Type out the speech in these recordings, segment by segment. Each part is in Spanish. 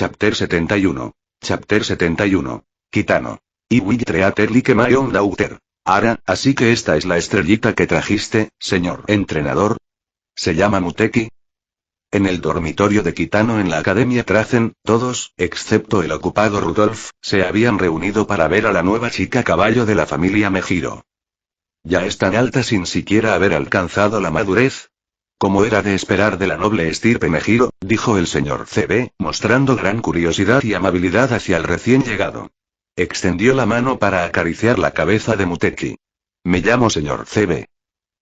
Chapter 71. Chapter 71. Kitano. Y will treater like my own daughter. Ara, así que esta es la estrellita que trajiste, señor entrenador. ¿Se llama Muteki? En el dormitorio de Kitano en la Academia Trazen, todos, excepto el ocupado Rudolf, se habían reunido para ver a la nueva chica caballo de la familia Mejiro. Ya es tan alta sin siquiera haber alcanzado la madurez. Como era de esperar de la noble estirpe Mejiro, dijo el señor CB, mostrando gran curiosidad y amabilidad hacia el recién llegado. Extendió la mano para acariciar la cabeza de Muteki. Me llamo señor CB.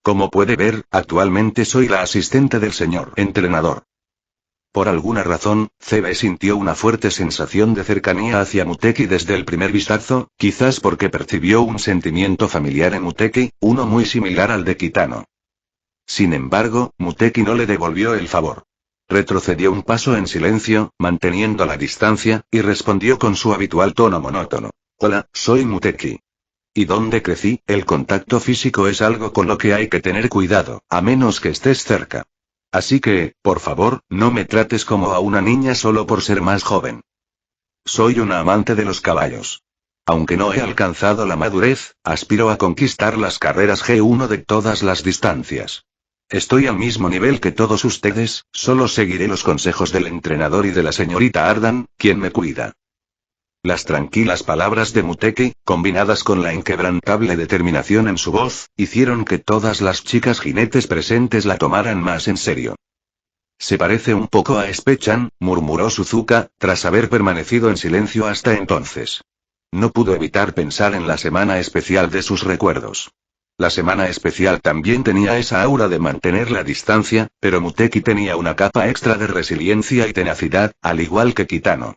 Como puede ver, actualmente soy la asistente del señor entrenador. Por alguna razón, CB sintió una fuerte sensación de cercanía hacia Muteki desde el primer vistazo, quizás porque percibió un sentimiento familiar en Muteki, uno muy similar al de Kitano. Sin embargo, Muteki no le devolvió el favor. Retrocedió un paso en silencio, manteniendo la distancia, y respondió con su habitual tono monótono. Hola, soy Muteki. Y donde crecí, el contacto físico es algo con lo que hay que tener cuidado, a menos que estés cerca. Así que, por favor, no me trates como a una niña solo por ser más joven. Soy una amante de los caballos. Aunque no he alcanzado la madurez, aspiro a conquistar las carreras G1 de todas las distancias. Estoy al mismo nivel que todos ustedes, solo seguiré los consejos del entrenador y de la señorita Ardan, quien me cuida. Las tranquilas palabras de Muteki, combinadas con la inquebrantable determinación en su voz, hicieron que todas las chicas jinetes presentes la tomaran más en serio. Se parece un poco a Spechan, murmuró Suzuka, tras haber permanecido en silencio hasta entonces. No pudo evitar pensar en la semana especial de sus recuerdos. La semana especial también tenía esa aura de mantener la distancia, pero Muteki tenía una capa extra de resiliencia y tenacidad, al igual que Kitano.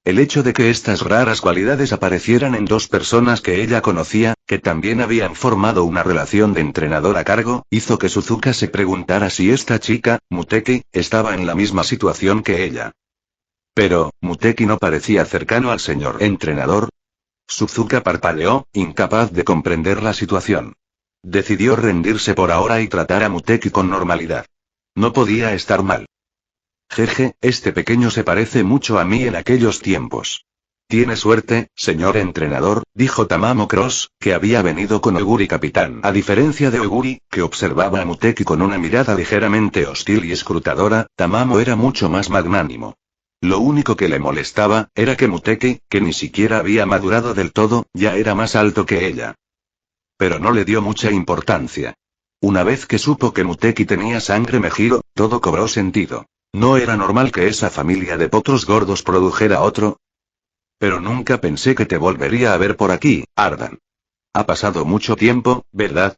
El hecho de que estas raras cualidades aparecieran en dos personas que ella conocía, que también habían formado una relación de entrenador a cargo, hizo que Suzuka se preguntara si esta chica, Muteki, estaba en la misma situación que ella. Pero, ¿Muteki no parecía cercano al señor entrenador? Suzuka parpadeó, incapaz de comprender la situación. Decidió rendirse por ahora y tratar a Muteki con normalidad. No podía estar mal. Jeje, este pequeño se parece mucho a mí en aquellos tiempos. Tiene suerte, señor entrenador, dijo Tamamo Cross, que había venido con Oguri capitán. A diferencia de Oguri, que observaba a Muteki con una mirada ligeramente hostil y escrutadora, Tamamo era mucho más magnánimo. Lo único que le molestaba, era que Muteki, que ni siquiera había madurado del todo, ya era más alto que ella. Pero no le dio mucha importancia. Una vez que supo que Muteki tenía sangre Mejiro, todo cobró sentido. ¿No era normal que esa familia de potros gordos produjera otro? Pero nunca pensé que te volvería a ver por aquí, Ardan. Ha pasado mucho tiempo, ¿verdad?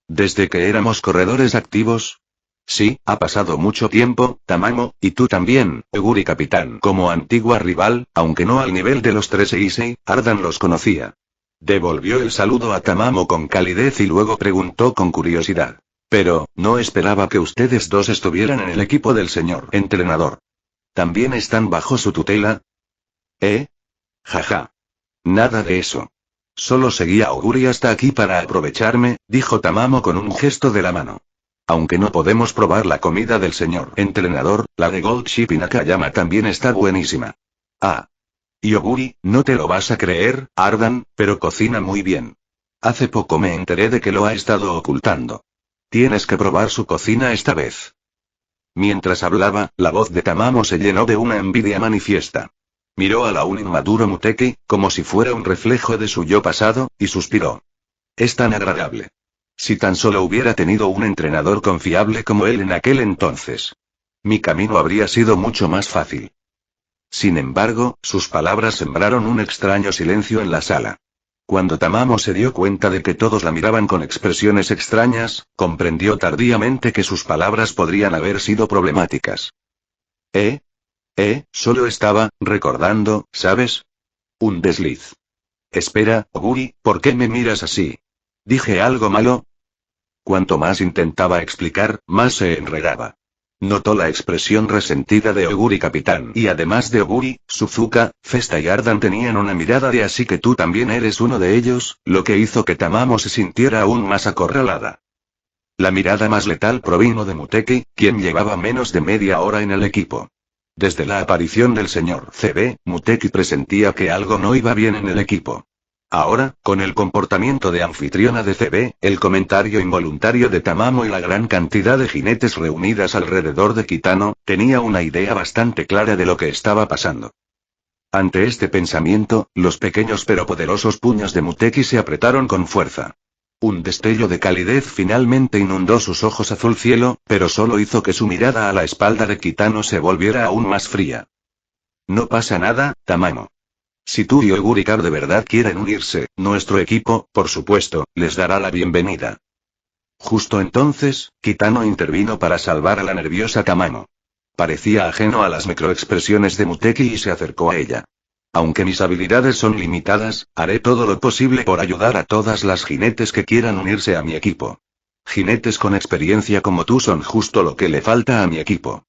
¿Desde que éramos corredores activos? Sí, ha pasado mucho tiempo, Tamamo, y tú también, Oguri capitán. Como antigua rival, aunque no al nivel de los 3 Eisei, Ardan los conocía. Devolvió el saludo a Tamamo con calidez y luego preguntó con curiosidad. Pero, no esperaba que ustedes dos estuvieran en el equipo del señor entrenador. ¿También están bajo su tutela? Jaja. Nada de eso. Solo seguí a Oguri hasta aquí para aprovecharme, dijo Tamamo con un gesto de la mano. Aunque no podemos probar la comida del señor entrenador, la de Gold Ship y Nakayama también está buenísima. Ah. Y Oguri, no te lo vas a creer, Ardan, pero cocina muy bien. Hace poco me enteré de que lo ha estado ocultando. Tienes que probar su cocina esta vez. Mientras hablaba, la voz de Tamamo se llenó de una envidia manifiesta. Miró a la un inmaduro Muteki, como si fuera un reflejo de su yo pasado, y suspiró. Es tan agradable. Si tan solo hubiera tenido un entrenador confiable como él en aquel entonces. Mi camino habría sido mucho más fácil. Sin embargo, sus palabras sembraron un extraño silencio en la sala. Cuando Tamamo se dio cuenta de que todos la miraban con expresiones extrañas, comprendió tardíamente que sus palabras podrían haber sido problemáticas. Solo estaba recordando, ¿sabes? Un desliz. Espera, Oguri, ¿por qué me miras así? ¿Dije algo malo? Cuanto más intentaba explicar, más se enredaba. Notó la expresión resentida de Oguri capitán. Y además de Oguri, Suzuka, Festa y Ardan tenían una mirada de así que tú también eres uno de ellos, lo que hizo que Tamamo se sintiera aún más acorralada. La mirada más letal provino de Muteki, quien llevaba menos de media hora en el equipo. Desde la aparición del señor CB, Muteki presentía que algo no iba bien en el equipo. Ahora, con el comportamiento de anfitriona de CB, el comentario involuntario de Tamamo y la gran cantidad de jinetes reunidas alrededor de Kitano, tenía una idea bastante clara de lo que estaba pasando. Ante este pensamiento, los pequeños pero poderosos puños de Muteki se apretaron con fuerza. Un destello de calidez finalmente inundó sus ojos azul cielo, pero solo hizo que su mirada a la espalda de Kitano se volviera aún más fría. No pasa nada, Tamamo. Si tú y Ogurikar de verdad quieren unirse, nuestro equipo, por supuesto, les dará la bienvenida. Justo entonces, Kitano intervino para salvar a la nerviosa Tamamo. Parecía ajeno a las microexpresiones de Muteki y se acercó a ella. Aunque mis habilidades son limitadas, haré todo lo posible por ayudar a todas las jinetes que quieran unirse a mi equipo. Jinetes con experiencia como tú son justo lo que le falta a mi equipo.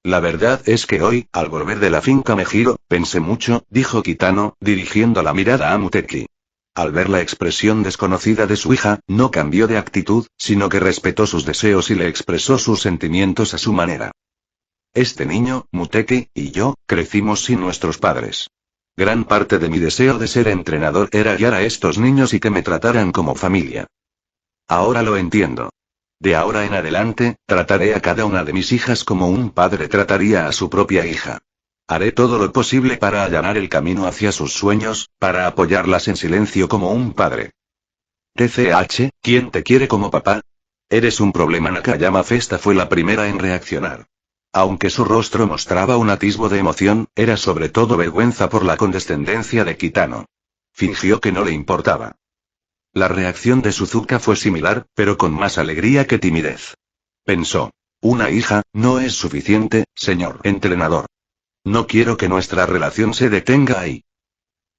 La verdad es que hoy, al volver de la finca Mejiro, pensé mucho, dijo Kitano, dirigiendo la mirada a Muteki. Al ver la expresión desconocida de su hija, no cambió de actitud, sino que respetó sus deseos y le expresó sus sentimientos a su manera. Este niño, Muteki, y yo, crecimos sin nuestros padres. Gran parte de mi deseo de ser entrenador era guiar a estos niños y que me trataran como familia. Ahora lo entiendo. De ahora en adelante, trataré a cada una de mis hijas como un padre trataría a su propia hija. Haré todo lo posible para allanar el camino hacia sus sueños, para apoyarlas en silencio como un padre. TCH, ¿quién te quiere como papá? Eres un problema. Nakayama Festa fue la primera en reaccionar. Aunque su rostro mostraba un atisbo de emoción, era sobre todo vergüenza por la condescendencia de Kitano. Fingió que no le importaba. La reacción de Suzuka fue similar, pero con más alegría que timidez. Pensó. Una hija, no es suficiente, señor entrenador. No quiero que nuestra relación se detenga ahí.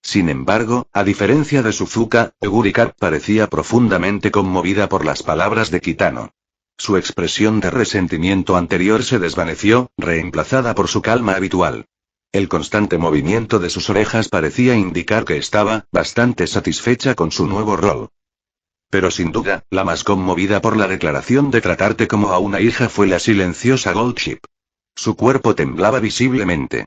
Sin embargo, a diferencia de Suzuka, Ogurikar parecía profundamente conmovida por las palabras de Kitano. Su expresión de resentimiento anterior se desvaneció, reemplazada por su calma habitual. El constante movimiento de sus orejas parecía indicar que estaba bastante satisfecha con su nuevo rol. Pero sin duda, la más conmovida por la declaración de tratarte como a una hija fue la silenciosa Goldship. Su cuerpo temblaba visiblemente.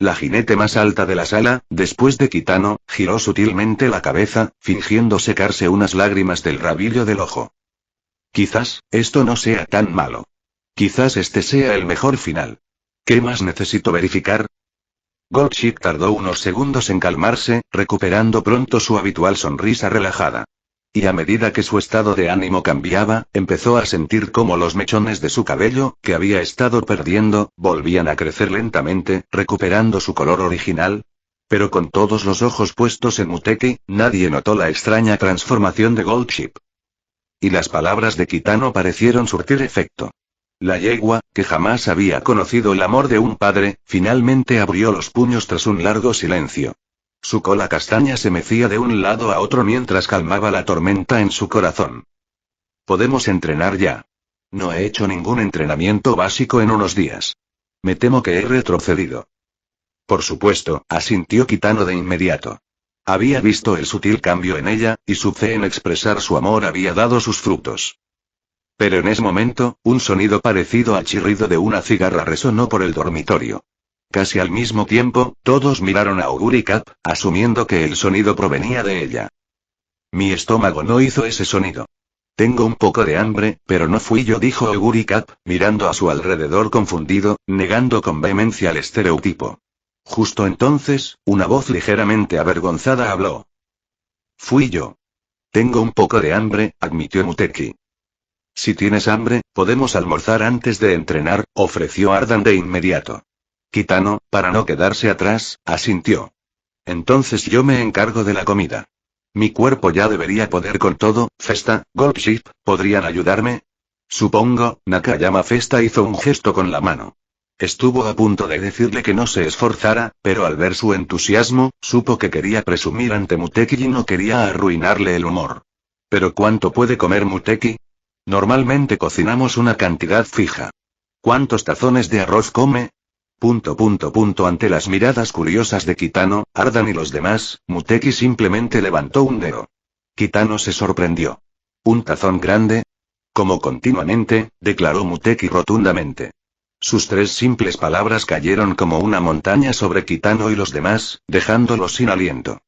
La jinete más alta de la sala, después de Kitano, giró sutilmente la cabeza, fingiendo secarse unas lágrimas del rabillo del ojo. Quizás, esto no sea tan malo. Quizás este sea el mejor final. ¿Qué más necesito verificar? Goldship tardó unos segundos en calmarse, recuperando pronto su habitual sonrisa relajada. Y a medida que su estado de ánimo cambiaba, empezó a sentir cómo los mechones de su cabello, que había estado perdiendo, volvían a crecer lentamente, recuperando su color original. Pero con todos los ojos puestos en Muteki, nadie notó la extraña transformación de Goldship. Y las palabras de Kitano parecieron surtir efecto. La yegua, que jamás había conocido el amor de un padre, finalmente abrió los puños tras un largo silencio. Su cola castaña se mecía de un lado a otro mientras calmaba la tormenta en su corazón. Podemos entrenar ya. No he hecho ningún entrenamiento básico en unos días. Me temo que he retrocedido. Por supuesto, asintió Kitano de inmediato. Había visto el sutil cambio en ella, y su fe en expresar su amor había dado sus frutos. Pero en ese momento, un sonido parecido al chirrido de una cigarra resonó por el dormitorio. Casi al mismo tiempo, todos miraron a Ogurikar, asumiendo que el sonido provenía de ella. Mi estómago no hizo ese sonido. Tengo un poco de hambre, pero no fui yo, dijo Ogurikar, mirando a su alrededor confundido, negando con vehemencia el estereotipo. Justo entonces, una voz ligeramente avergonzada habló. Fui yo. Tengo un poco de hambre, admitió Muteki. Si tienes hambre, podemos almorzar antes de entrenar, ofreció Ardan de inmediato. Kitano, para no quedarse atrás, asintió. Entonces yo me encargo de la comida. Mi cuerpo ya debería poder con todo. Festa, Goldship, ¿podrían ayudarme? Supongo. Nakayama Festa hizo un gesto con la mano. Estuvo a punto de decirle que no se esforzara, pero al ver su entusiasmo, supo que quería presumir ante Muteki y no quería arruinarle el humor. ¿Pero cuánto puede comer Muteki? Normalmente cocinamos una cantidad fija. ¿Cuántos tazones de arroz come? Ante las miradas curiosas de Kitano, Ardan y los demás, Muteki simplemente levantó un dedo. Kitano se sorprendió. ¿Un tazón grande? Como continuamente, declaró Muteki rotundamente. Sus 3 simples palabras cayeron como una montaña sobre Kitano y los demás, dejándolos sin aliento.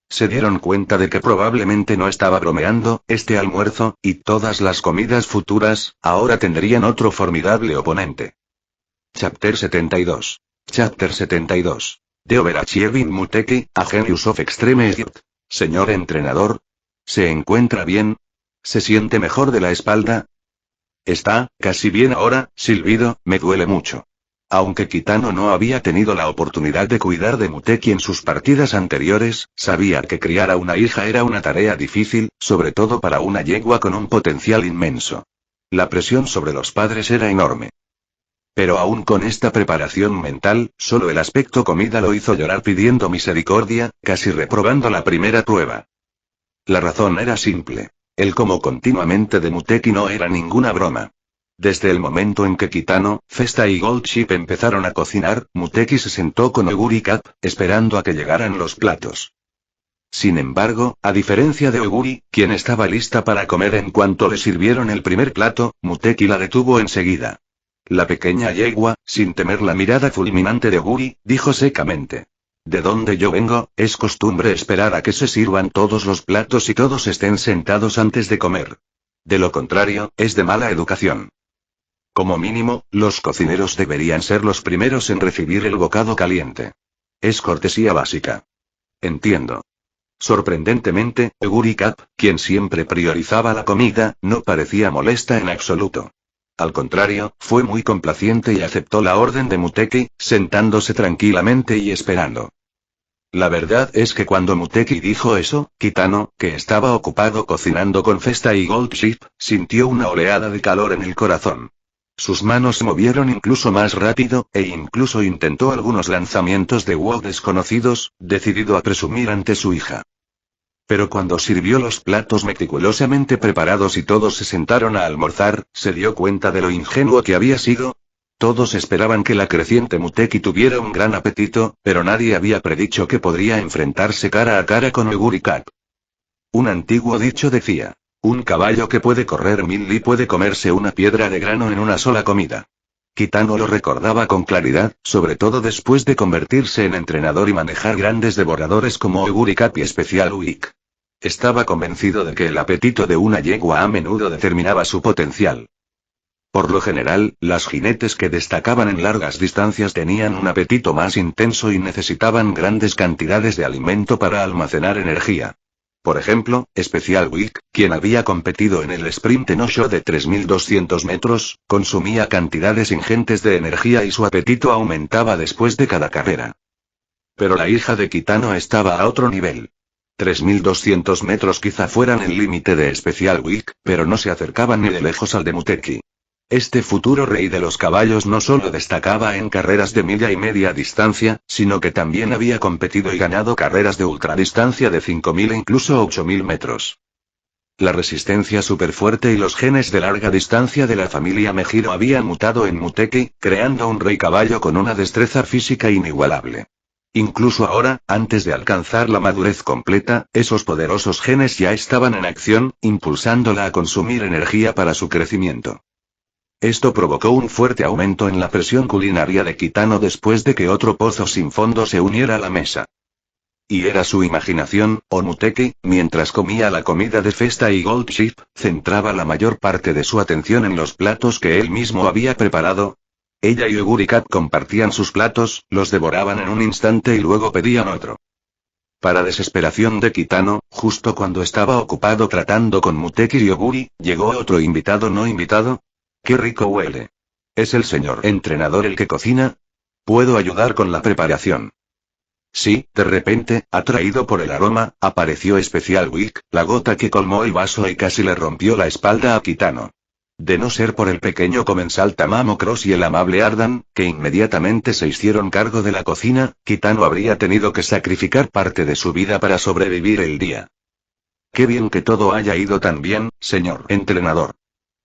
Se dieron cuenta de que probablemente no estaba bromeando, este almuerzo, y todas las comidas futuras, ahora tendrían otro formidable oponente. Chapter 72. Chapter 72. De Overachieving Muteki, a Genius of Extreme Egypt. Señor entrenador. ¿Se encuentra bien? ¿Se siente mejor de la espalda? Está, casi bien ahora, silbido, me duele mucho. Aunque Kitano no había tenido la oportunidad de cuidar de Muteki en sus partidas anteriores, sabía que criar a una hija era una tarea difícil, sobre todo para una yegua con un potencial inmenso. La presión sobre los padres era enorme. Pero aún con esta preparación mental, solo el aspecto comida lo hizo llorar pidiendo misericordia, casi reprobando la primera prueba. La razón era simple. El como continuamente de Muteki no era ninguna broma. Desde el momento en que Kitano, Festa y Goldship empezaron a cocinar, Muteki se sentó con Oguri Cap, esperando a que llegaran los platos. Sin embargo, a diferencia de Oguri, quien estaba lista para comer en cuanto le sirvieron el primer plato, Muteki la detuvo enseguida. La pequeña yegua, sin temer la mirada fulminante de Oguri, dijo secamente. De donde yo vengo, es costumbre esperar a que se sirvan todos los platos y todos estén sentados antes de comer. De lo contrario, es de mala educación. Como mínimo, los cocineros deberían ser los primeros en recibir el bocado caliente. Es cortesía básica. Entiendo. Sorprendentemente, Oguri Cap, quien siempre priorizaba la comida, no parecía molesta en absoluto. Al contrario, fue muy complaciente y aceptó la orden de Muteki, sentándose tranquilamente y esperando. La verdad es que cuando Muteki dijo eso, Kitano, que estaba ocupado cocinando con Festa y Goldship, sintió una oleada de calor en el corazón. Sus manos se movieron incluso más rápido, e incluso intentó algunos lanzamientos de wok desconocidos, decidido a presumir ante su hija. Pero cuando sirvió los platos meticulosamente preparados y todos se sentaron a almorzar, se dio cuenta de lo ingenuo que había sido. Todos esperaban que la creciente Muteki tuviera un gran apetito, pero nadie había predicho que podría enfrentarse cara a cara con Oguri Cap. Un antiguo dicho decía: un caballo que puede correr 1000 li puede comerse una piedra de grano en una sola comida. Kitano lo recordaba con claridad, sobre todo después de convertirse en entrenador y manejar grandes devoradores como Oguri Cap y Special Week. Estaba convencido de que el apetito de una yegua a menudo determinaba su potencial. Por lo general, las jinetes que destacaban en largas distancias tenían un apetito más intenso y necesitaban grandes cantidades de alimento para almacenar energía. Por ejemplo, Special Week, quien había competido en el sprint no-show de 3200 metros, consumía cantidades ingentes de energía y su apetito aumentaba después de cada carrera. Pero la hija de Kitano estaba a otro nivel. 3200 metros quizá fueran el límite de Special Week, pero no se acercaban ni de lejos al de Muteki. Este futuro rey de los caballos no solo destacaba en carreras de milla y media distancia, sino que también había competido y ganado carreras de ultradistancia de 5000 e incluso 8000 metros. La resistencia superfuerte y los genes de larga distancia de la familia Mejiro habían mutado en Muteki, creando un rey caballo con una destreza física inigualable. Incluso ahora, antes de alcanzar la madurez completa, esos poderosos genes ya estaban en acción, impulsándola a consumir energía para su crecimiento. Esto provocó un fuerte aumento en la presión culinaria de Kitano después de que otro pozo sin fondo se uniera a la mesa. Y era su imaginación, o Muteki, mientras comía la comida de Festa y Goldship, centraba la mayor parte de su atención en los platos que él mismo había preparado. Ella y Oguri Cap compartían sus platos, los devoraban en un instante y luego pedían otro. Para desesperación de Kitano, justo cuando estaba ocupado tratando con Muteki y Oguri, llegó otro invitado no invitado. ¡Qué rico huele! ¿Es el señor entrenador el que cocina? ¿Puedo ayudar con la preparación? Sí, de repente, atraído por el aroma, apareció Special Week, la gota que colmó el vaso y casi le rompió la espalda a Kitano. De no ser por el pequeño comensal Tamamo Cross y el amable Ardan, que inmediatamente se hicieron cargo de la cocina, Kitano habría tenido que sacrificar parte de su vida para sobrevivir el día. Qué bien que todo haya ido tan bien, señor entrenador.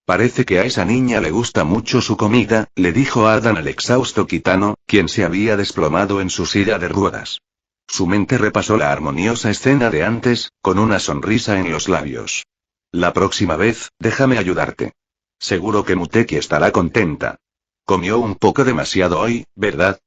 Parece que a esa niña le gusta mucho su comida, le dijo Ardan al exhausto Kitano, quien se había desplomado en su silla de ruedas. Su mente repasó la armoniosa escena de antes, con una sonrisa en los labios. La próxima vez, déjame ayudarte. Seguro que Muteki estará contenta. Comió un poco demasiado hoy, ¿verdad?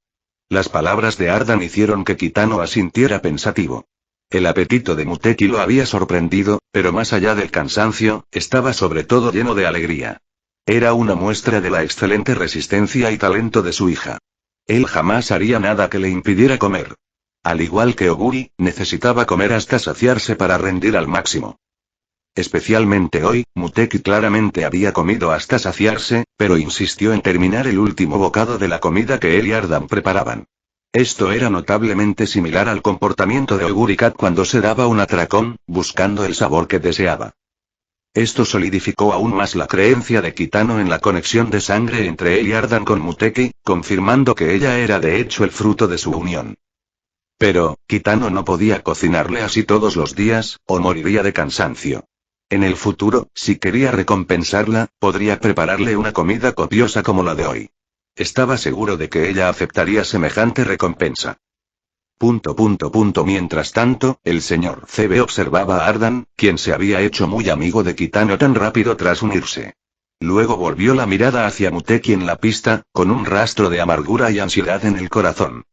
Las palabras de Ardan hicieron que Kitano asintiera pensativo. El apetito de Muteki lo había sorprendido, pero más allá del cansancio, estaba sobre todo lleno de alegría. Era una muestra de la excelente resistencia y talento de su hija. Él jamás haría nada que le impidiera comer. Al igual que Oguri, necesitaba comer hasta saciarse para rendir al máximo. Especialmente hoy, Muteki claramente había comido hasta saciarse, pero insistió en terminar el último bocado de la comida que él y Ardan preparaban. Esto era notablemente similar al comportamiento de Oguri Cat cuando se daba un atracón, buscando el sabor que deseaba. Esto solidificó aún más la creencia de Kitano en la conexión de sangre entre él y Ardan con Muteki, confirmando que ella era de hecho el fruto de su unión. Pero, Kitano no podía cocinarle así todos los días, o moriría de cansancio. En el futuro, si quería recompensarla, podría prepararle una comida copiosa como la de hoy. Estaba seguro de que ella aceptaría semejante recompensa. Mientras tanto, el señor CB observaba a Ardan, quien se había hecho muy amigo de Kitano tan rápido tras unirse. Luego volvió la mirada hacia Muteki en la pista, con un rastro de amargura y ansiedad en el corazón.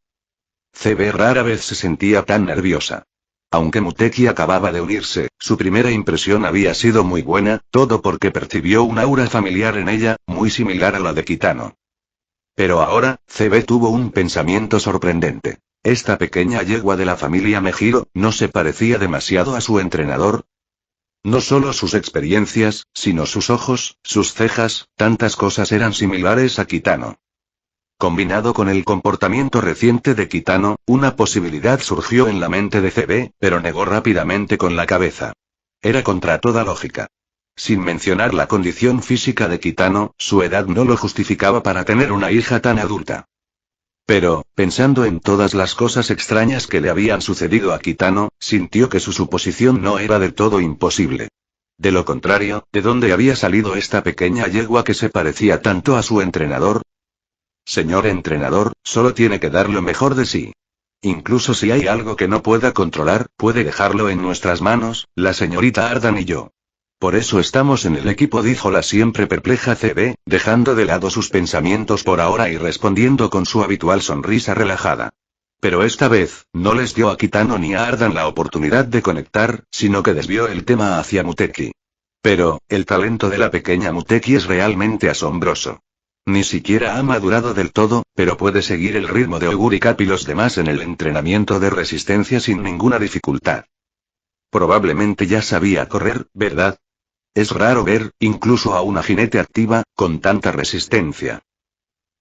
CB rara vez se sentía tan nerviosa. Aunque Muteki acababa de unirse, su primera impresión había sido muy buena, todo porque percibió un aura familiar en ella, muy similar a la de Kitano. Pero ahora, CB tuvo un pensamiento sorprendente. Esta pequeña yegua de la familia Mejiro, ¿no se parecía demasiado a su entrenador? No solo sus experiencias, sino sus ojos, sus cejas, tantas cosas eran similares a Kitano. Combinado con el comportamiento reciente de Kitano, una posibilidad surgió en la mente de CB, pero negó rápidamente con la cabeza. Era contra toda lógica. Sin mencionar la condición física de Kitano, su edad no lo justificaba para tener una hija tan adulta. Pero, pensando en todas las cosas extrañas que le habían sucedido a Kitano, sintió que su suposición no era del todo imposible. De lo contrario, ¿de dónde había salido esta pequeña yegua que se parecía tanto a su entrenador? Señor entrenador, solo tiene que dar lo mejor de sí. Incluso si hay algo que no pueda controlar, puede dejarlo en nuestras manos, la señorita Ardan y yo. Por eso estamos en el equipo, dijo la siempre perpleja CB, dejando de lado sus pensamientos por ahora y respondiendo con su habitual sonrisa relajada. Pero esta vez, no les dio a Kitano ni a Ardan la oportunidad de conectar, sino que desvió el tema hacia Muteki. Pero, el talento de la pequeña Muteki es realmente asombroso. Ni siquiera ha madurado del todo, pero puede seguir el ritmo de Oguri Cap y los demás en el entrenamiento de resistencia sin ninguna dificultad. Probablemente ya sabía correr, ¿verdad? Es raro ver, incluso a una jinete activa, con tanta resistencia.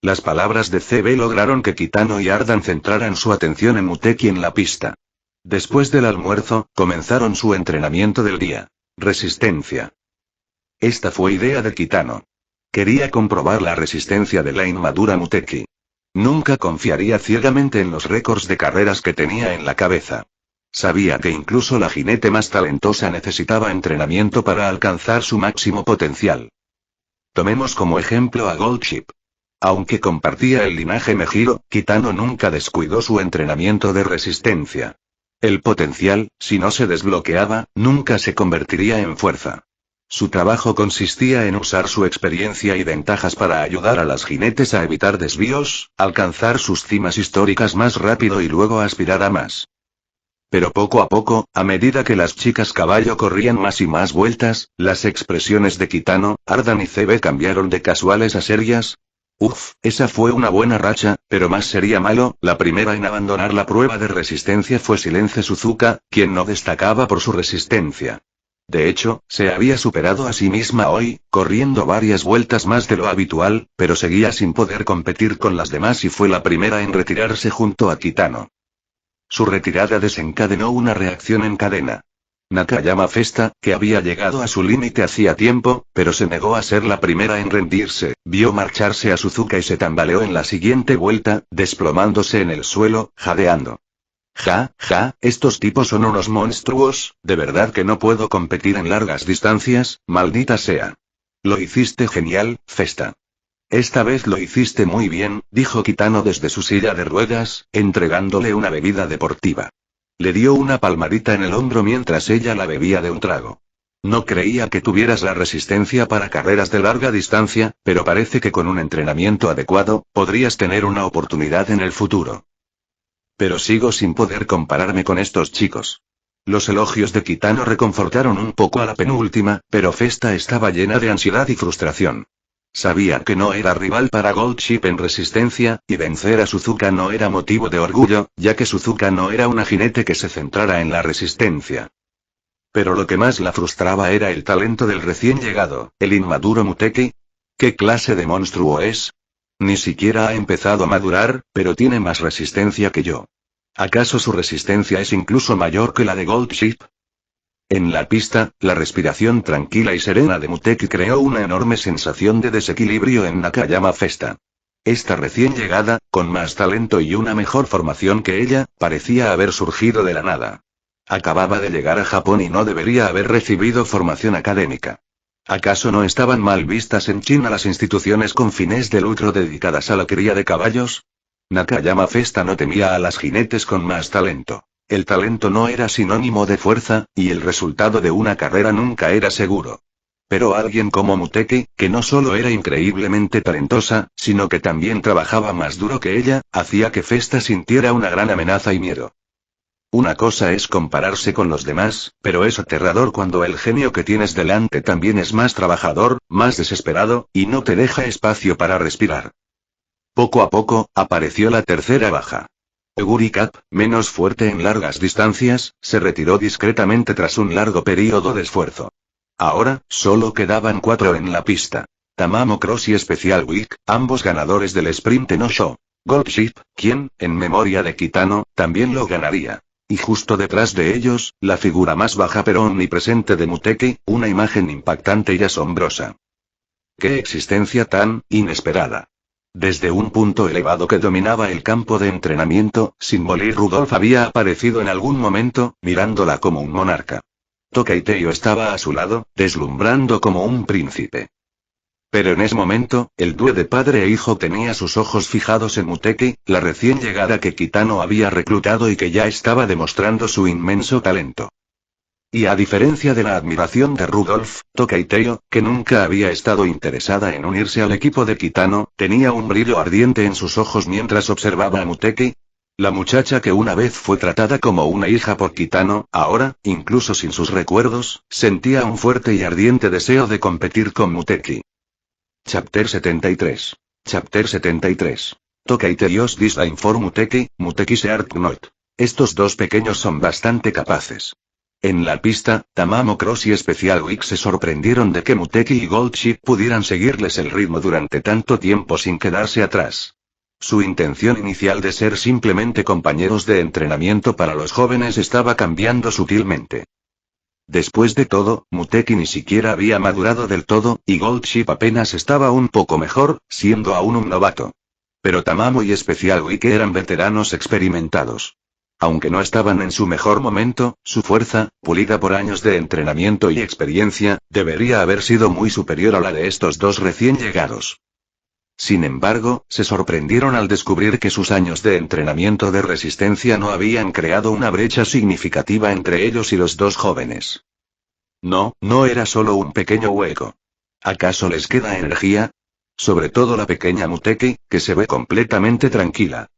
Las palabras de CB lograron que Kitano y Ardan centraran su atención en Muteki en la pista. Después del almuerzo, comenzaron su entrenamiento del día. Resistencia. Esta fue idea de Kitano. Quería comprobar la resistencia de la inmadura Muteki. Nunca confiaría ciegamente en los récords de carreras que tenía en la cabeza. Sabía que incluso la jinete más talentosa necesitaba entrenamiento para alcanzar su máximo potencial. Tomemos como ejemplo a Goldship. Aunque compartía el linaje Mejiro, Kitano nunca descuidó su entrenamiento de resistencia. El potencial, si no se desbloqueaba, nunca se convertiría en fuerza. Su trabajo consistía en usar su experiencia y ventajas para ayudar a las jinetes a evitar desvíos, alcanzar sus cimas históricas más rápido y luego aspirar a más. Pero poco a poco, a medida que las chicas caballo corrían más y más vueltas, las expresiones de Kitano, Ardan y CB cambiaron de casuales a serias. Esa fue una buena racha, pero más sería malo. La primera en abandonar la prueba de resistencia fue Silence Suzuka, quien no destacaba por su resistencia. De hecho, se había superado a sí misma hoy, corriendo varias vueltas más de lo habitual, pero seguía sin poder competir con las demás y fue la primera en retirarse junto a Kitano. Su retirada desencadenó una reacción en cadena. Nakayama Festa, que había llegado a su límite hacía tiempo, pero se negó a ser la primera en rendirse, vio marcharse a Suzuka y se tambaleó en la siguiente vuelta, desplomándose en el suelo, jadeando. Estos tipos son unos monstruos, de verdad que no puedo competir en largas distancias, maldita sea. Lo hiciste genial, Festa. Esta vez lo hiciste muy bien, dijo Kitano desde su silla de ruedas, entregándole una bebida deportiva. Le dio una palmadita en el hombro mientras ella la bebía de un trago. No creía que tuvieras la resistencia para carreras de larga distancia, pero parece que con un entrenamiento adecuado, podrías tener una oportunidad en el futuro. Pero sigo sin poder compararme con estos chicos. Los elogios de Kitano reconfortaron un poco a la penúltima, pero Festa estaba llena de ansiedad y frustración. Sabía que no era rival para Gold Ship en resistencia, y vencer a Suzuka no era motivo de orgullo, ya que Suzuka no era una jinete que se centrara en la resistencia. Pero lo que más la frustraba era el talento del recién llegado, el inmaduro Muteki. ¿Qué clase de monstruo es? Ni siquiera ha empezado a madurar, pero tiene más resistencia que yo. ¿Acaso su resistencia es incluso mayor que la de Gold Ship? En la pista, la respiración tranquila y serena de Muteki creó una enorme sensación de desequilibrio en Nakayama Festa. Esta recién llegada, con más talento y una mejor formación que ella, parecía haber surgido de la nada. Acababa de llegar a Japón y no debería haber recibido formación académica. ¿Acaso no estaban mal vistas en China las instituciones con fines de lucro dedicadas a la cría de caballos? Nakayama Festa no temía a las jinetes con más talento. El talento no era sinónimo de fuerza, y el resultado de una carrera nunca era seguro. Pero alguien como Muteki, que no solo era increíblemente talentosa, sino que también trabajaba más duro que ella, hacía que Festa sintiera una gran amenaza y miedo. Una cosa es compararse con los demás, pero es aterrador cuando el genio que tienes delante también es más trabajador, más desesperado, y no te deja espacio para respirar. Poco a poco, apareció la tercera baja. Oguri Cap, menos fuerte en largas distancias, se retiró discretamente tras un largo período de esfuerzo. Ahora, solo quedaban 4 en la pista. Tamamo Cross y Special Week, ambos ganadores del Sprint no Show. Gold Ship, quien, en memoria de Kitano, también lo ganaría. Y justo detrás de ellos, la figura más baja pero omnipresente de Muteki, una imagen impactante y asombrosa. ¡Qué existencia tan inesperada! Desde un punto elevado que dominaba el campo de entrenamiento, Sinmolir Rudolph había aparecido en algún momento, mirándola como un monarca. Tokaiteyo estaba a su lado, deslumbrando como un príncipe. Pero en ese momento, el dúo de padre e hijo tenía sus ojos fijados en Muteki, la recién llegada que Kitano había reclutado y que ya estaba demostrando su inmenso talento. Y a diferencia de la admiración de Rudolph, Tokaiteyo, que nunca había estado interesada en unirse al equipo de Kitano, tenía un brillo ardiente en sus ojos mientras observaba a Muteki. La muchacha que una vez fue tratada como una hija por Kitano, ahora, incluso sin sus recuerdos, sentía un fuerte y ardiente deseo de competir con Muteki. Chapter 73. Chapter 73. Tokaiteyos Design for Muteki, Muteki Seart Not. Estos dos pequeños son bastante capaces. En la pista, Tamamo Cross y Special Week se sorprendieron de que Muteki y Gold Ship pudieran seguirles el ritmo durante tanto tiempo sin quedarse atrás. Su intención inicial de ser simplemente compañeros de entrenamiento para los jóvenes estaba cambiando sutilmente. Después de todo, Muteki ni siquiera había madurado del todo, y Gold Ship apenas estaba un poco mejor, siendo aún un novato. Pero Tamamo y Special Week eran veteranos experimentados. Aunque no estaban en su mejor momento, su fuerza, pulida por años de entrenamiento y experiencia, debería haber sido muy superior a la de estos dos recién llegados. Sin embargo, se sorprendieron al descubrir que sus años de entrenamiento de resistencia no habían creado una brecha significativa entre ellos y los dos jóvenes. No, no era solo un pequeño hueco. ¿Acaso les queda energía? Sobre todo la pequeña Muteki, que se ve completamente tranquila.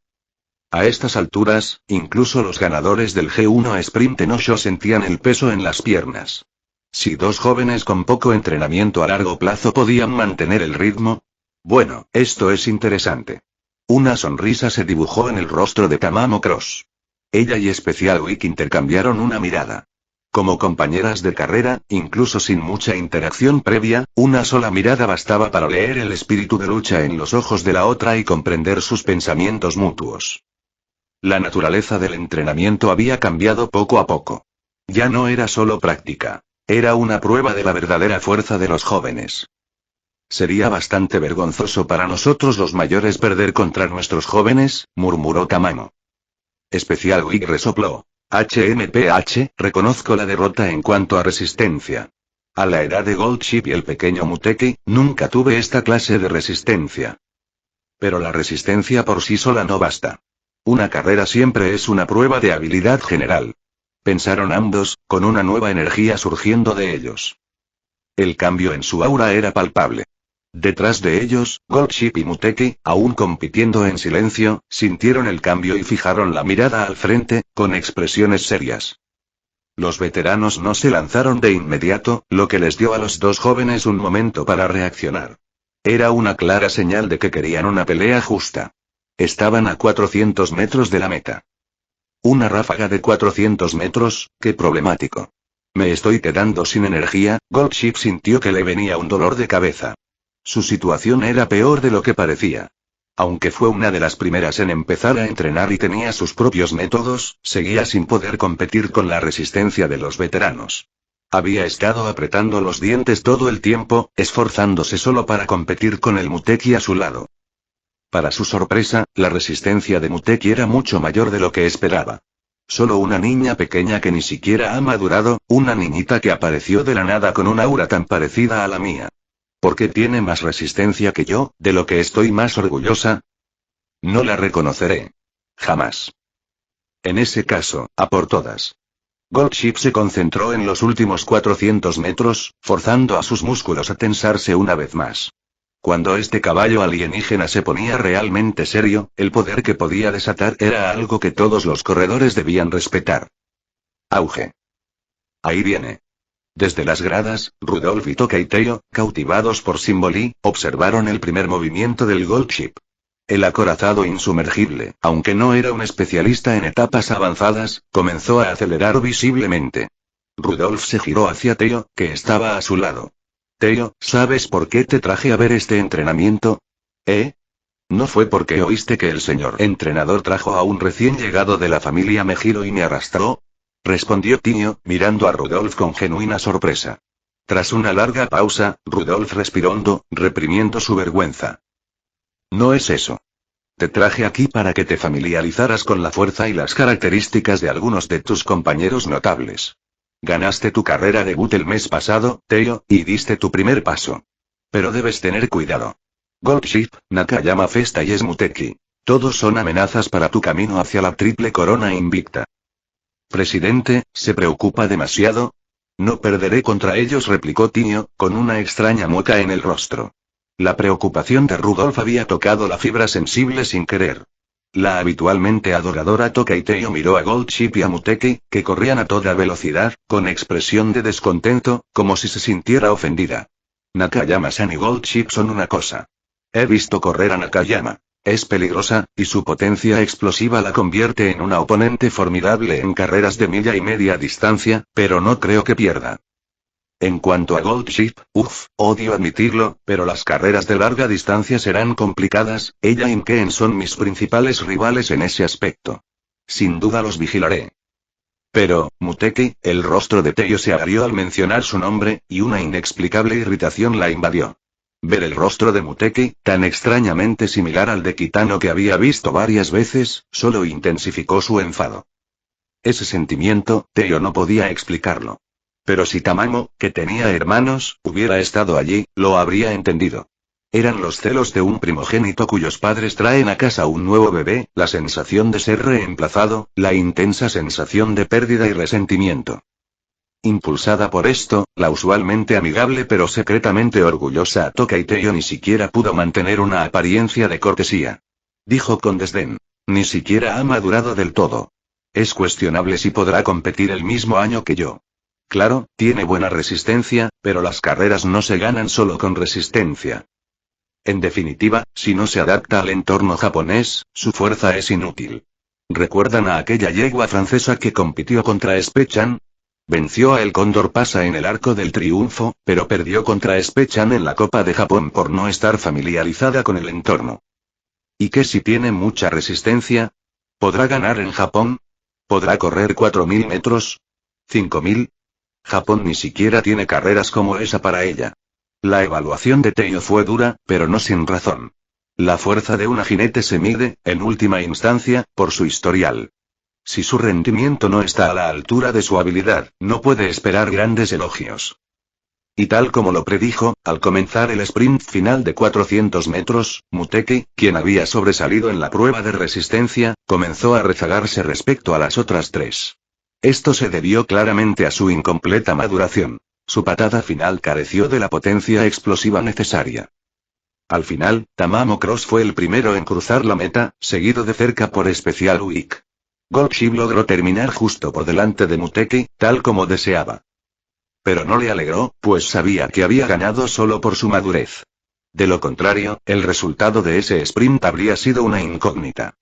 A estas alturas, incluso los ganadores del G1 Sprint no Show sentían el peso en las piernas. Si dos jóvenes con poco entrenamiento a largo plazo podían mantener el ritmo. Bueno, esto es interesante. Una sonrisa se dibujó en el rostro de Tamamo Cross. Ella y Special Week intercambiaron una mirada. Como compañeras de carrera, incluso sin mucha interacción previa, una sola mirada bastaba para leer el espíritu de lucha en los ojos de la otra y comprender sus pensamientos mutuos. La naturaleza del entrenamiento había cambiado poco a poco. Ya no era solo práctica. Era una prueba de la verdadera fuerza de los jóvenes. Sería bastante vergonzoso para nosotros los mayores perder contra nuestros jóvenes, murmuró Tamamo. Special Week resopló. HMPH, reconozco la derrota en cuanto a resistencia. A la edad de Gold Ship y el pequeño Muteki, nunca tuve esta clase de resistencia. Pero la resistencia por sí sola no basta. Una carrera siempre es una prueba de habilidad general. pensaron ambos, con una nueva energía surgiendo de ellos. El cambio en su aura era palpable. Detrás de ellos, Goldship y Muteki, aún compitiendo en silencio, sintieron el cambio y fijaron la mirada al frente, con expresiones serias. Los veteranos no se lanzaron de inmediato, lo que les dio a los dos jóvenes un momento para reaccionar. Era una clara señal de que querían una pelea justa. Estaban a 400 metros de la meta. Una ráfaga de 400 metros, qué problemático. Me estoy quedando sin energía. Goldship sintió que le venía un dolor de cabeza. Su situación era peor de lo que parecía. Aunque fue una de las primeras en empezar a entrenar y tenía sus propios métodos, seguía sin poder competir con la resistencia de los veteranos. Había estado apretando los dientes todo el tiempo, esforzándose solo para competir con el Muteki a su lado. Para su sorpresa, la resistencia de Muteki era mucho mayor de lo que esperaba. Solo una niña pequeña que ni siquiera ha madurado, una niñita que apareció de la nada con un aura tan parecida a la mía. ¿Por qué tiene más resistencia que yo, de lo que estoy más orgullosa? No la reconoceré. Jamás. En ese caso, a por todas. Goldship se concentró en los últimos 400 metros, forzando a sus músculos a tensarse una vez más. Cuando este caballo alienígena se ponía realmente serio, el poder que podía desatar era algo que todos los corredores debían respetar. Auge. Ahí viene. Desde las gradas, Rudolf y Tokaiteo, cautivados por Symboli, observaron el primer movimiento del Goldship. El acorazado insumergible, aunque no era un especialista en etapas avanzadas, comenzó a acelerar visiblemente. Rudolf se giró hacia Teo, que estaba a su lado. Teo, ¿sabes por qué te traje a ver este entrenamiento? ¿No fue porque oíste que el señor entrenador trajo a un recién llegado de la familia Mejiro y me arrastró? Respondió Tio, mirando a Rudolf con genuina sorpresa. Tras una larga pausa, Rudolf respiró hondo, reprimiendo su vergüenza. No es eso. Te traje aquí para que te familiarizaras con la fuerza y las características de algunos de tus compañeros notables. Ganaste tu carrera debut el mes pasado, Teo, y diste tu primer paso. Pero debes tener cuidado. Goldship, Nakayama Festa y Smuteki. Todos son amenazas para tu camino hacia la triple corona invicta. Presidente, ¿se preocupa demasiado? No perderé contra ellos, replicó Tio, con una extraña mueca en el rostro. La preocupación de Rudolf había tocado la fibra sensible sin querer. La habitualmente adoradora Tokaiteo miró a Goldship y a Muteki, que corrían a toda velocidad, con expresión de descontento, como si se sintiera ofendida. Nakayama-san y Goldship son una cosa. He visto correr a Nakayama. Es peligrosa, y su potencia explosiva la convierte en una oponente formidable en carreras de milla y media distancia, pero no creo que pierda. En cuanto a Goldship, odio admitirlo, pero las carreras de larga distancia serán complicadas. Ella y Ken son mis principales rivales en ese aspecto. Sin duda los vigilaré. Pero, Muteki, el rostro de Teo se agrió al mencionar su nombre, y una inexplicable irritación la invadió. Ver el rostro de Muteki, tan extrañamente similar al de Kitano que había visto varias veces, solo intensificó su enfado. Ese sentimiento, Teo no podía explicarlo. Pero si Tamamo, que tenía hermanos, hubiera estado allí, lo habría entendido. Eran los celos de un primogénito cuyos padres traen a casa un nuevo bebé, la sensación de ser reemplazado, la intensa sensación de pérdida y resentimiento. Impulsada por esto, la usualmente amigable pero secretamente orgullosa Tokaiteo ni siquiera pudo mantener una apariencia de cortesía. Dijo con desdén. Ni siquiera ha madurado del todo. Es cuestionable si podrá competir el mismo año que yo. Claro, tiene buena resistencia, pero las carreras no se ganan solo con resistencia. En definitiva, si no se adapta al entorno japonés, su fuerza es inútil. ¿Recuerdan a aquella yegua francesa que compitió contra Spechan? Venció a el Cóndor Pasa en el Arco del Triunfo, pero perdió contra Spechan en la Copa de Japón por no estar familiarizada con el entorno. ¿Y qué si tiene mucha resistencia? ¿Podrá ganar en Japón? ¿Podrá correr 4.000 metros? ¿5.000? Japón ni siquiera tiene carreras como esa para ella. La evaluación de Teo fue dura, pero no sin razón. La fuerza de una jinete se mide, en última instancia, por su historial. Si su rendimiento no está a la altura de su habilidad, no puede esperar grandes elogios. Y tal como lo predijo, al comenzar el sprint final de 400 metros, Muteki, quien había sobresalido en la prueba de resistencia, comenzó a rezagarse respecto a las otras tres. Esto se debió claramente a su incompleta maduración. Su patada final careció de la potencia explosiva necesaria. Al final, Tamamo Cross fue el primero en cruzar la meta, seguido de cerca por Special Week. Goldship logró terminar justo por delante de Muteki, tal como deseaba. Pero no le alegró, pues sabía que había ganado solo por su madurez. De lo contrario, el resultado de ese sprint habría sido una incógnita.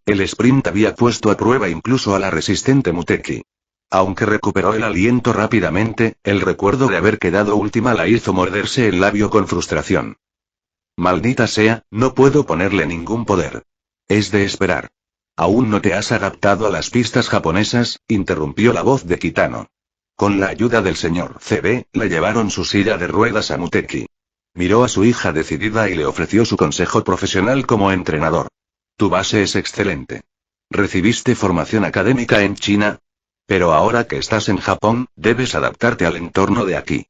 El sprint había puesto a prueba incluso a la resistente Muteki. Aunque recuperó el aliento rápidamente, el recuerdo de haber quedado última la hizo morderse el labio con frustración. Maldita sea, no puedo ponerle ningún poder. Es de esperar. ¿Aún no te has adaptado a las pistas japonesas?, interrumpió la voz de Kitano. Con la ayuda del señor CB, le llevaron su silla de ruedas a Muteki. Miró a su hija decidida y le ofreció su consejo profesional como entrenador. Tu base es excelente. ¿Recibiste formación académica en China? Pero ahora que estás en Japón, debes adaptarte al entorno de aquí.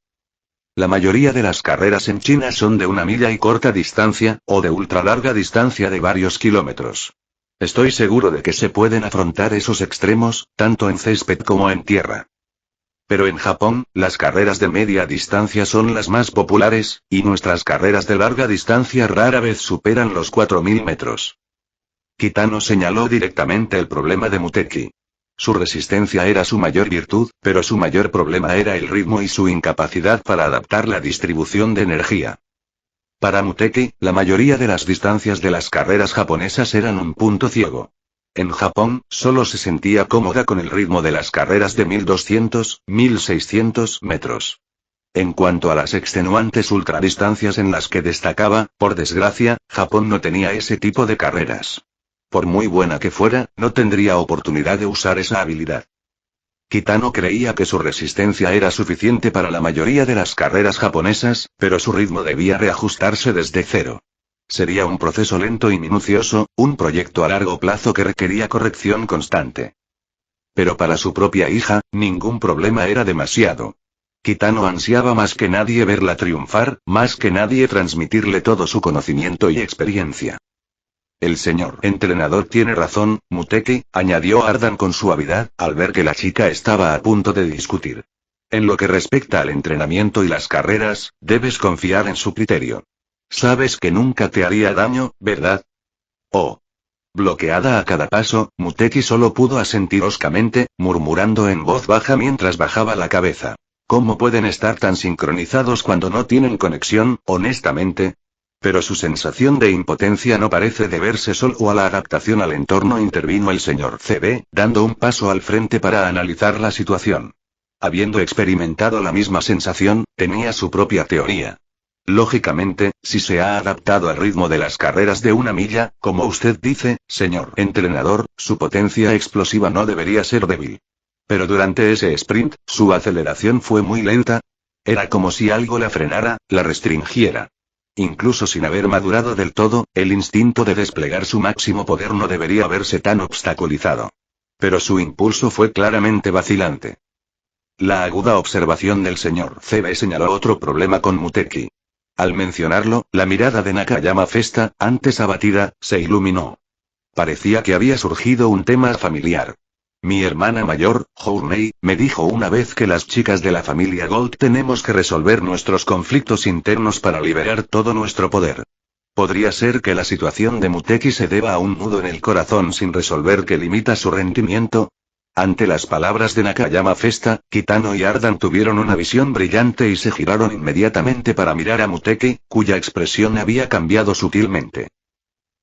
La mayoría de las carreras en China son de 1 milla y corta distancia, o de ultra larga distancia de varios kilómetros. Estoy seguro de que se pueden afrontar esos extremos, tanto en césped como en tierra. Pero en Japón, las carreras de media distancia son las más populares, y nuestras carreras de larga distancia rara vez superan los 4000 metros. Kitano señaló directamente el problema de Muteki. Su resistencia era su mayor virtud, pero su mayor problema era el ritmo y su incapacidad para adaptar la distribución de energía. Para Muteki, la mayoría de las distancias de las carreras japonesas eran un punto ciego. En Japón, solo se sentía cómoda con el ritmo de las carreras de 1200, 1600 metros. En cuanto a las extenuantes ultradistancias en las que destacaba, por desgracia, Japón no tenía ese tipo de carreras. Por muy buena que fuera, no tendría oportunidad de usar esa habilidad. Kitano creía que su resistencia era suficiente para la mayoría de las carreras japonesas, pero su ritmo debía reajustarse desde cero. Sería un proceso lento y minucioso, un proyecto a largo plazo que requería corrección constante. Pero para su propia hija, ningún problema era demasiado. Kitano ansiaba más que nadie verla triunfar, más que nadie transmitirle todo su conocimiento y experiencia. El señor entrenador tiene razón, Muteki, añadió Ardan con suavidad, al ver que la chica estaba a punto de discutir. En lo que respecta al entrenamiento y las carreras, debes confiar en su criterio. Sabes que nunca te haría daño, ¿verdad? Oh. Bloqueada a cada paso, Muteki solo pudo asentir hoscamente, murmurando en voz baja mientras bajaba la cabeza. ¿Cómo pueden estar tan sincronizados cuando no tienen conexión, honestamente? Pero su sensación de impotencia no parece deberse solo a la adaptación al entorno, intervino el señor CB, dando un paso al frente para analizar la situación. Habiendo experimentado la misma sensación, tenía su propia teoría. Lógicamente, si se ha adaptado al ritmo de las carreras de 1 milla, como usted dice, señor entrenador, su potencia explosiva no debería ser débil. Pero durante ese sprint, su aceleración fue muy lenta. Era como si algo la frenara, la restringiera. Incluso sin haber madurado del todo, el instinto de desplegar su máximo poder no debería verse tan obstaculizado. Pero su impulso fue claramente vacilante. La aguda observación del señor CB señaló otro problema con Muteki. Al mencionarlo, la mirada de Nakayama Festa, antes abatida, se iluminó. Parecía que había surgido un tema familiar. Mi hermana mayor, Journey, me dijo una vez que las chicas de la familia Gold tenemos que resolver nuestros conflictos internos para liberar todo nuestro poder. ¿Podría ser que la situación de Muteki se deba a un nudo en el corazón sin resolver que limita su rendimiento? Ante las palabras de Nakayama Festa, Kitano y Ardan tuvieron una visión brillante y se giraron inmediatamente para mirar a Muteki, cuya expresión había cambiado sutilmente.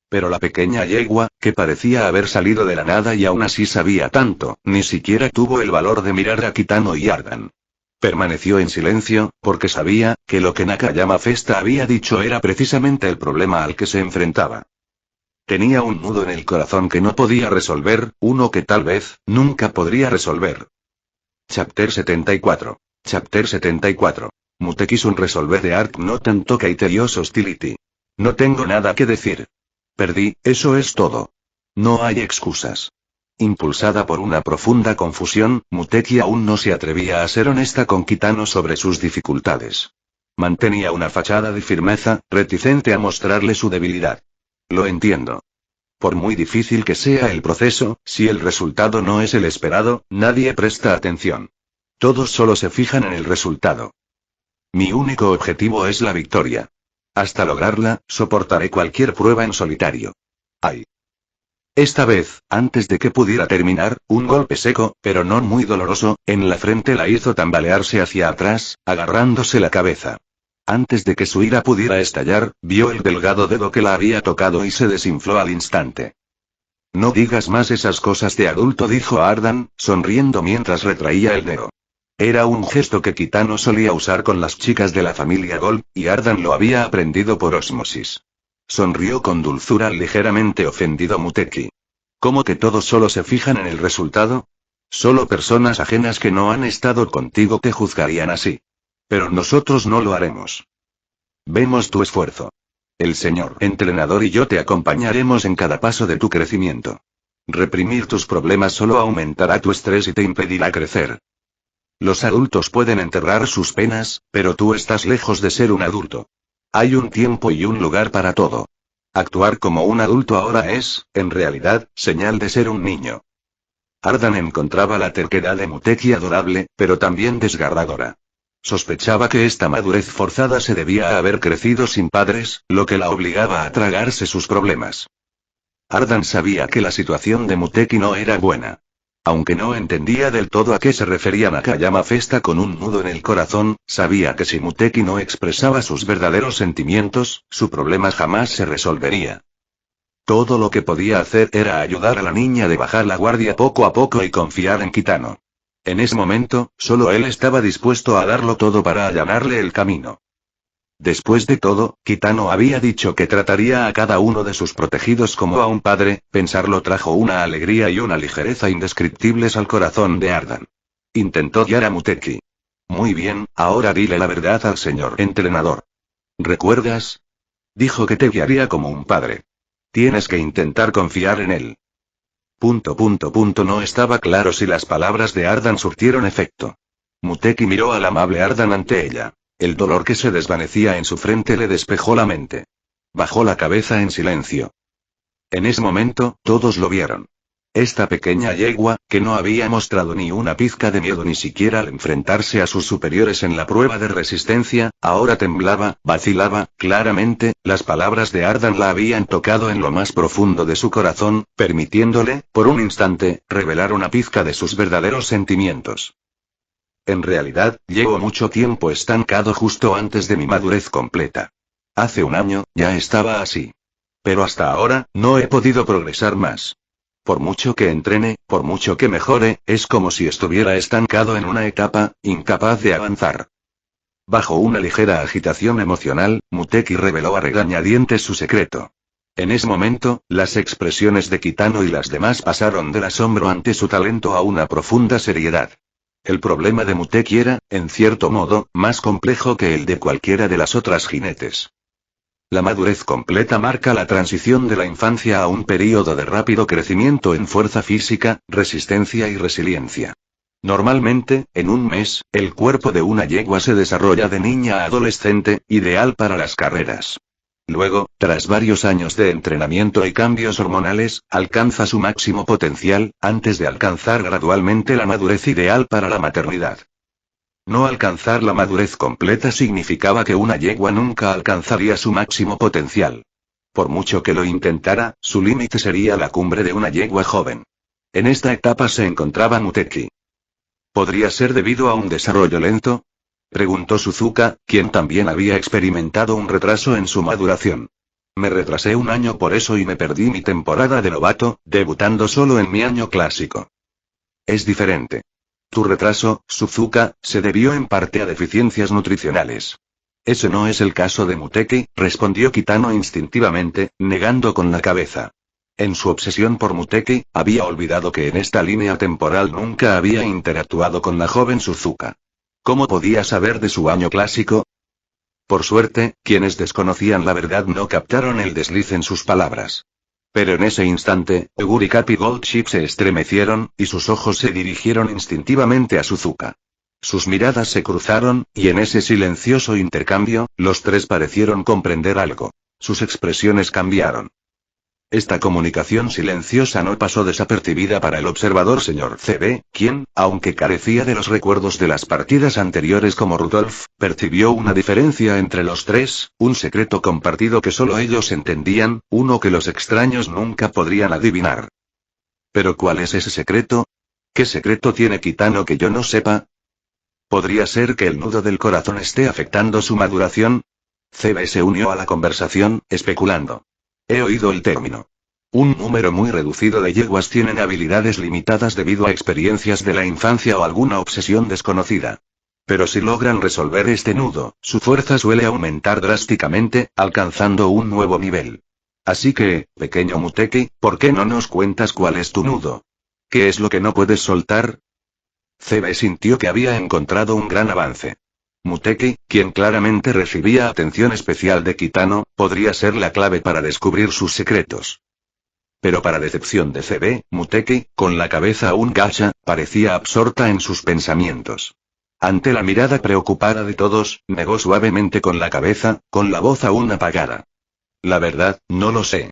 Pero la pequeña yegua, que parecía haber salido de la nada y aún así sabía tanto, ni siquiera tuvo el valor de mirar a Kitano y Ardan. Permaneció en silencio, porque sabía que lo que Nakayama Festa había dicho era precisamente el problema al que se enfrentaba. Tenía un nudo en el corazón que no podía resolver, uno que tal vez nunca podría resolver. Chapter 74. Chapter 74. Muteki Sun resolver de Arc no tanto Kaiteios Hostility. No tengo nada que decir. Perdí, eso es todo. No hay excusas. Impulsada por una profunda confusión, Muteki aún no se atrevía a ser honesta con Kitano sobre sus dificultades. Mantenía una fachada de firmeza, reticente a mostrarle su debilidad. Lo entiendo. Por muy difícil que sea el proceso, si el resultado no es el esperado, nadie presta atención. Todos solo se fijan en el resultado. Mi único objetivo es la victoria. Hasta lograrla, soportaré cualquier prueba en solitario. ¡Ay! Esta vez, antes de que pudiera terminar, un golpe seco, pero no muy doloroso, en la frente la hizo tambalearse hacia atrás, agarrándose la cabeza. Antes de que su ira pudiera estallar, vio el delgado dedo que la había tocado y se desinfló al instante. No digas más esas cosas de adulto, dijo Ardan, sonriendo mientras retraía el dedo. Era un gesto que Kitano solía usar con las chicas de la familia Gold, y Ardan lo había aprendido por ósmosis. Sonrió con dulzura al ligeramente ofendido Muteki. ¿Cómo que todos solo se fijan en el resultado? Solo personas ajenas que no han estado contigo te juzgarían así. Pero nosotros no lo haremos. Vemos tu esfuerzo. El señor entrenador y yo te acompañaremos en cada paso de tu crecimiento. Reprimir tus problemas solo aumentará tu estrés y te impedirá crecer. Los adultos pueden enterrar sus penas, pero tú estás lejos de ser un adulto. Hay un tiempo y un lugar para todo. Actuar como un adulto ahora es, en realidad, señal de ser un niño. Ardan encontraba la terquedad de Muteki adorable, pero también desgarradora. Sospechaba que esta madurez forzada se debía a haber crecido sin padres, lo que la obligaba a tragarse sus problemas. Ardan sabía que la situación de Muteki no era buena. Aunque no entendía del todo a qué se refería Nakayama Festa con un nudo en el corazón, sabía que si Muteki no expresaba sus verdaderos sentimientos, su problema jamás se resolvería. Todo lo que podía hacer era ayudar a la niña de bajar la guardia poco a poco y confiar en Kitano. En ese momento, solo él estaba dispuesto a darlo todo para allanarle el camino. Después de todo, Kitano había dicho que trataría a cada uno de sus protegidos como a un padre. Pensarlo trajo una alegría y una ligereza indescriptibles al corazón de Ardan. Intentó guiar a Muteki. Muy bien, ahora dile la verdad al señor entrenador. ¿Recuerdas? Dijo que te guiaría como un padre. Tienes que intentar confiar en él. No estaba claro si las palabras de Ardan surtieron efecto. Muteki miró al amable Ardan ante ella. El dolor que se desvanecía en su frente le despejó la mente. Bajó la cabeza en silencio. En ese momento, todos lo vieron. Esta pequeña yegua, que no había mostrado ni una pizca de miedo ni siquiera al enfrentarse a sus superiores en la prueba de resistencia, ahora temblaba, vacilaba. Claramente, las palabras de Ardan la habían tocado en lo más profundo de su corazón, permitiéndole, por un instante, revelar una pizca de sus verdaderos sentimientos. En realidad, llevo mucho tiempo estancado justo antes de mi madurez completa. Hace un año, ya estaba así. Pero hasta ahora, no he podido progresar más. Por mucho que entrene, por mucho que mejore, es como si estuviera estancado en una etapa, incapaz de avanzar. Bajo una ligera agitación emocional, Muteki reveló a regañadientes su secreto. En ese momento, las expresiones de Kitano y las demás pasaron del asombro ante su talento a una profunda seriedad. El problema de Muteki era, en cierto modo, más complejo que el de cualquiera de las otras jinetes. La madurez completa marca la transición de la infancia a un período de rápido crecimiento en fuerza física, resistencia y resiliencia. Normalmente, en un mes, el cuerpo de una yegua se desarrolla de niña a adolescente, ideal para las carreras. Luego, tras varios años de entrenamiento y cambios hormonales, alcanza su máximo potencial, antes de alcanzar gradualmente la madurez ideal para la maternidad. No alcanzar la madurez completa significaba que una yegua nunca alcanzaría su máximo potencial. Por mucho que lo intentara, su límite sería la cumbre de una yegua joven. En esta etapa se encontraba Muteki. ¿Podría ser debido a un desarrollo lento? Preguntó Suzuka, quien también había experimentado un retraso en su maduración. Me retrasé un año por eso y me perdí mi temporada de novato, debutando solo en mi año clásico. Es diferente. Tu retraso, Suzuka, se debió en parte a deficiencias nutricionales. Ese no es el caso de Muteki, respondió Kitano instintivamente, negando con la cabeza. En su obsesión por Muteki, había olvidado que en esta línea temporal nunca había interactuado con la joven Suzuka. ¿Cómo podía saber de su año clásico? Por suerte, quienes desconocían la verdad no captaron el desliz en sus palabras. Pero en ese instante, Oguri Cap y Gold Chip se estremecieron, y sus ojos se dirigieron instintivamente a Suzuka. Sus miradas se cruzaron, y en ese silencioso intercambio, los tres parecieron comprender algo. Sus expresiones cambiaron. Esta comunicación silenciosa no pasó desapercibida para el observador señor CB, quien, aunque carecía de los recuerdos de las partidas anteriores como Rudolf, percibió una diferencia entre los tres, un secreto compartido que solo ellos entendían, uno que los extraños nunca podrían adivinar. ¿Pero cuál es ese secreto? ¿Qué secreto tiene Kitano que yo no sepa? ¿Podría ser que el nudo del corazón esté afectando su maduración? CB se unió a la conversación, especulando. He oído el término. Un número muy reducido de yeguas tienen habilidades limitadas debido a experiencias de la infancia o alguna obsesión desconocida. Pero si logran resolver este nudo, su fuerza suele aumentar drásticamente, alcanzando un nuevo nivel. Así que, pequeño Muteki, ¿por qué no nos cuentas cuál es tu nudo? ¿Qué es lo que no puedes soltar? CB sintió que había encontrado un gran avance. Muteki, quien claramente recibía atención especial de Kitano, podría ser la clave para descubrir sus secretos. Pero para decepción de CB, Muteki, con la cabeza aún gacha, parecía absorta en sus pensamientos. Ante la mirada preocupada de todos, negó suavemente con la cabeza, con la voz aún apagada. La verdad, no lo sé.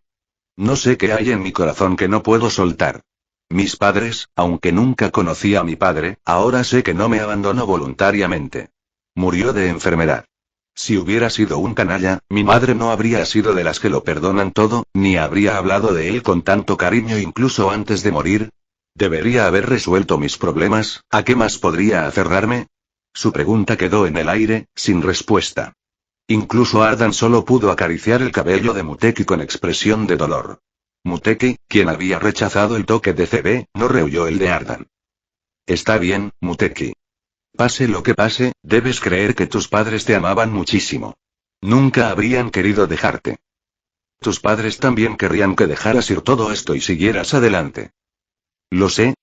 No sé qué hay en mi corazón que no puedo soltar. Mis padres, aunque nunca conocí a mi padre, ahora sé que no me abandonó voluntariamente. Murió de enfermedad. Si hubiera sido un canalla, mi madre no habría sido de las que lo perdonan todo, ni habría hablado de él con tanto cariño incluso antes de morir. ¿Debería haber resuelto mis problemas? ¿A qué más podría aferrarme? Su pregunta quedó en el aire, sin respuesta. Incluso Ardan solo pudo acariciar el cabello de Muteki con expresión de dolor. Muteki, quien había rechazado el toque de CB, no rehuyó el de Ardan. Está bien, Muteki. Pase lo que pase, debes creer que tus padres te amaban muchísimo. Nunca habrían querido dejarte. Tus padres también querrían que dejaras ir todo esto y siguieras adelante. Lo sé,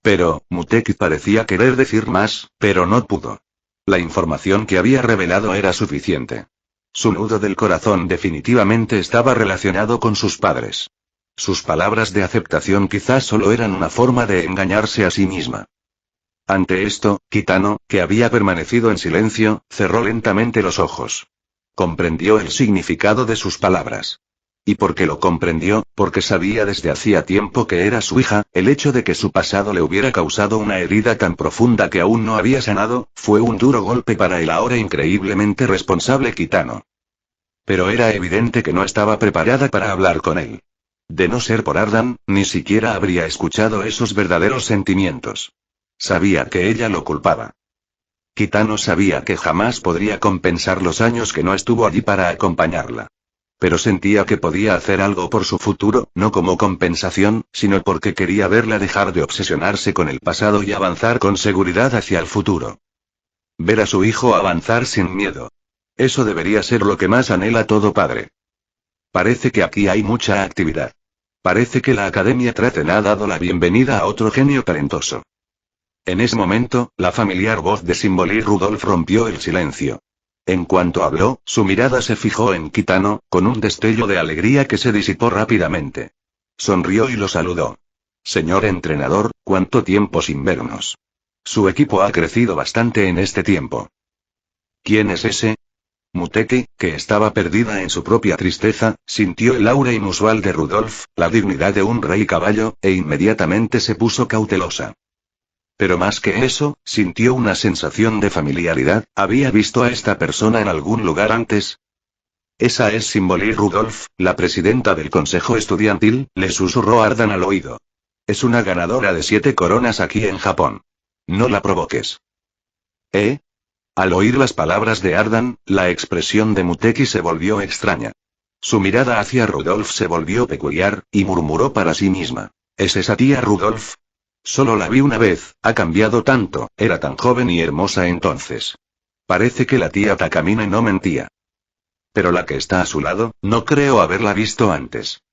pero, Muteki parecía querer decir más, pero no pudo. La información que había revelado era suficiente. Su nudo del corazón definitivamente estaba relacionado con sus padres. Sus palabras de aceptación quizás solo eran una forma de engañarse a sí misma. Ante esto, Kitano, que había permanecido en silencio, cerró lentamente los ojos. Comprendió el significado de sus palabras. Y porque lo comprendió, porque sabía desde hacía tiempo que era su hija, el hecho de que su pasado le hubiera causado una herida tan profunda que aún no había sanado, fue un duro golpe para el ahora increíblemente responsable Kitano. Pero era evidente que no estaba preparada para hablar con él. De no ser por Ardan, ni siquiera habría escuchado esos verdaderos sentimientos. Sabía que ella lo culpaba. Kitano sabía que jamás podría compensar los años que no estuvo allí para acompañarla. Pero sentía que podía hacer algo por su futuro, no como compensación, sino porque quería verla dejar de obsesionarse con el pasado y avanzar con seguridad hacia el futuro. Ver a su hijo avanzar sin miedo. Eso debería ser lo que más anhela todo padre. Parece que aquí hay mucha actividad. Parece que la Academia Traten ha dado la bienvenida a otro genio talentoso. En ese momento, la familiar voz de Symboli Rudolf rompió el silencio. En cuanto habló, su mirada se fijó en Kitano, con un destello de alegría que se disipó rápidamente. Sonrió y lo saludó. Señor entrenador, ¿cuánto tiempo sin vernos? Su equipo ha crecido bastante en este tiempo. ¿Quién es ese? Muteki, que estaba perdida en su propia tristeza, sintió el aura inusual de Rudolf, la dignidad de un rey caballo, e inmediatamente se puso cautelosa. Pero más que eso, sintió una sensación de familiaridad. ¿Había visto a esta persona en algún lugar antes? Esa es Symboli Rudolf, la presidenta del consejo estudiantil, le susurró Ardan al oído. Es una ganadora de 7 coronas aquí en Japón. No la provoques. ¿Eh? Al oír las palabras de Ardan, la expresión de Muteki se volvió extraña. Su mirada hacia Rudolf se volvió peculiar, y murmuró para sí misma. ¿Es esa tía Rudolf? Solo la vi una vez, ha cambiado tanto, era tan joven y hermosa entonces. Parece que la tía Takamine no mentía. Pero la que está a su lado, no creo haberla visto antes.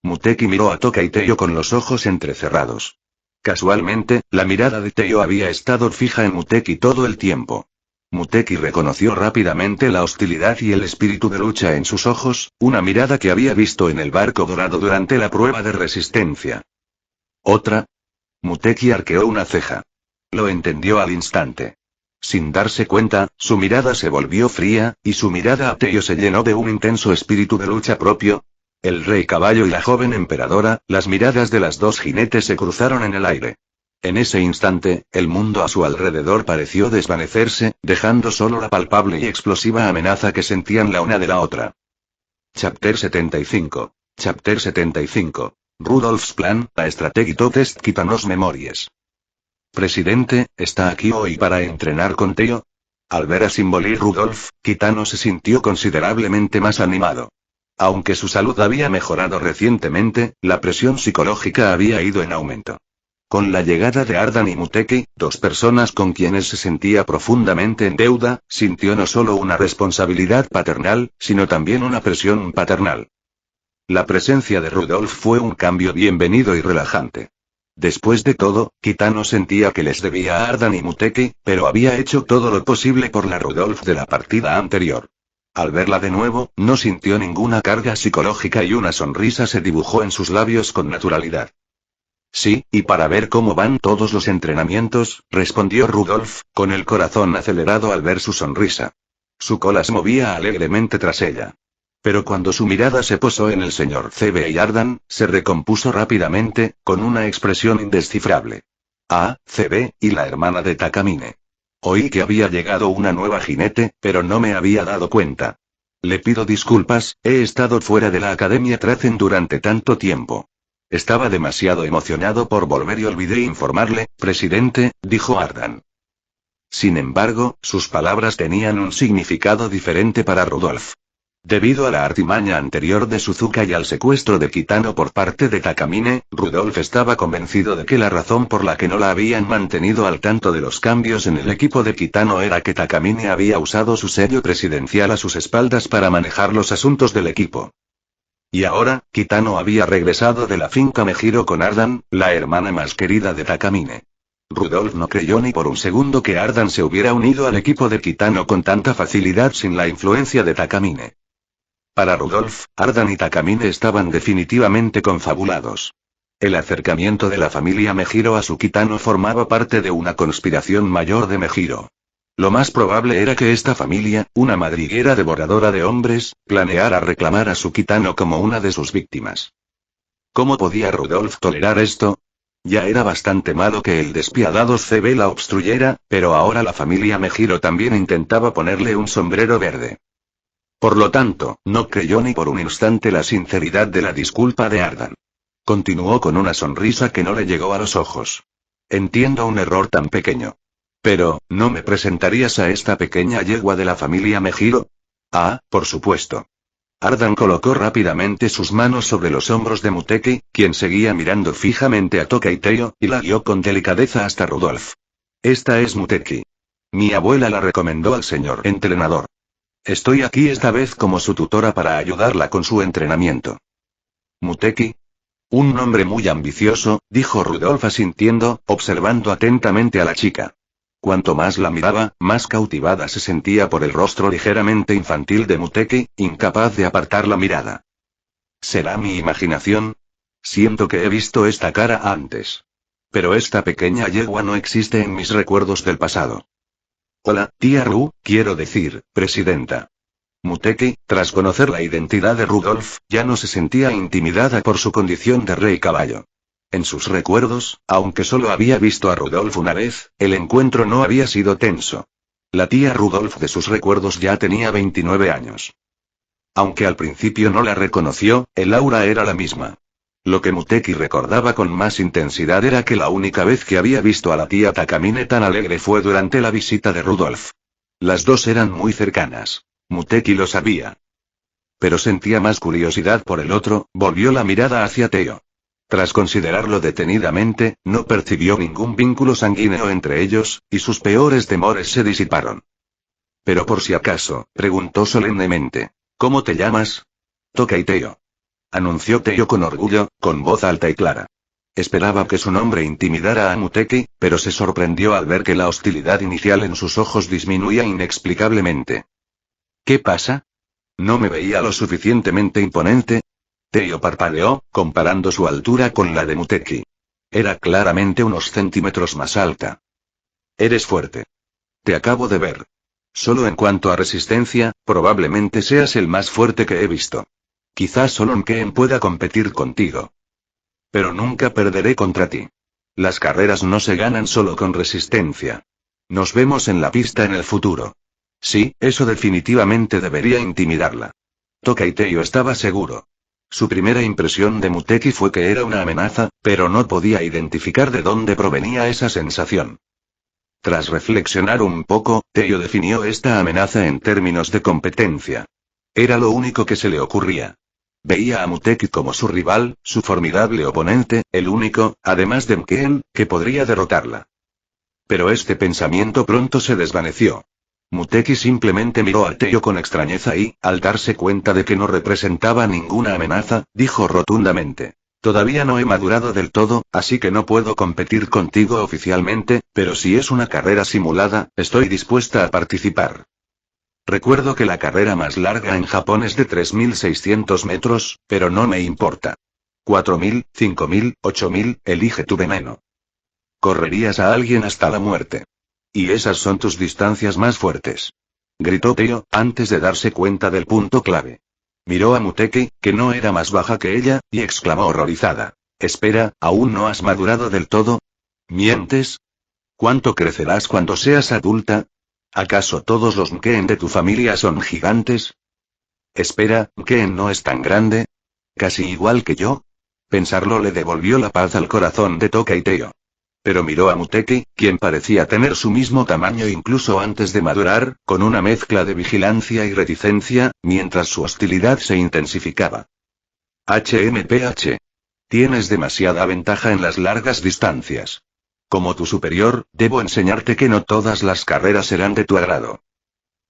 Muteki miró a Toka y Teyo con los ojos entrecerrados. Casualmente, la mirada de Teyo había estado fija en Muteki todo el tiempo. Muteki reconoció rápidamente la hostilidad y el espíritu de lucha en sus ojos, una mirada que había visto en el barco dorado durante la prueba de resistencia. ¿Otra? Muteki arqueó una ceja. Lo entendió al instante. Sin darse cuenta, su mirada se volvió fría, y su mirada a Teyo se llenó de un intenso espíritu de lucha propio. El rey caballo y la joven emperadora, las miradas de las dos jinetes se cruzaron en el aire. En ese instante, el mundo a su alrededor pareció desvanecerse, dejando solo la palpable y explosiva amenaza que sentían la una de la otra. Chapter 75. Chapter 75. Rudolf's plan, la Strategie Test Kitanos Memories. Presidente, ¿está aquí hoy para entrenar con Teo? Al ver a Symbol y Rudolf, Kitano se sintió considerablemente más animado. Aunque su salud había mejorado recientemente, la presión psicológica había ido en aumento. Con la llegada de Ardan y Muteki, dos personas con quienes se sentía profundamente en deuda, sintió no solo una responsabilidad paternal, sino también una presión paternal. La presencia de Rudolf fue un cambio bienvenido y relajante. Después de todo, Kitano sentía que les debía a Ardan y Muteki, pero había hecho todo lo posible por la Rudolf de la partida anterior. Al verla de nuevo, no sintió ninguna carga psicológica y una sonrisa se dibujó en sus labios con naturalidad. Sí, y para ver cómo van todos los entrenamientos, respondió Rudolf, con el corazón acelerado al ver su sonrisa. Su cola se movía alegremente tras ella. Pero cuando su mirada se posó en el señor CB y Ardan, se recompuso rápidamente, con una expresión indescifrable. Ah, CB, y la hermana de Takamine. Oí que había llegado una nueva jinete, pero no me había dado cuenta. Le pido disculpas, he estado fuera de la Academia Trazen durante tanto tiempo. Estaba demasiado emocionado por volver y olvidé informarle, presidente, dijo Ardan. Sin embargo, sus palabras tenían un significado diferente para Rudolf. Debido a la artimaña anterior de Suzuka y al secuestro de Kitano por parte de Takamine, Rudolf estaba convencido de que la razón por la que no la habían mantenido al tanto de los cambios en el equipo de Kitano era que Takamine había usado su sello presidencial a sus espaldas para manejar los asuntos del equipo. Y ahora, Kitano había regresado de la finca Mejiro con Ardan, la hermana más querida de Takamine. Rudolf no creyó ni por un segundo que Ardan se hubiera unido al equipo de Kitano con tanta facilidad sin la influencia de Takamine. Para Rudolf, Ardan y Takamine estaban definitivamente confabulados. El acercamiento de la familia Mejiro a su Kitano formaba parte de una conspiración mayor de Mejiro. Lo más probable era que esta familia, una madriguera devoradora de hombres, planeara reclamar a su Kitano como una de sus víctimas. ¿Cómo podía Rudolf tolerar esto? Ya era bastante malo que el despiadado CB la obstruyera, pero ahora la familia Mejiro también intentaba ponerle un sombrero verde. Por lo tanto, no creyó ni por un instante la sinceridad de la disculpa de Ardan. Continuó con una sonrisa que no le llegó a los ojos. Entiendo un error tan pequeño. Pero, ¿no me presentarías a esta pequeña yegua de la familia Mejiro? Ah, por supuesto. Ardan colocó rápidamente sus manos sobre los hombros de Muteki, quien seguía mirando fijamente a Toka y Teo, y la guió con delicadeza hasta Rudolf. Esta es Muteki. Mi abuela la recomendó al señor entrenador. Estoy aquí esta vez como su tutora para ayudarla con su entrenamiento. Muteki. Un nombre muy ambicioso, dijo Rudolf asintiendo, observando atentamente a la chica. Cuanto más la miraba, más cautivada se sentía por el rostro ligeramente infantil de Muteki, incapaz de apartar la mirada. ¿Será mi imaginación? Siento que he visto esta cara antes. Pero esta pequeña yegua no existe en mis recuerdos del pasado. Hola, tía Ru, quiero decir, presidenta. Muteki, tras conocer la identidad de Rudolf, ya no se sentía intimidada por su condición de rey caballo. En sus recuerdos, aunque solo había visto a Rudolf una vez, el encuentro no había sido tenso. La tía Rudolf de sus recuerdos ya tenía 29 años. Aunque al principio no la reconoció, el aura era la misma. Lo que Muteki recordaba con más intensidad era que la única vez que había visto a la tía Takamine tan alegre fue durante la visita de Rudolf. Las dos eran muy cercanas. Muteki lo sabía. Pero sentía más curiosidad por el otro, volvió la mirada hacia Teo. Tras considerarlo detenidamente, no percibió ningún vínculo sanguíneo entre ellos, y sus peores temores se disiparon. Pero por si acaso, preguntó solemnemente. ¿Cómo te llamas? Toka y Teo. Anunció Teo con orgullo, con voz alta y clara. Esperaba que su nombre intimidara a Muteki, pero se sorprendió al ver que la hostilidad inicial en sus ojos disminuía inexplicablemente. ¿Qué pasa? ¿No me veía lo suficientemente imponente? Teo parpadeó, comparando su altura con la de Muteki. Era claramente unos centímetros más alta. Eres fuerte. Te acabo de ver. Solo en cuanto a resistencia, probablemente seas el más fuerte que he visto. Quizás solo Ken pueda competir contigo. Pero nunca perderé contra ti. Las carreras no se ganan solo con resistencia. Nos vemos en la pista en el futuro. Sí, eso definitivamente debería intimidarla. Tokai Teiyo estaba seguro. Su primera impresión de Muteki fue que era una amenaza, pero no podía identificar de dónde provenía esa sensación. Tras reflexionar un poco, Teiyo definió esta amenaza en términos de competencia. Era lo único que se le ocurría. Veía a Muteki como su rival, su formidable oponente, el único, además de Ken, que podría derrotarla. Pero este pensamiento pronto se desvaneció. Muteki simplemente miró a Teiyo con extrañeza y, al darse cuenta de que no representaba ninguna amenaza, dijo rotundamente: todavía no he madurado del todo, así que no puedo competir contigo oficialmente, pero si es una carrera simulada, estoy dispuesta a participar. Recuerdo que la carrera más larga en Japón es de 3600 metros, pero no me importa. 4000, 5000, 8000, elige tu veneno. Correrías a alguien hasta la muerte. Y esas son tus distancias más fuertes. Gritó Teiyo, antes de darse cuenta del punto clave. Miró a Muteki, que no era más baja que ella, y exclamó horrorizada: espera, ¿aún no has madurado del todo? ¿Mientes? ¿Cuánto crecerás cuando seas adulta? ¿Acaso todos los Ken de tu familia son gigantes? Espera, ¿Ken no es tan grande? ¿Casi igual que yo? Pensarlo le devolvió la paz al corazón de Tokai Teiyo. Pero miró a Muteki, quien parecía tener su mismo tamaño incluso antes de madurar, con una mezcla de vigilancia y reticencia, mientras su hostilidad se intensificaba. HMPH. Tienes demasiada ventaja en las largas distancias. Como tu superior, debo enseñarte que no todas las carreras serán de tu agrado.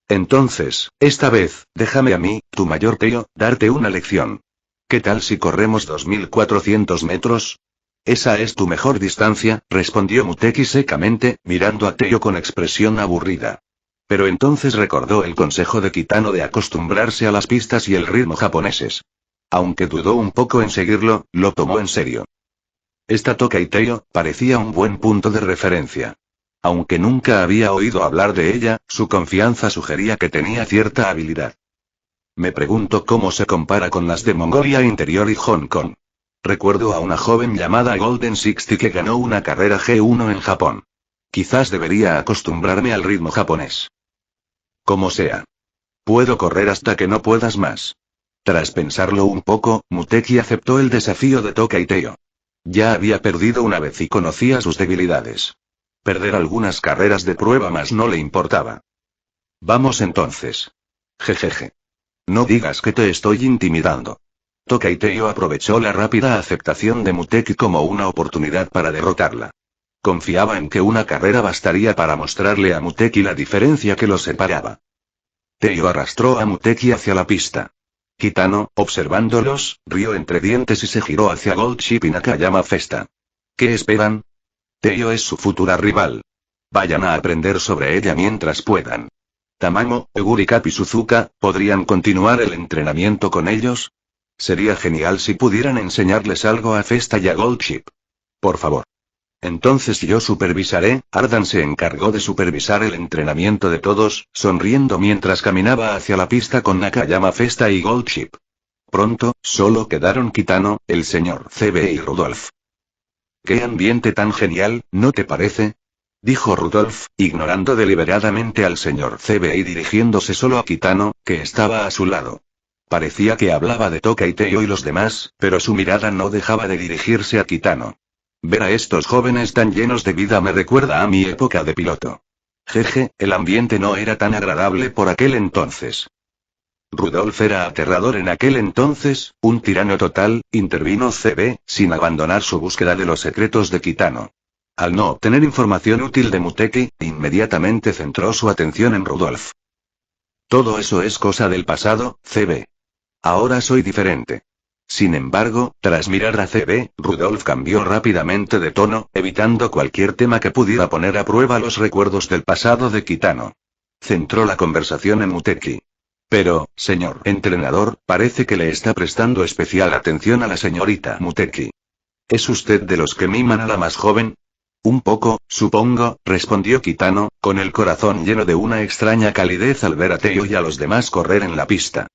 Entonces, esta vez, déjame a mí, tu mayor Teiyo, darte una lección. ¿Qué tal si corremos 2400 metros? Esa es tu mejor distancia, respondió Muteki secamente, mirando a Teiyo con expresión aburrida. Pero entonces recordó el consejo de Kitano de acostumbrarse a las pistas y el ritmo japoneses. Aunque dudó un poco en seguirlo, lo tomó en serio. Esta Tokai Teiyo parecía un buen punto de referencia. Aunque nunca había oído hablar de ella, su confianza sugería que tenía cierta habilidad. Me pregunto cómo se compara con las de Mongolia Interior y Hong Kong. Recuerdo a una joven llamada Golden Sixty que ganó una carrera G1 en Japón. Quizás debería acostumbrarme al ritmo japonés. Como sea. Puedo correr hasta que no puedas más. Tras pensarlo un poco, Muteki aceptó el desafío de Tokai Teiyo. Ya había perdido una vez y conocía sus debilidades. Perder algunas carreras de prueba más no le importaba. Vamos entonces. Jejeje. No digas que te estoy intimidando. Tokai Teiyo aprovechó la rápida aceptación de Muteki como una oportunidad para derrotarla. Confiaba en que una carrera bastaría para mostrarle a Muteki la diferencia que los separaba. Teiyo arrastró a Muteki hacia la pista. Kitano, observándolos, rió entre dientes y se giró hacia Gold Ship y Nakayama Festa. ¿Qué esperan? Teiyo es su futura rival. Vayan a aprender sobre ella mientras puedan. Tamamo, Oguri Cap y Suzuka, ¿podrían continuar el entrenamiento con ellos? Sería genial si pudieran enseñarles algo a Festa y a Gold Ship. Por favor. Entonces yo supervisaré. Ardan se encargó de supervisar el entrenamiento de todos, sonriendo mientras caminaba hacia la pista con Nakayama Festa y Gold Ship. Pronto, solo quedaron Kitano, el señor CB y Rudolf. ¡Qué ambiente tan genial, ¿no te parece? Dijo Rudolf, ignorando deliberadamente al señor CB y dirigiéndose solo a Kitano, que estaba a su lado. Parecía que hablaba de Tokai Teiyo y los demás, pero su mirada no dejaba de dirigirse a Kitano. Ver a estos jóvenes tan llenos de vida me recuerda a mi época de piloto. Jeje, el ambiente no era tan agradable por aquel entonces. Rudolf era aterrador en aquel entonces, un tirano total, intervino CB, sin abandonar su búsqueda de los secretos de Kitano. Al no obtener información útil de Muteki, inmediatamente centró su atención en Rudolf. Todo eso es cosa del pasado, CB. Ahora soy diferente. Sin embargo, tras mirar a CB, Rudolf cambió rápidamente de tono, evitando cualquier tema que pudiera poner a prueba los recuerdos del pasado de Kitano. Centró la conversación en Muteki. Pero, señor entrenador, parece que le está prestando especial atención a la señorita Muteki. ¿Es usted de los que miman a la más joven? Un poco, supongo, respondió Kitano, con el corazón lleno de una extraña calidez al ver a Teiyo y a los demás correr en la pista.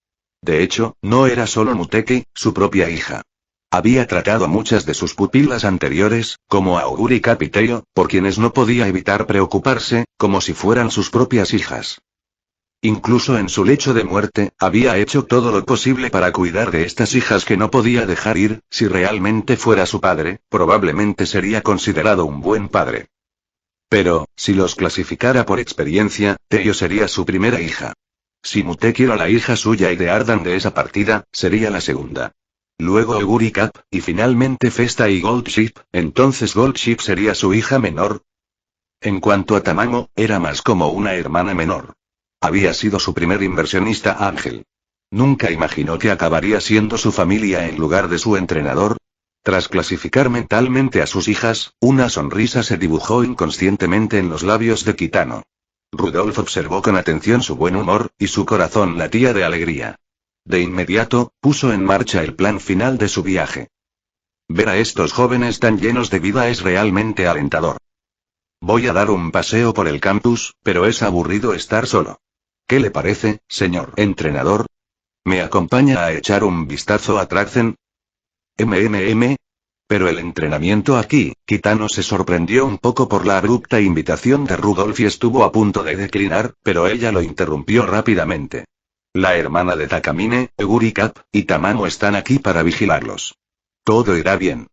De hecho, no era solo Muteki, su propia hija. Había tratado a muchas de sus pupilas anteriores, como a Oguri Cap y Teo, por quienes no podía evitar preocuparse, como si fueran sus propias hijas. Incluso en su lecho de muerte, había hecho todo lo posible para cuidar de estas hijas que no podía dejar ir. Si realmente fuera su padre, probablemente sería considerado un buen padre. Pero, si los clasificara por experiencia, Teo sería su primera hija. Si Muteki era la hija suya y de Ardan de esa partida, sería la segunda. Luego Oguri Cap, y finalmente Festa y Gold Ship, entonces Gold Ship sería su hija menor. En cuanto a Tamamo, era más como una hermana menor. Había sido su primer inversionista ángel. Nunca imaginó que acabaría siendo su familia en lugar de su entrenador. Tras clasificar mentalmente a sus hijas, una sonrisa se dibujó inconscientemente en los labios de Kitano. Rudolf observó con atención su buen humor, y su corazón latía de alegría. De inmediato, puso en marcha el plan final de su viaje. Ver a estos jóvenes tan llenos de vida es realmente alentador. Voy a dar un paseo por el campus, pero es aburrido estar solo. ¿Qué le parece, señor entrenador? ¿Me acompaña a echar un vistazo a Traxen? Pero el entrenamiento aquí, Kitano se sorprendió un poco por la abrupta invitación de Rudolf y estuvo a punto de declinar, pero ella lo interrumpió rápidamente. La hermana de Takamine, Oguri Cap, y Tamamo están aquí para vigilarlos. Todo irá bien.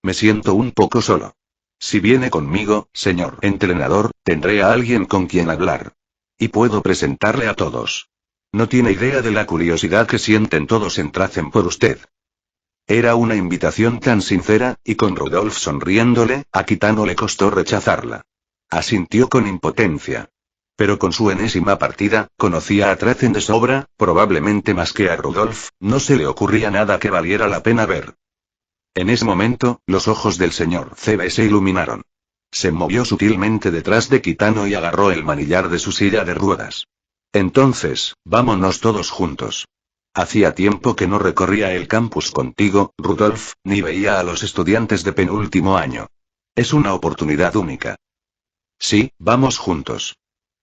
Me siento un poco solo. Si viene conmigo, señor entrenador, tendré a alguien con quien hablar. Y puedo presentarle a todos. No tiene idea de la curiosidad que sienten todos en Traxen por usted. Era una invitación tan sincera, y con Rudolf sonriéndole, a Kitano le costó rechazarla. Asintió con impotencia. Pero con su enésima partida, conocía a Traxen de sobra, probablemente más que a Rudolf, no se le ocurría nada que valiera la pena ver. En ese momento, los ojos del señor CB se iluminaron. Se movió sutilmente detrás de Kitano y agarró el manillar de su silla de ruedas. Entonces, vámonos todos juntos. Hacía tiempo que no recorría el campus contigo, Rudolf, ni veía a los estudiantes de penúltimo año. Es una oportunidad única. Sí, vamos juntos.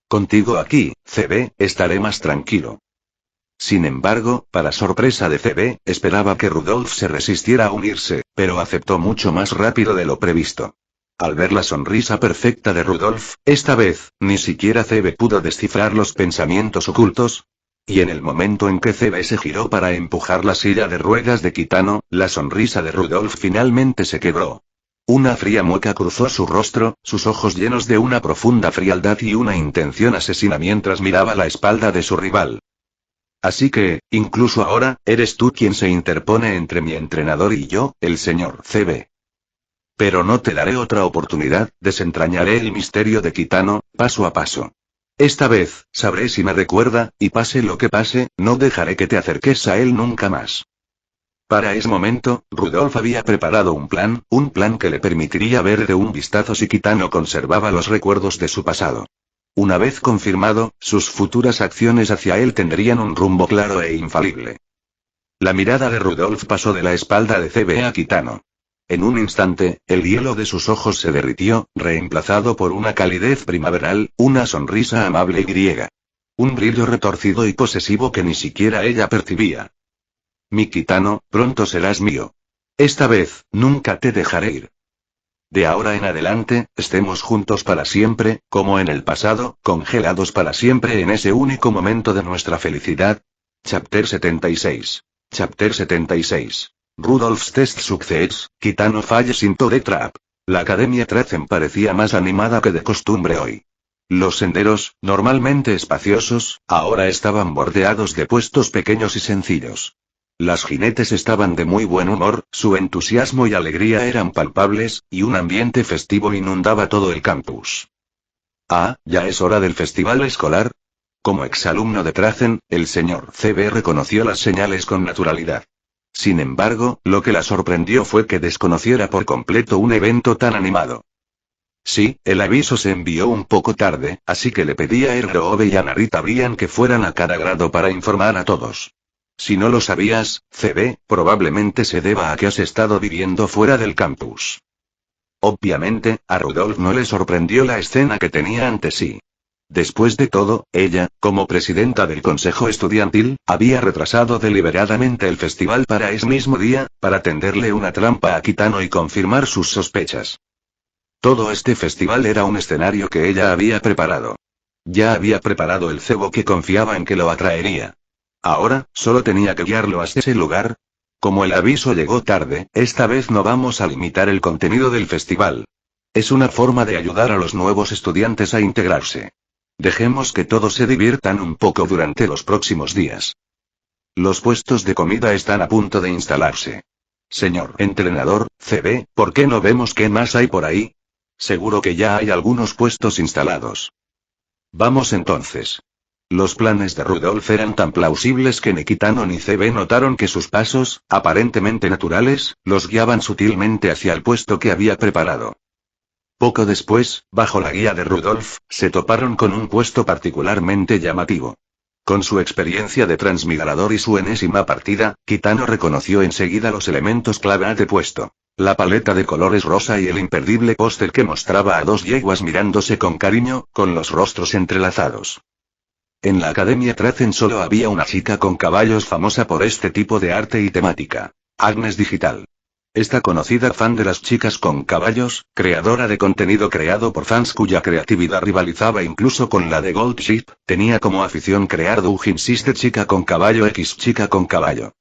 Contigo aquí, CB, estaré más tranquilo. Sin embargo, para sorpresa de CB, esperaba que Rudolf se resistiera a unirse, pero aceptó mucho más rápido de lo previsto. Al ver la sonrisa perfecta de Rudolf, esta vez, ni siquiera CB pudo descifrar los pensamientos ocultos. Y en el momento en que CB se giró para empujar la silla de ruedas de Kitano, la sonrisa de Rudolf finalmente se quebró. Una fría mueca cruzó su rostro, sus ojos llenos de una profunda frialdad y una intención asesina mientras miraba la espalda de su rival. Así que, incluso ahora, eres tú quien se interpone entre mi entrenador y yo, el señor CB. Pero no te daré otra oportunidad, desentrañaré el misterio de Kitano, paso a paso. Esta vez, sabré si me recuerda, y pase lo que pase, no dejaré que te acerques a él nunca más. Para ese momento, Rudolf había preparado un plan que le permitiría ver de un vistazo si Kitano conservaba los recuerdos de su pasado. Una vez confirmado, sus futuras acciones hacia él tendrían un rumbo claro e infalible. La mirada de Rudolf pasó de la espalda de CB a Kitano. En un instante, el hielo de sus ojos se derritió, reemplazado por una calidez primaveral, una sonrisa amable y griega. Un brillo retorcido y posesivo que ni siquiera ella percibía. Mi Kitano, pronto serás mío. Esta vez, nunca te dejaré ir. De ahora en adelante, estemos juntos para siempre, como en el pasado, congelados para siempre en ese único momento de nuestra felicidad. Chapter 76. Chapter 76. Rudolf's Test Success, Kitano falles into the trap. La Academia Traxen parecía más animada que de costumbre hoy. Los senderos, normalmente espaciosos, ahora estaban bordeados de puestos pequeños y sencillos. Las jinetes estaban de muy buen humor, su entusiasmo y alegría eran palpables, y un ambiente festivo inundaba todo el campus. Ah, ¿ya es hora del festival escolar? Como exalumno de Traxen, el señor CB reconoció las señales con naturalidad. Sin embargo, lo que la sorprendió fue que desconociera por completo un evento tan animado. Sí, el aviso se envió un poco tarde, así que le pedí a Ergrove y a Narita Brian que fueran a cada grado para informar a todos. Si no lo sabías, CB, probablemente se deba a que has estado viviendo fuera del campus. Obviamente, a Rudolf no le sorprendió la escena que tenía ante sí. Después de todo, ella, como presidenta del consejo estudiantil, había retrasado deliberadamente el festival para ese mismo día, para tenderle una trampa a Kitano y confirmar sus sospechas. Todo este festival era un escenario que ella había preparado. Ya había preparado el cebo que confiaba en que lo atraería. Ahora, solo tenía que guiarlo hasta ese lugar. Como el aviso llegó tarde, esta vez no vamos a limitar el contenido del festival. Es una forma de ayudar a los nuevos estudiantes a integrarse. Dejemos que todos se diviertan un poco durante los próximos días. Los puestos de comida están a punto de instalarse. Señor entrenador, CB, ¿por qué no vemos qué más hay por ahí? Seguro que ya hay algunos puestos instalados. Vamos entonces. Los planes de Rudolf eran tan plausibles que ni Kitano ni CB notaron que sus pasos, aparentemente naturales, los guiaban sutilmente hacia el puesto que había preparado. Poco después, bajo la guía de Rudolf, se toparon con un puesto particularmente llamativo. Con su experiencia de transmigrador y su enésima partida, Kitano reconoció enseguida los elementos clave de puesto. La paleta de colores rosa y el imperdible póster que mostraba a dos yeguas mirándose con cariño, con los rostros entrelazados. En la Academia Tracen solo había una chica con caballos famosa por este tipo de arte y temática. Agnes Digital. Esta conocida fan de las chicas con caballos, creadora de contenido creado por fans cuya creatividad rivalizaba incluso con la de Gold Ship, tenía como afición crear doujinshis de chica con caballo x chica con caballo.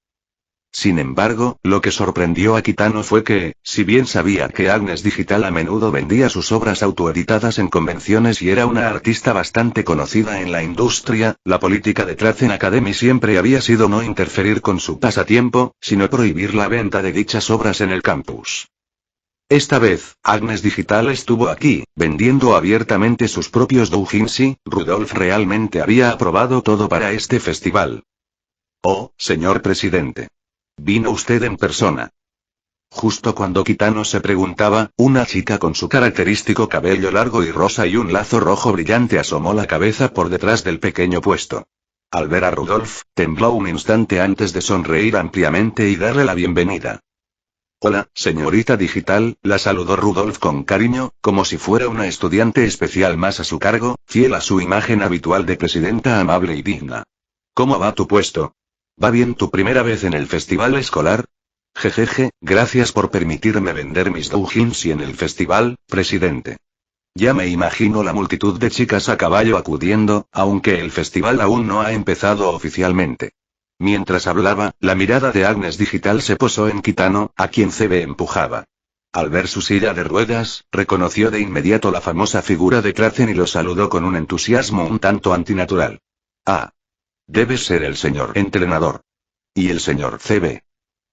Sin embargo, lo que sorprendió a Kitano fue que, si bien sabía que Agnes Digital a menudo vendía sus obras autoeditadas en convenciones y era una artista bastante conocida en la industria, la política de Tracen Academy siempre había sido no interferir con su pasatiempo, sino prohibir la venta de dichas obras en el campus. Esta vez, Agnes Digital estuvo aquí, vendiendo abiertamente sus propios doujinshi. Rudolf realmente había aprobado todo para este festival. Oh, señor presidente. Vino usted en persona. Justo cuando Kitano se preguntaba, una chica con su característico cabello largo y rosa y un lazo rojo brillante asomó la cabeza por detrás del pequeño puesto. Al ver a Rudolf, tembló un instante antes de sonreír ampliamente y darle la bienvenida. Hola, señorita Digital, la saludó Rudolf con cariño, como si fuera una estudiante especial más a su cargo, fiel a su imagen habitual de presidenta amable y digna. ¿Cómo va tu puesto? ¿Va bien tu primera vez en el festival escolar? Jejeje, gracias por permitirme vender mis doujinshi en el festival, presidente. Ya me imagino la multitud de chicas a caballo acudiendo, aunque el festival aún no ha empezado oficialmente. Mientras hablaba, la mirada de Agnes Digital se posó en Kitano, a quien CB empujaba. Al ver su silla de ruedas, reconoció de inmediato la famosa figura de Tracen y lo saludó con un entusiasmo un tanto antinatural. Ah. Debe ser el señor entrenador. ¿Y el señor CB?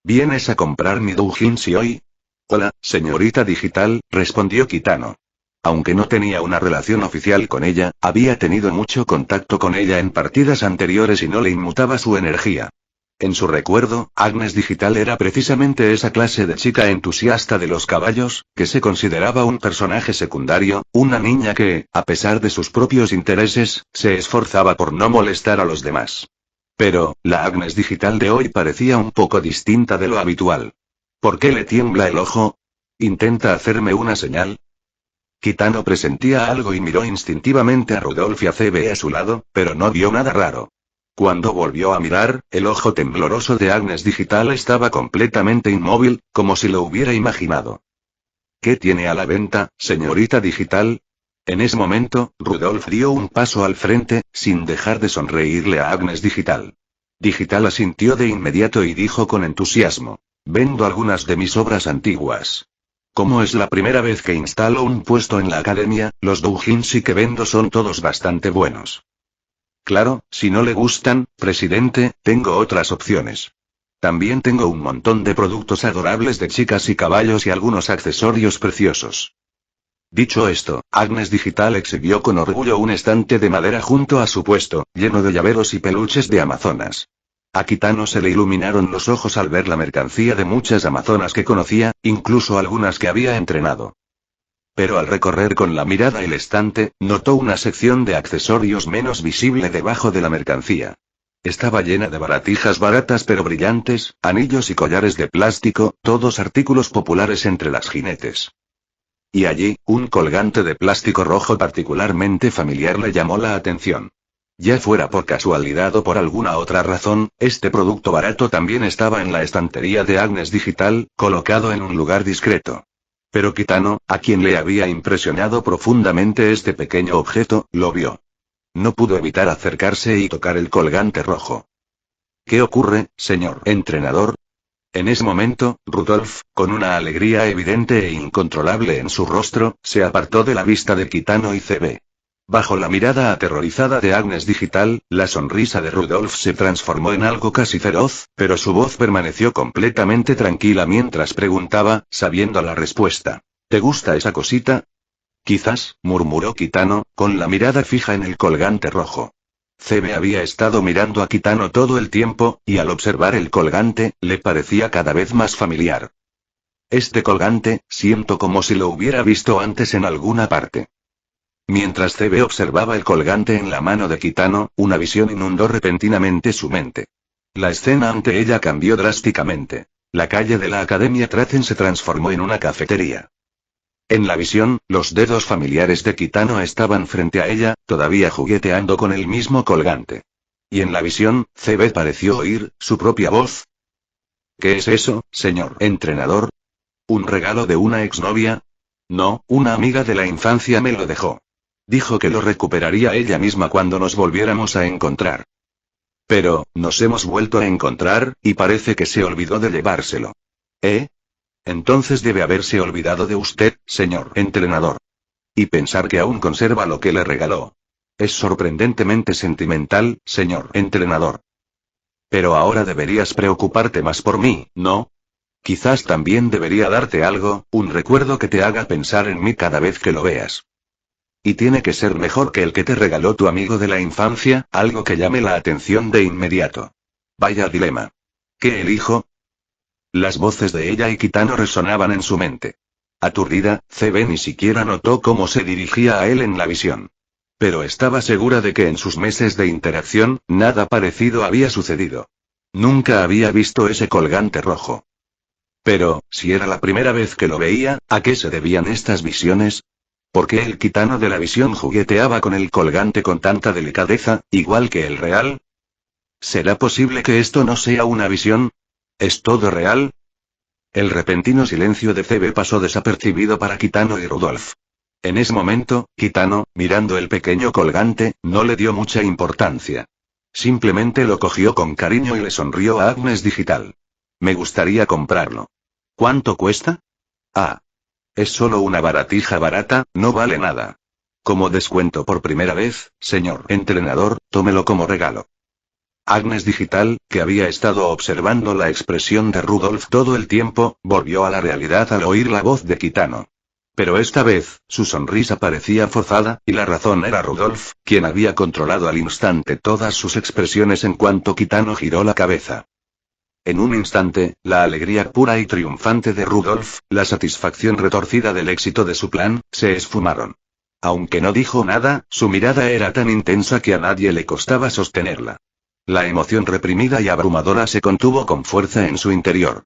¿Vienes a comprar mi doujinshi hoy? Hola, señorita Digital, respondió Kitano. Aunque no tenía una relación oficial con ella, había tenido mucho contacto con ella en partidas anteriores y no le inmutaba su energía. En su recuerdo, Agnes Digital era precisamente esa clase de chica entusiasta de los caballos, que se consideraba un personaje secundario, una niña que, a pesar de sus propios intereses, se esforzaba por no molestar a los demás. Pero, la Agnes Digital de hoy parecía un poco distinta de lo habitual. ¿Por qué le tiembla el ojo? ¿Intenta hacerme una señal? Kitano presentía algo y miró instintivamente a Rudolf y a CB a su lado, pero no vio nada raro. Cuando volvió a mirar, el ojo tembloroso de Agnes Digital estaba completamente inmóvil, como si lo hubiera imaginado. ¿Qué tiene a la venta, señorita Digital? En ese momento, Rudolf dio un paso al frente, sin dejar de sonreírle a Agnes Digital. Digital asintió de inmediato y dijo con entusiasmo: vendo algunas de mis obras antiguas. Como es la primera vez que instalo un puesto en la academia, los doujinshi que vendo son todos bastante buenos. Claro, si no le gustan, presidente, tengo otras opciones. También tengo un montón de productos adorables de chicas y caballos y algunos accesorios preciosos. Dicho esto, Agnes Digital exhibió con orgullo un estante de madera junto a su puesto, lleno de llaveros y peluches de amazonas. A Kitano se le iluminaron los ojos al ver la mercancía de muchas amazonas que conocía, incluso algunas que había entrenado. Pero al recorrer con la mirada el estante, notó una sección de accesorios menos visible debajo de la mercancía. Estaba llena de baratijas baratas pero brillantes, anillos y collares de plástico, todos artículos populares entre las jinetes. Y allí, un colgante de plástico rojo particularmente familiar le llamó la atención. Ya fuera por casualidad o por alguna otra razón, este producto barato también estaba en la estantería de Agnes Digital, colocado en un lugar discreto. Pero Kitano, a quien le había impresionado profundamente este pequeño objeto, lo vio. No pudo evitar acercarse y tocar el colgante rojo. ¿Qué ocurre, señor entrenador? En ese momento, Rudolf, con una alegría evidente e incontrolable en su rostro, se apartó de la vista de Kitano y CB. Bajo la mirada aterrorizada de Agnes Digital, la sonrisa de Rudolf se transformó en algo casi feroz, pero su voz permaneció completamente tranquila mientras preguntaba, sabiendo la respuesta. ¿Te gusta esa cosita? Quizás, murmuró Kitano, con la mirada fija en el colgante rojo. CB había estado mirando a Kitano todo el tiempo, y al observar el colgante, le parecía cada vez más familiar. Este colgante, siento como si lo hubiera visto antes en alguna parte. Mientras CB observaba el colgante en la mano de Kitano, una visión inundó repentinamente su mente. La escena ante ella cambió drásticamente. La calle de la Academia Trazen se transformó en una cafetería. En la visión, los dedos familiares de Kitano estaban frente a ella, todavía jugueteando con el mismo colgante. Y en la visión, CB pareció oír su propia voz. ¿Qué es eso, señor entrenador? ¿Un regalo de una exnovia? No, una amiga de la infancia me lo dejó. Dijo que lo recuperaría ella misma cuando nos volviéramos a encontrar. Pero, nos hemos vuelto a encontrar, y parece que se olvidó de llevárselo. ¿Eh? Entonces debe haberse olvidado de usted, señor entrenador. Y pensar que aún conserva lo que le regaló. Es sorprendentemente sentimental, señor entrenador. Pero ahora deberías preocuparte más por mí, ¿no? Quizás también debería darte algo, un recuerdo que te haga pensar en mí cada vez que lo veas. Y tiene que ser mejor que el que te regaló tu amigo de la infancia, algo que llame la atención de inmediato. Vaya dilema. ¿Qué elijo? Las voces de ella y Kitano resonaban en su mente. Aturdida, CB ni siquiera notó cómo se dirigía a él en la visión. Pero estaba segura de que en sus meses de interacción, nada parecido había sucedido. Nunca había visto ese colgante rojo. Pero, si era la primera vez que lo veía, ¿a qué se debían estas visiones? ¿Por qué el Kitano de la visión jugueteaba con el colgante con tanta delicadeza, igual que el real? ¿Será posible que esto no sea una visión? ¿Es todo real? El repentino silencio de CB pasó desapercibido para Kitano y Rudolf. En ese momento, Kitano, mirando el pequeño colgante, no le dio mucha importancia. Simplemente lo cogió con cariño y le sonrió a Agnes Digital. Me gustaría comprarlo. ¿Cuánto cuesta? Ah. Es solo una baratija barata, no vale nada. Como descuento por primera vez, señor entrenador, tómelo como regalo. Agnes Digital, que había estado observando la expresión de Rudolf todo el tiempo, volvió a la realidad al oír la voz de Kitano. Pero esta vez, su sonrisa parecía forzada, y la razón era Rudolf, quien había controlado al instante todas sus expresiones en cuanto Kitano giró la cabeza. En un instante, la alegría pura y triunfante de Rudolf, la satisfacción retorcida del éxito de su plan, se esfumaron. Aunque no dijo nada, su mirada era tan intensa que a nadie le costaba sostenerla. La emoción reprimida y abrumadora se contuvo con fuerza en su interior.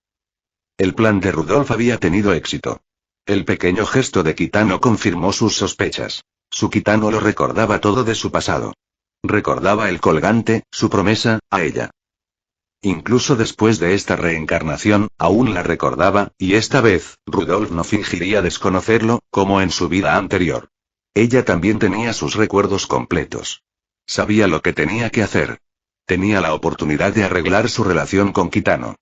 El plan de Rudolf había tenido éxito. El pequeño gesto de Kitano confirmó sus sospechas. Su Kitano lo recordaba todo de su pasado. Recordaba el colgante, su promesa, a ella. Incluso después de esta reencarnación, aún la recordaba, y esta vez, Rudolf no fingiría desconocerlo, como en su vida anterior. Ella también tenía sus recuerdos completos. Sabía lo que tenía que hacer. Tenía la oportunidad de arreglar su relación con Kitano.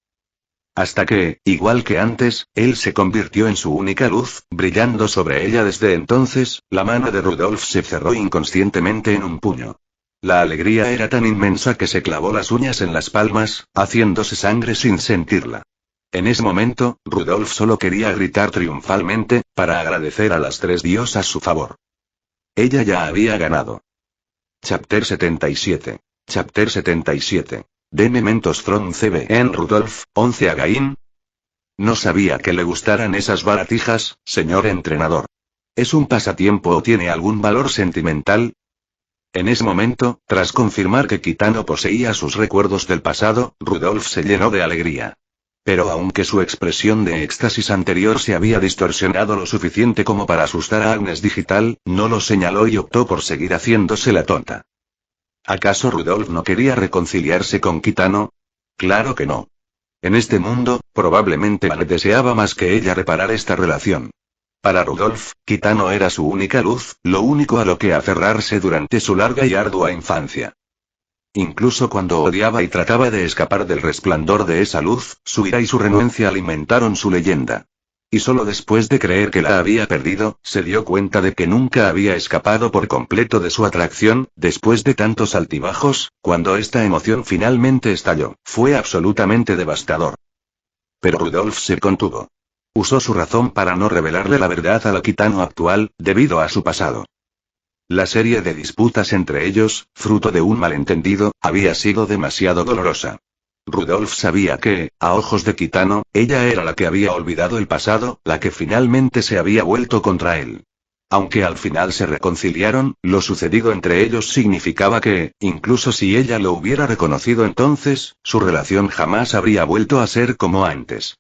Hasta que, igual que antes, él se convirtió en su única luz, brillando sobre ella desde entonces, la mano de Rudolf se cerró inconscientemente en un puño. La alegría era tan inmensa que se clavó las uñas en las palmas, haciéndose sangre sin sentirla. En ese momento, Rudolf solo quería gritar triunfalmente, para agradecer a las tres diosas su favor. Ella ya había ganado. Chapter 77. Chapter 77. De Mementos from CB en Rudolf, 11 Again. No sabía que le gustaran esas baratijas, señor entrenador. ¿Es un pasatiempo o tiene algún valor sentimental? En ese momento, tras confirmar que Kitano poseía sus recuerdos del pasado, Rudolf se llenó de alegría. Pero aunque su expresión de éxtasis anterior se había distorsionado lo suficiente como para asustar a Agnes Digital, no lo señaló y optó por seguir haciéndose la tonta. ¿Acaso Rudolf no quería reconciliarse con Kitano? Claro que no. En este mundo, probablemente Anne deseaba más que ella reparar esta relación. Para Rudolf, Kitano era su única luz, lo único a lo que aferrarse durante su larga y ardua infancia. Incluso cuando odiaba y trataba de escapar del resplandor de esa luz, su ira y su renuencia alimentaron su leyenda. Y solo después de creer que la había perdido, se dio cuenta de que nunca había escapado por completo de su atracción, después de tantos altibajos, cuando esta emoción finalmente estalló, fue absolutamente devastador. Pero Rudolf se contuvo. Usó su razón para no revelarle la verdad a la Kitano actual, debido a su pasado. La serie de disputas entre ellos, fruto de un malentendido, había sido demasiado dolorosa. Rudolf sabía que, a ojos de Kitano, ella era la que había olvidado el pasado, la que finalmente se había vuelto contra él. Aunque al final se reconciliaron, lo sucedido entre ellos significaba que, incluso si ella lo hubiera reconocido entonces, su relación jamás habría vuelto a ser como antes.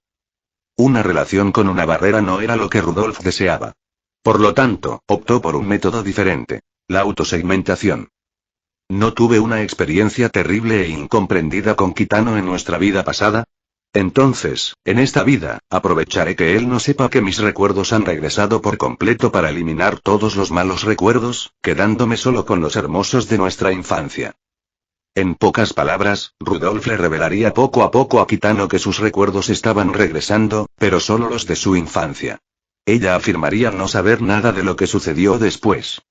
Una relación con una barrera no era lo que Rudolf deseaba. Por lo tanto, optó por un método diferente: la autosegmentación. ¿No tuve una experiencia terrible e incomprendida con Kitano en nuestra vida pasada? Entonces, en esta vida, aprovecharé que él no sepa que mis recuerdos han regresado por completo para eliminar todos los malos recuerdos, quedándome solo con los hermosos de nuestra infancia. En pocas palabras, Rudolf le revelaría poco a poco a Kitano que sus recuerdos estaban regresando, pero solo los de su infancia. Ella afirmaría no saber nada de lo que sucedió después.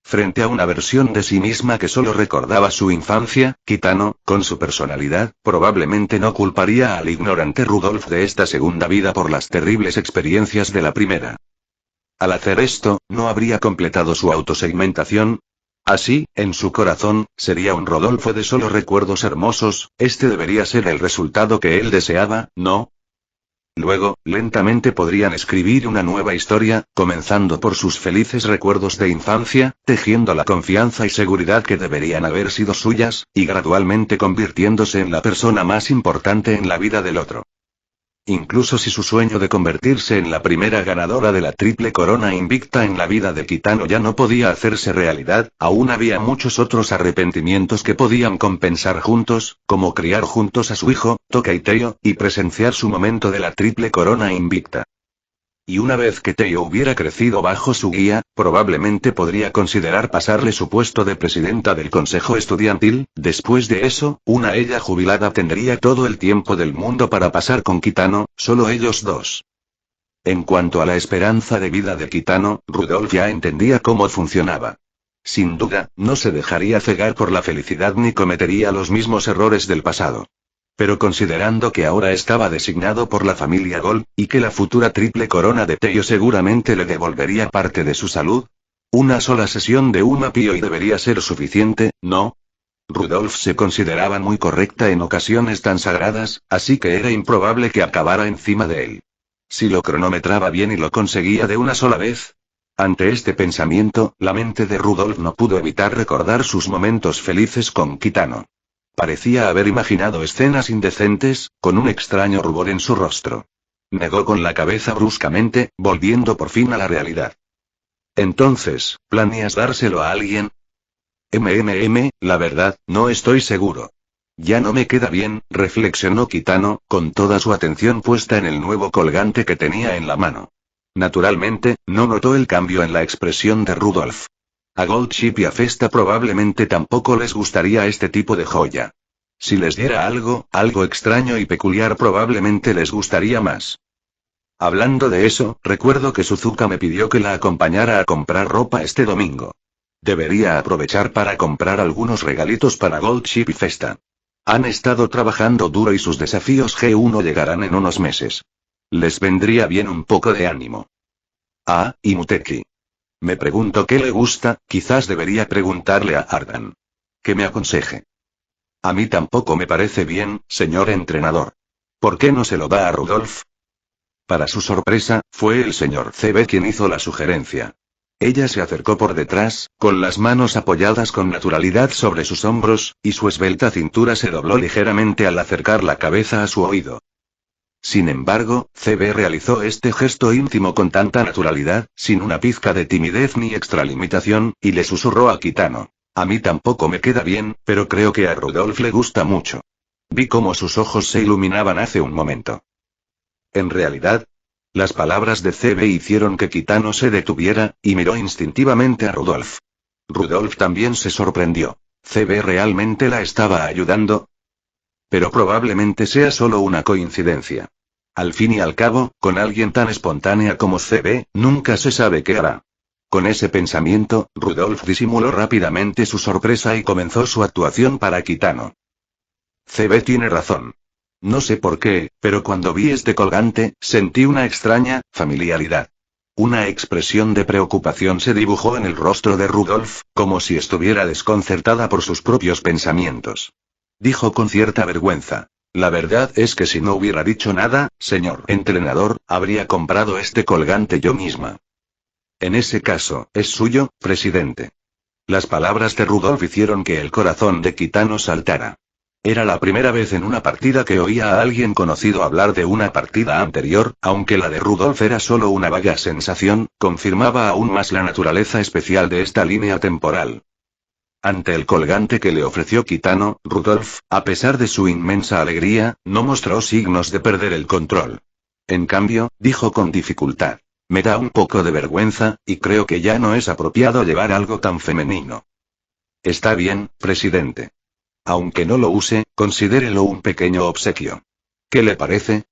Frente a una versión de sí misma que solo recordaba su infancia, Kitano, con su personalidad, probablemente no culparía al ignorante Rudolf de esta segunda vida por las terribles experiencias de la primera. Al hacer esto, no habría completado su autosegmentación. Así, en su corazón, sería un Rodolfo de solo recuerdos hermosos. Este debería ser el resultado que él deseaba, ¿no? Luego, lentamente podrían escribir una nueva historia, comenzando por sus felices recuerdos de infancia, tejiendo la confianza y seguridad que deberían haber sido suyas, y gradualmente convirtiéndose en la persona más importante en la vida del otro. Incluso si su sueño de convertirse en la primera ganadora de la triple corona invicta en la vida de Kitano ya no podía hacerse realidad, aún había muchos otros arrepentimientos que podían compensar juntos, como criar juntos a su hijo, Toka y Teo, y presenciar su momento de la triple corona invicta. Y una vez que Teo hubiera crecido bajo su guía, probablemente podría considerar pasarle su puesto de presidenta del consejo estudiantil. Después de eso, una ella jubilada tendría todo el tiempo del mundo para pasar con Kitano, solo ellos dos. En cuanto a la esperanza de vida de Kitano, Rudolf ya entendía cómo funcionaba. Sin duda, no se dejaría cegar por la felicidad ni cometería los mismos errores del pasado. Pero considerando que ahora estaba designado por la familia Gold, y que la futura triple corona de Teo seguramente le devolvería parte de su salud, una sola sesión de un opioide debería ser suficiente, ¿no? Rudolf se consideraba muy correcta en ocasiones tan sagradas, así que era improbable que acabara encima de él. Si lo cronometraba bien y lo conseguía de una sola vez. Ante este pensamiento, la mente de Rudolf no pudo evitar recordar sus momentos felices con Kitano. Parecía haber imaginado escenas indecentes, con un extraño rubor en su rostro. Negó con la cabeza bruscamente, volviendo por fin a la realidad. Entonces, ¿planeas dárselo a alguien? La verdad, no estoy seguro. Ya no me queda bien, reflexionó Kitano, con toda su atención puesta en el nuevo colgante que tenía en la mano. Naturalmente, no notó el cambio en la expresión de Rudolf. A Goldship y a Festa probablemente tampoco les gustaría este tipo de joya. Si les diera algo extraño y peculiar probablemente les gustaría más. Hablando de eso, recuerdo que Suzuka me pidió que la acompañara a comprar ropa este domingo. Debería aprovechar para comprar algunos regalitos para Goldship y Festa. Han estado trabajando duro y sus desafíos G1 llegarán en unos meses. Les vendría bien un poco de ánimo. Ah, y Muteki. Me pregunto qué le gusta, quizás debería preguntarle a Ardan. Que me aconseje. A mí tampoco me parece bien, señor entrenador. ¿Por qué no se lo da a Rudolf? Para su sorpresa, fue el señor CB quien hizo la sugerencia. Ella se acercó por detrás, con las manos apoyadas con naturalidad sobre sus hombros, y su esbelta cintura se dobló ligeramente al acercar la cabeza a su oído. Sin embargo, CB realizó este gesto íntimo con tanta naturalidad, sin una pizca de timidez ni extralimitación, y le susurró a Kitano. A mí tampoco me queda bien, pero creo que a Rudolf le gusta mucho. Vi cómo sus ojos se iluminaban hace un momento. En realidad, las palabras de CB hicieron que Kitano se detuviera, y miró instintivamente a Rudolf. Rudolf también se sorprendió. ¿CB realmente la estaba ayudando? Pero probablemente sea solo una coincidencia. Al fin y al cabo, con alguien tan espontánea como CB, nunca se sabe qué hará. Con ese pensamiento, Rudolf disimuló rápidamente su sorpresa y comenzó su actuación para Kitano. CB tiene razón. No sé por qué, pero cuando vi este colgante, sentí una extraña familiaridad. Una expresión de preocupación se dibujó en el rostro de Rudolf, como si estuviera desconcertada por sus propios pensamientos. Dijo con cierta vergüenza. La verdad es que si no hubiera dicho nada, señor entrenador, habría comprado este colgante yo misma. En ese caso, es suyo, presidente. Las palabras de Rudolf hicieron que el corazón de Kitano saltara. Era la primera vez en una partida que oía a alguien conocido hablar de una partida anterior, aunque la de Rudolf era solo una vaga sensación, confirmaba aún más la naturaleza especial de esta línea temporal. Ante el colgante que le ofreció Kitano, Rudolf, a pesar de su inmensa alegría, no mostró signos de perder el control. En cambio, dijo con dificultad. Me da un poco de vergüenza, y creo que ya no es apropiado llevar algo tan femenino. Está bien, presidente. Aunque no lo use, considérelo un pequeño obsequio. ¿Qué le parece?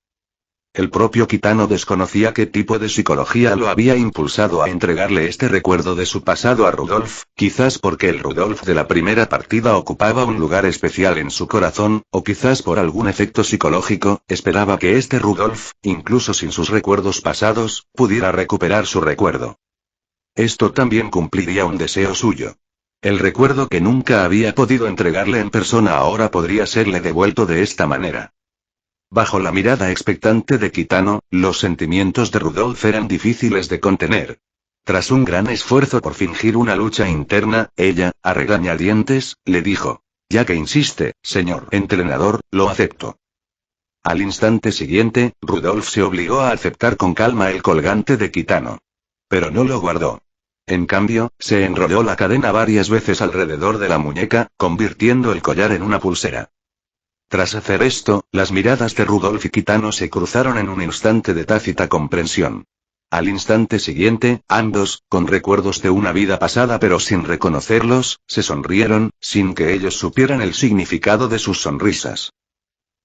El propio Kitano desconocía qué tipo de psicología lo había impulsado a entregarle este recuerdo de su pasado a Rudolf, quizás porque el Rudolf de la primera partida ocupaba un lugar especial en su corazón, o quizás por algún efecto psicológico, esperaba que este Rudolf, incluso sin sus recuerdos pasados, pudiera recuperar su recuerdo. Esto también cumpliría un deseo suyo. El recuerdo que nunca había podido entregarle en persona ahora podría serle devuelto de esta manera. Bajo la mirada expectante de Kitano, los sentimientos de Rudolf eran difíciles de contener. Tras un gran esfuerzo por fingir una lucha interna, ella, a regañadientes, le dijo. Ya que insiste, señor entrenador, lo acepto. Al instante siguiente, Rudolf se obligó a aceptar con calma el colgante de Kitano. Pero no lo guardó. En cambio, se enrolló la cadena varias veces alrededor de la muñeca, convirtiendo el collar en una pulsera. Tras hacer esto, las miradas de Rudolf y Kitano se cruzaron en un instante de tácita comprensión. Al instante siguiente, ambos, con recuerdos de una vida pasada pero sin reconocerlos, se sonrieron, sin que ellos supieran el significado de sus sonrisas.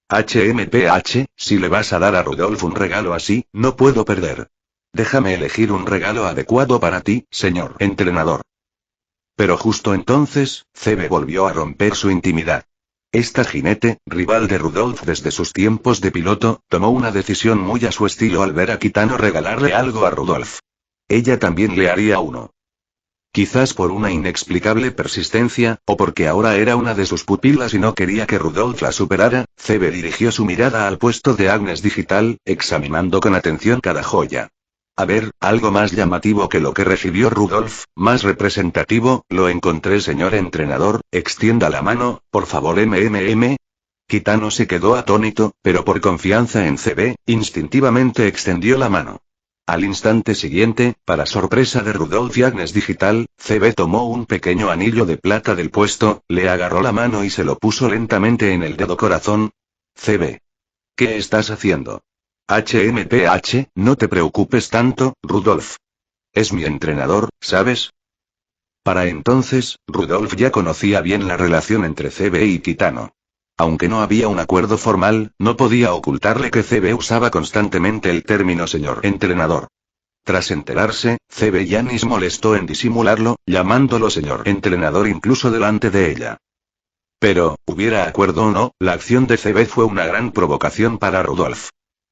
HMPH, si le vas a dar a Rudolf un regalo así, no puedo perder. Déjame elegir un regalo adecuado para ti, señor entrenador. Pero justo entonces, CB volvió a romper su intimidad. Esta jinete, rival de Rudolf desde sus tiempos de piloto, tomó una decisión muy a su estilo al ver a Kitano regalarle algo a Rudolf. Ella también le haría uno. Quizás por una inexplicable persistencia, o porque ahora era una de sus pupilas y no quería que Rudolf la superara, CB dirigió su mirada al puesto de Agnes Digital, examinando con atención cada joya. A ver, algo más llamativo que lo que recibió Rudolf, más representativo, lo encontré señor entrenador, extienda la mano, por favor Kitano se quedó atónito, pero por confianza en CB, instintivamente extendió la mano. Al instante siguiente, para sorpresa de Rudolf y Agnes Digital, CB tomó un pequeño anillo de plata del puesto, le agarró la mano y se lo puso lentamente en el dedo corazón. CB. ¿Qué estás haciendo? HMPH, no te preocupes tanto, Rudolf. Es mi entrenador, ¿sabes? Para entonces, Rudolf ya conocía bien la relación entre CB y Kitano. Aunque no había un acuerdo formal, no podía ocultarle que CB usaba constantemente el término señor entrenador. Tras enterarse, CB ya ni se molestó en disimularlo, llamándolo señor entrenador incluso delante de ella. Pero, hubiera acuerdo o no, la acción de CB fue una gran provocación para Rudolf.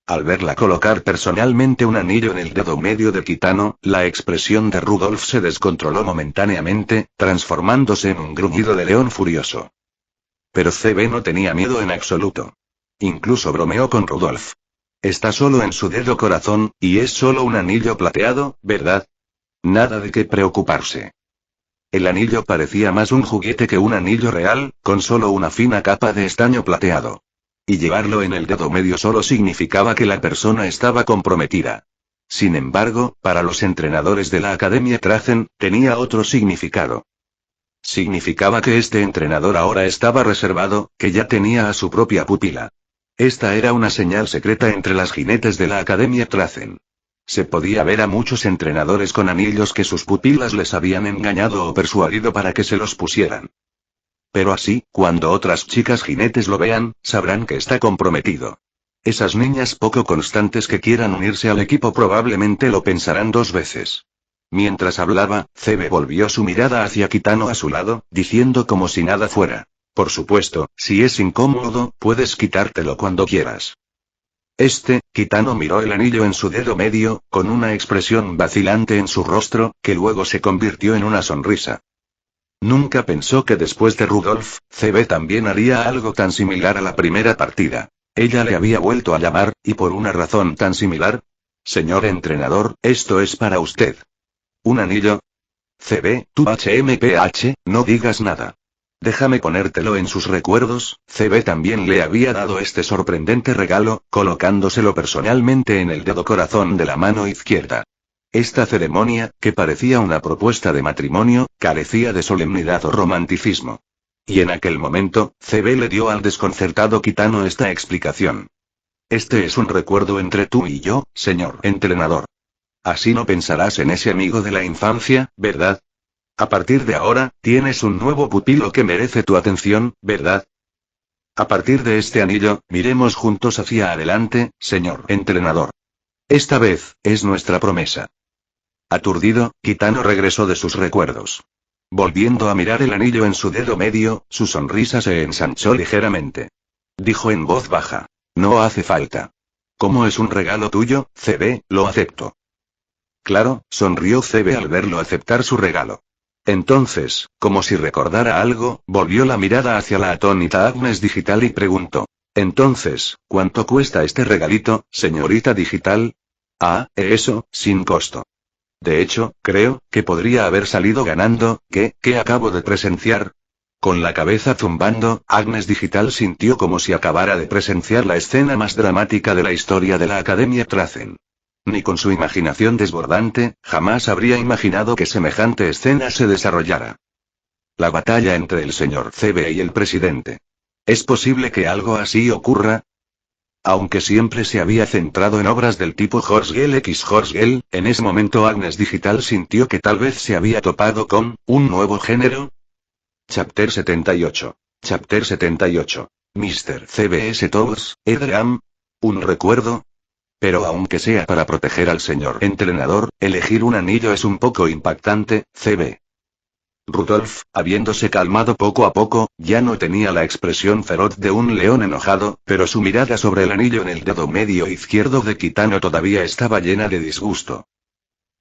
Al verla colocar personalmente un anillo en el dedo medio de Kitano, la expresión de Rudolf se descontroló momentáneamente, transformándose en un gruñido de león furioso. Pero CB no tenía miedo en absoluto. Incluso bromeó con Rudolf. Está solo en su dedo corazón, y es solo un anillo plateado, ¿verdad? Nada de qué preocuparse. El anillo parecía más un juguete que un anillo real, con solo una fina capa de estaño plateado. Y llevarlo en el dedo medio solo significaba que la persona estaba comprometida. Sin embargo, para los entrenadores de la Academia Trazen, tenía otro significado. Significaba que este entrenador ahora estaba reservado, que ya tenía a su propia pupila. Esta era una señal secreta entre las jinetes de la Academia Trazen. Se podía ver a muchos entrenadores con anillos que sus pupilas les habían engañado o persuadido para que se los pusieran. Pero así, cuando otras chicas jinetes lo vean, sabrán que está comprometido. Esas niñas poco constantes que quieran unirse al equipo probablemente lo pensarán 2 veces. Mientras hablaba, CB volvió su mirada hacia Kitano a su lado, diciendo como si nada fuera. Por supuesto, si es incómodo, puedes quitártelo cuando quieras. Kitano miró el anillo en su dedo medio, con una expresión vacilante en su rostro, que luego se convirtió en una sonrisa. Nunca pensó que después de Rudolf, CB también haría algo tan similar a la primera partida. Ella le había vuelto a llamar, y por una razón tan similar. Señor entrenador, esto es para usted. ¿Un anillo? CB, tú HMPH, no digas nada. Déjame ponértelo en sus recuerdos. CB también le había dado este sorprendente regalo, colocándoselo personalmente en el dedo corazón de la mano izquierda. Esta ceremonia, que parecía una propuesta de matrimonio, carecía de solemnidad o romanticismo. Y en aquel momento, CB le dio al desconcertado Kitano esta explicación. Este es un recuerdo entre tú y yo, señor entrenador. Así no pensarás en ese amigo de la infancia, ¿verdad? A partir de ahora, tienes un nuevo pupilo que merece tu atención, ¿verdad? A partir de este anillo, miremos juntos hacia adelante, señor entrenador. Esta vez, es nuestra promesa. Aturdido, Kitano regresó de sus recuerdos. Volviendo a mirar el anillo en su dedo medio, su sonrisa se ensanchó ligeramente. Dijo en voz baja. No hace falta. Como es un regalo tuyo, CB, lo acepto. Claro, sonrió CB al verlo aceptar su regalo. Entonces, como si recordara algo, volvió la mirada hacia la atónita Agnes Digital y preguntó. Entonces, ¿cuánto cuesta este regalito, señorita Digital? Ah, eso, sin costo. De hecho, creo que podría haber salido ganando. ¿Qué acabo de presenciar? Con la cabeza zumbando, Agnes Digital sintió como si acabara de presenciar la escena más dramática de la historia de la Academia Trazen. Ni con su imaginación desbordante, jamás habría imaginado que semejante escena se desarrollara. La batalla entre el señor CB y el presidente. ¿Es posible que algo así ocurra? Aunque siempre se había centrado en obras del tipo Horsgel x Horsgel, en ese momento Agnes Digital sintió que tal vez se había topado con un nuevo género. Chapter 78. Chapter 78. Mr. CBS Tools, Edram. ¿Un recuerdo? Pero aunque sea para proteger al señor entrenador, elegir un anillo es un poco impactante, CB. Rudolf, habiéndose calmado poco a poco, ya no tenía la expresión feroz de un león enojado, pero su mirada sobre el anillo en el dedo medio izquierdo de Kitano todavía estaba llena de disgusto.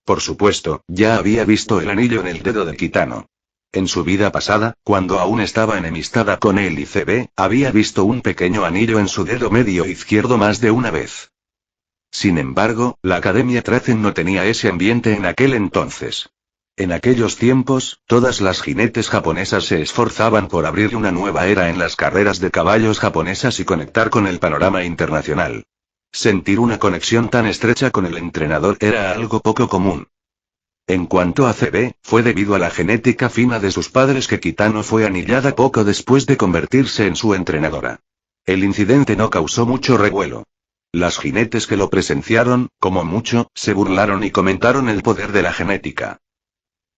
Por supuesto, ya había visto el anillo en el dedo de Kitano. En su vida pasada, cuando aún estaba enemistada con él y CB, había visto un pequeño anillo en su dedo medio izquierdo más de una vez. Sin embargo, la Academia Trazen no tenía ese ambiente en aquel entonces. En aquellos tiempos, todas las jinetes japonesas se esforzaban por abrir una nueva era en las carreras de caballos japonesas y conectar con el panorama internacional. Sentir una conexión tan estrecha con el entrenador era algo poco común. En cuanto a CB, fue debido a la genética fina de sus padres que Kitano fue anillada poco después de convertirse en su entrenadora. El incidente no causó mucho revuelo. Las jinetes que lo presenciaron, como mucho, se burlaron y comentaron el poder de la genética.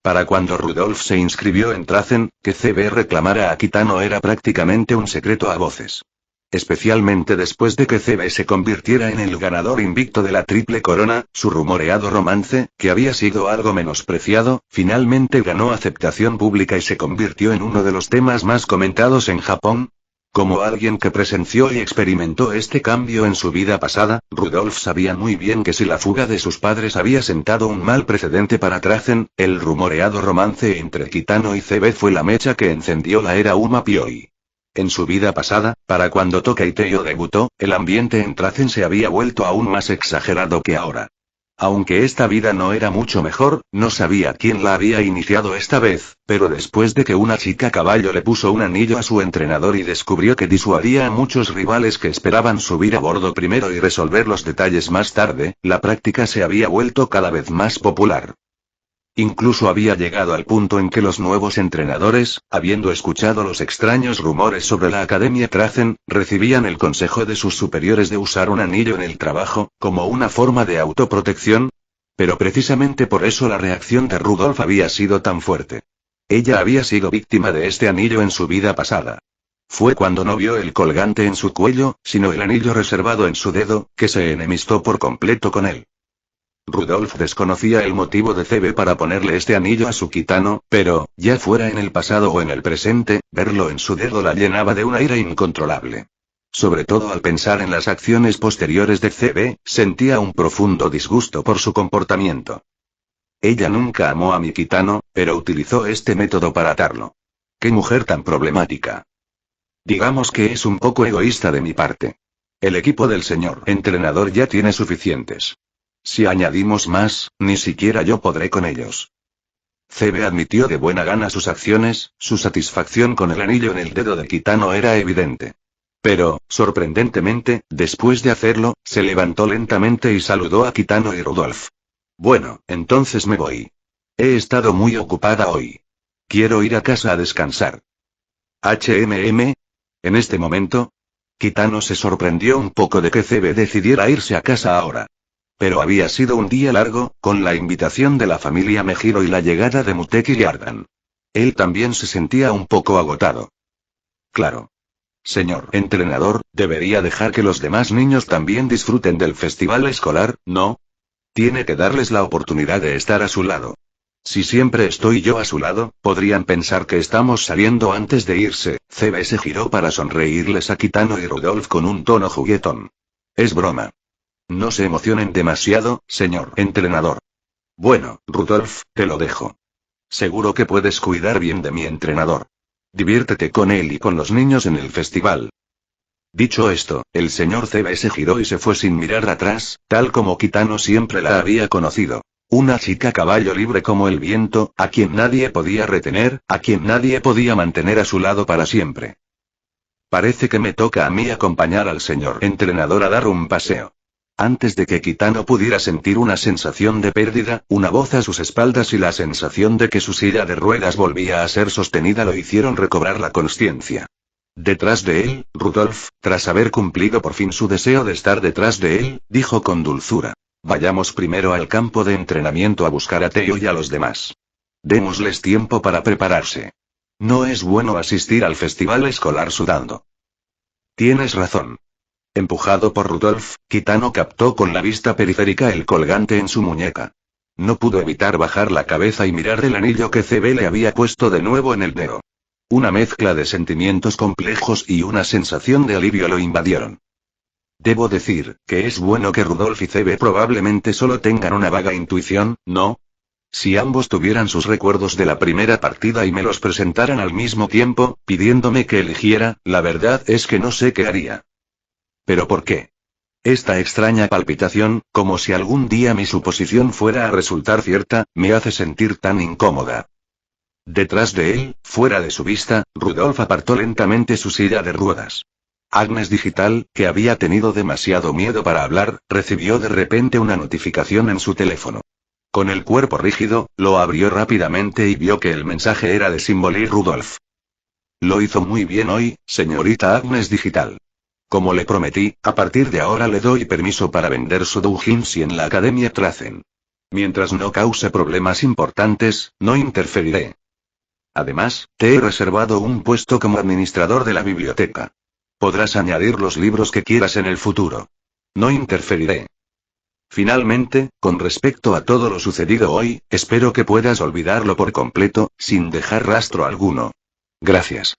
Para cuando Rudolf se inscribió en Trazen, que CB reclamara a Kitano era prácticamente un secreto a voces. Especialmente después de que CB se convirtiera en el ganador invicto de la Triple Corona, su rumoreado romance, que había sido algo menospreciado, finalmente ganó aceptación pública y se convirtió en uno de los temas más comentados en Japón. Como alguien que presenció y experimentó este cambio en su vida pasada, Rudolf sabía muy bien que si la fuga de sus padres había sentado un mal precedente para Trazen, el rumoreado romance entre Kitano y CB fue la mecha que encendió la era Uma Pioi. En su vida pasada, para cuando Tokai Teiyo debutó, el ambiente en Trazen se había vuelto aún más exagerado que ahora. Aunque esta vida no era mucho mejor, no sabía quién la había iniciado esta vez, pero después de que una chica caballo le puso un anillo a su entrenador y descubrió que disuadía a muchos rivales que esperaban subir a bordo primero y resolver los detalles más tarde, la práctica se había vuelto cada vez más popular. Incluso había llegado al punto en que los nuevos entrenadores, habiendo escuchado los extraños rumores sobre la Academia Trazen, recibían el consejo de sus superiores de usar un anillo en el trabajo, como una forma de autoprotección. Pero precisamente por eso la reacción de Rudolf había sido tan fuerte. Ella había sido víctima de este anillo en su vida pasada. Fue cuando no vio el colgante en su cuello, sino el anillo reservado en su dedo, que se enemistó por completo con él. Rudolf desconocía el motivo de CB para ponerle este anillo a su gitano, pero, ya fuera en el pasado o en el presente, verlo en su dedo la llenaba de una ira incontrolable. Sobre todo al pensar en las acciones posteriores de CB, sentía un profundo disgusto por su comportamiento. Ella nunca amó a mi gitano, pero utilizó este método para atarlo. ¡Qué mujer tan problemática! Digamos que es un poco egoísta de mi parte. El equipo del señor entrenador ya tiene suficientes. Si añadimos más, ni siquiera yo podré con ellos. CB admitió de buena gana sus acciones, su satisfacción con el anillo en el dedo de Kitano era evidente. Pero, sorprendentemente, después de hacerlo, se levantó lentamente y saludó a Kitano y Rudolf. Bueno, entonces me voy. He estado muy ocupada hoy. Quiero ir a casa a descansar. En este momento, Kitano se sorprendió un poco de que CB decidiera irse a casa ahora. Pero había sido un día largo, con la invitación de la familia Mejiro y la llegada de Muteki y Ardan. Él también se sentía un poco agotado. Claro. Señor entrenador, debería dejar que los demás niños también disfruten del festival escolar, ¿no? Tiene que darles la oportunidad de estar a su lado. Si siempre estoy yo a su lado, podrían pensar que estamos saliendo antes de irse. CB se giró para sonreírles a Kitano y Rudolf con un tono juguetón. Es broma. No se emocionen demasiado, señor entrenador. Bueno, Rudolf, te lo dejo. Seguro que puedes cuidar bien de mi entrenador. Diviértete con él y con los niños en el festival. Dicho esto, el señor CB se giró y se fue sin mirar atrás, tal como Kitano siempre la había conocido. Una chica caballo libre como el viento, a quien nadie podía retener, a quien nadie podía mantener a su lado para siempre. Parece que me toca a mí acompañar al señor entrenador a dar un paseo. Antes de que Kitano pudiera sentir una sensación de pérdida, una voz a sus espaldas y la sensación de que su silla de ruedas volvía a ser sostenida lo hicieron recobrar la consciencia. Detrás de él, Rudolf, tras haber cumplido por fin su deseo de estar detrás de él, dijo con dulzura. Vayamos primero al campo de entrenamiento a buscar a Teo y a los demás. Démosles tiempo para prepararse. No es bueno asistir al festival escolar sudando. Tienes razón. Empujado por Rudolf, Kitano captó con la vista periférica el colgante en su muñeca. No pudo evitar bajar la cabeza y mirar el anillo que CB le había puesto de nuevo en el dedo. Una mezcla de sentimientos complejos y una sensación de alivio lo invadieron. Debo decir, que es bueno que Rudolf y CB probablemente solo tengan una vaga intuición, ¿no? Si ambos tuvieran sus recuerdos de la primera partida y me los presentaran al mismo tiempo, pidiéndome que eligiera, la verdad es que no sé qué haría. ¿Pero por qué? Esta extraña palpitación, como si algún día mi suposición fuera a resultar cierta, me hace sentir tan incómoda. Detrás de él, fuera de su vista, Rudolf apartó lentamente su silla de ruedas. Agnes Digital, que había tenido demasiado miedo para hablar, recibió de repente una notificación en su teléfono. Con el cuerpo rígido, lo abrió rápidamente y vio que el mensaje era de Symbol Rudolf. Lo hizo muy bien hoy, señorita Agnes Digital. Como le prometí, a partir de ahora le doy permiso para vender su doujinshi en la Academia Trazen. Mientras no cause problemas importantes, no interferiré. Además, te he reservado un puesto como administrador de la biblioteca. Podrás añadir los libros que quieras en el futuro. No interferiré. Finalmente, con respecto a todo lo sucedido hoy, espero que puedas olvidarlo por completo, sin dejar rastro alguno. Gracias.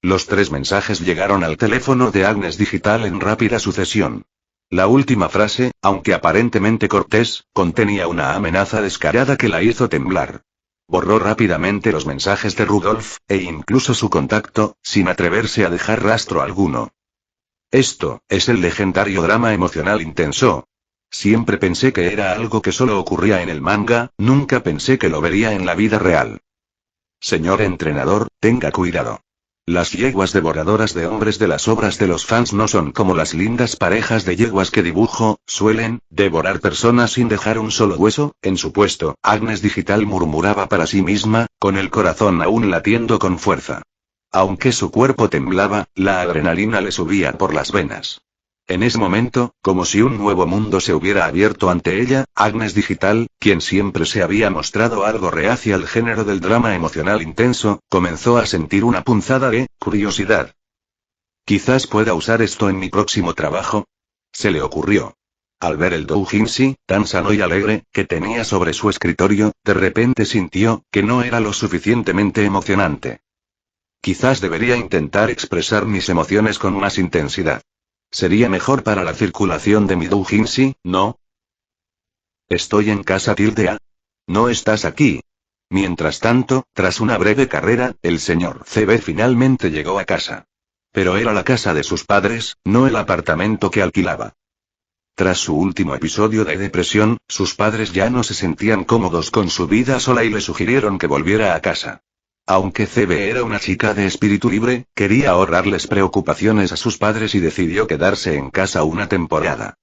Los 3 mensajes llegaron al teléfono de Agnes Digital en rápida sucesión. La última frase, aunque aparentemente cortés, contenía una amenaza descarada que la hizo temblar. Borró rápidamente los mensajes de Rudolf, e incluso su contacto, sin atreverse a dejar rastro alguno. Esto, es el legendario drama emocional intenso. Siempre pensé que era algo que solo ocurría en el manga, nunca pensé que lo vería en la vida real. Señor entrenador, tenga cuidado. Las yeguas devoradoras de hombres de las obras de los fans no son como las lindas parejas de yeguas que dibujo, suelen devorar personas sin dejar un solo hueso. En su puesto, Agnes Digital murmuraba para sí misma, con el corazón aún latiendo con fuerza. Aunque su cuerpo temblaba, la adrenalina le subía por las venas. En ese momento, como si un nuevo mundo se hubiera abierto ante ella, Agnes Digital, quien siempre se había mostrado algo reacia al género del drama emocional intenso, comenzó a sentir una punzada de curiosidad. Quizás pueda usar esto en mi próximo trabajo. Se le ocurrió. Al ver el doujinshi, tan sano y alegre, que tenía sobre su escritorio, de repente sintió que no era lo suficientemente emocionante. Quizás debería intentar expresar mis emociones con más intensidad. Sería mejor para la circulación de mi doujinshi, ¿no? Estoy en casa tilde. No estás aquí. Mientras tanto, tras una breve carrera, el señor CB finalmente llegó a casa. Pero era la casa de sus padres, no el apartamento que alquilaba. Tras su último episodio de depresión, sus padres ya no se sentían cómodos con su vida sola y le sugirieron que volviera a casa. Aunque CB era una chica de espíritu libre, quería ahorrarles preocupaciones a sus padres y decidió quedarse en casa una temporada.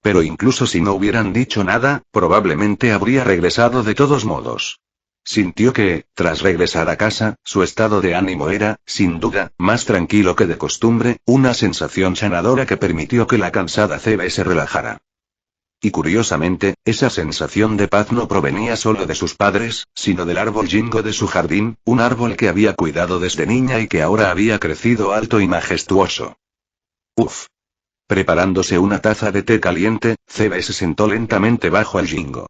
Pero incluso si no hubieran dicho nada, probablemente habría regresado de todos modos. Sintió que, tras regresar a casa, su estado de ánimo era, sin duda, más tranquilo que de costumbre, una sensación sanadora que permitió que la cansada CB se relajara. Y curiosamente, esa sensación de paz no provenía solo de sus padres, sino del árbol Jingo de su jardín, un árbol que había cuidado desde niña y que ahora había crecido alto y majestuoso. Uf. Preparándose una taza de té caliente, CB se sentó lentamente bajo el Jingo.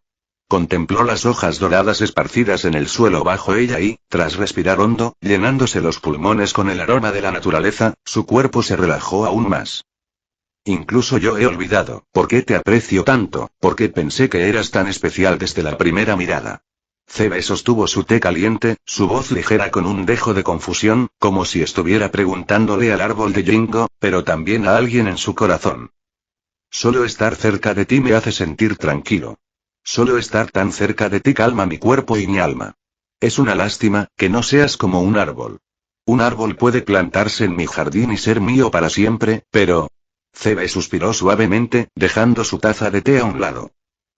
Contempló las hojas doradas esparcidas en el suelo bajo ella y, tras respirar hondo, llenándose los pulmones con el aroma de la naturaleza, su cuerpo se relajó aún más. Incluso yo he olvidado, ¿por qué te aprecio tanto? ¿Por qué pensé que eras tan especial desde la primera mirada? CB sostuvo su té caliente, su voz ligera con un dejo de confusión, como si estuviera preguntándole al árbol de Jingo, pero también a alguien en su corazón. Solo estar cerca de ti me hace sentir tranquilo. Solo estar tan cerca de ti calma mi cuerpo y mi alma. Es una lástima, que no seas como un árbol. Un árbol puede plantarse en mi jardín y ser mío para siempre, pero... CB suspiró suavemente, dejando su taza de té a un lado.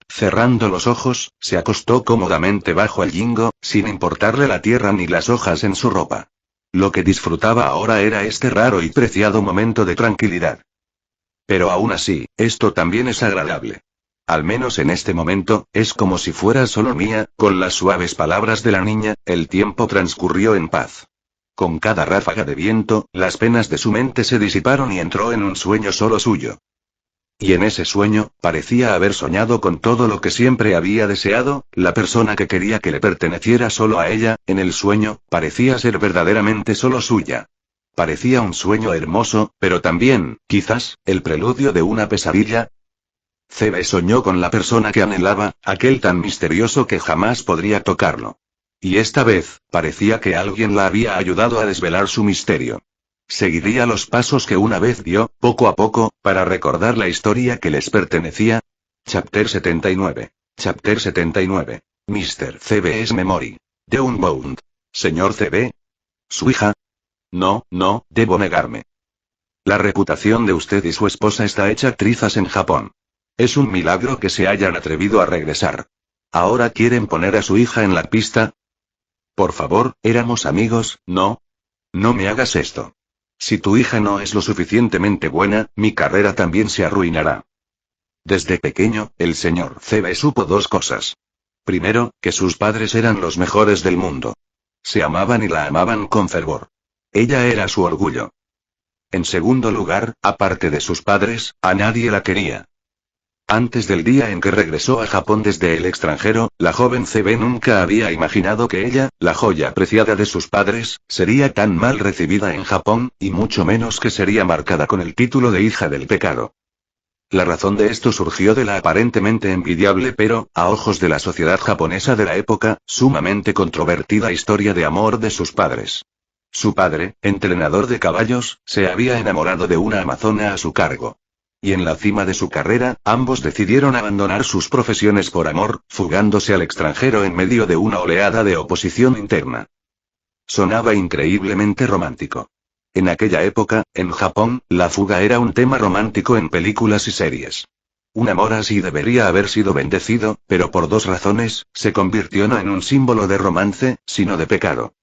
Cerrando los ojos, se acostó cómodamente bajo el Jingo, sin importarle la tierra ni las hojas en su ropa. Lo que disfrutaba ahora era este raro y preciado momento de tranquilidad. Pero aún así, esto también es agradable. Al menos en este momento, es como si fuera solo mía. Con las suaves palabras de la niña, el tiempo transcurrió en paz. Con cada ráfaga de viento, las penas de su mente se disiparon y entró en un sueño solo suyo. Y en ese sueño, parecía haber soñado con todo lo que siempre había deseado, la persona que quería que le perteneciera solo a ella, en el sueño, parecía ser verdaderamente solo suya. Parecía un sueño hermoso, pero también, quizás, el preludio de una pesadilla. CB soñó con la persona que anhelaba, aquel tan misterioso que jamás podría tocarlo. Y esta vez, parecía que alguien la había ayudado a desvelar su misterio. Seguiría los pasos que una vez dio, poco a poco, para recordar la historia que les pertenecía. Chapter 79. Chapter 79. Mr. CB's Memory. The Unbound. Señor CB. ¿Su hija? No, debo negarme. La reputación de usted y su esposa está hecha trizas en Japón. Es un milagro que se hayan atrevido a regresar. ¿Ahora quieren poner a su hija en la pista? Por favor, éramos amigos, ¿no? No me hagas esto. Si tu hija no es lo suficientemente buena, mi carrera también se arruinará. Desde pequeño, el señor CB supo dos cosas. Primero, que sus padres eran los mejores del mundo. Se amaban y la amaban con fervor. Ella era su orgullo. En segundo lugar, aparte de sus padres, a nadie la quería. Antes del día en que regresó a Japón desde el extranjero, la joven CB nunca había imaginado que ella, la joya preciada de sus padres, sería tan mal recibida en Japón, y mucho menos que sería marcada con el título de hija del pecado. La razón de esto surgió de la aparentemente envidiable pero, a ojos de la sociedad japonesa de la época, sumamente controvertida historia de amor de sus padres. Su padre, entrenador de caballos, se había enamorado de una amazona a su cargo. Y en la cima de su carrera, ambos decidieron abandonar sus profesiones por amor, fugándose al extranjero en medio de una oleada de oposición interna. Sonaba increíblemente romántico. En aquella época, en Japón, la fuga era un tema romántico en películas y series. Un amor así debería haber sido bendecido, pero por dos razones, se convirtió no en un símbolo de romance, sino de pecado.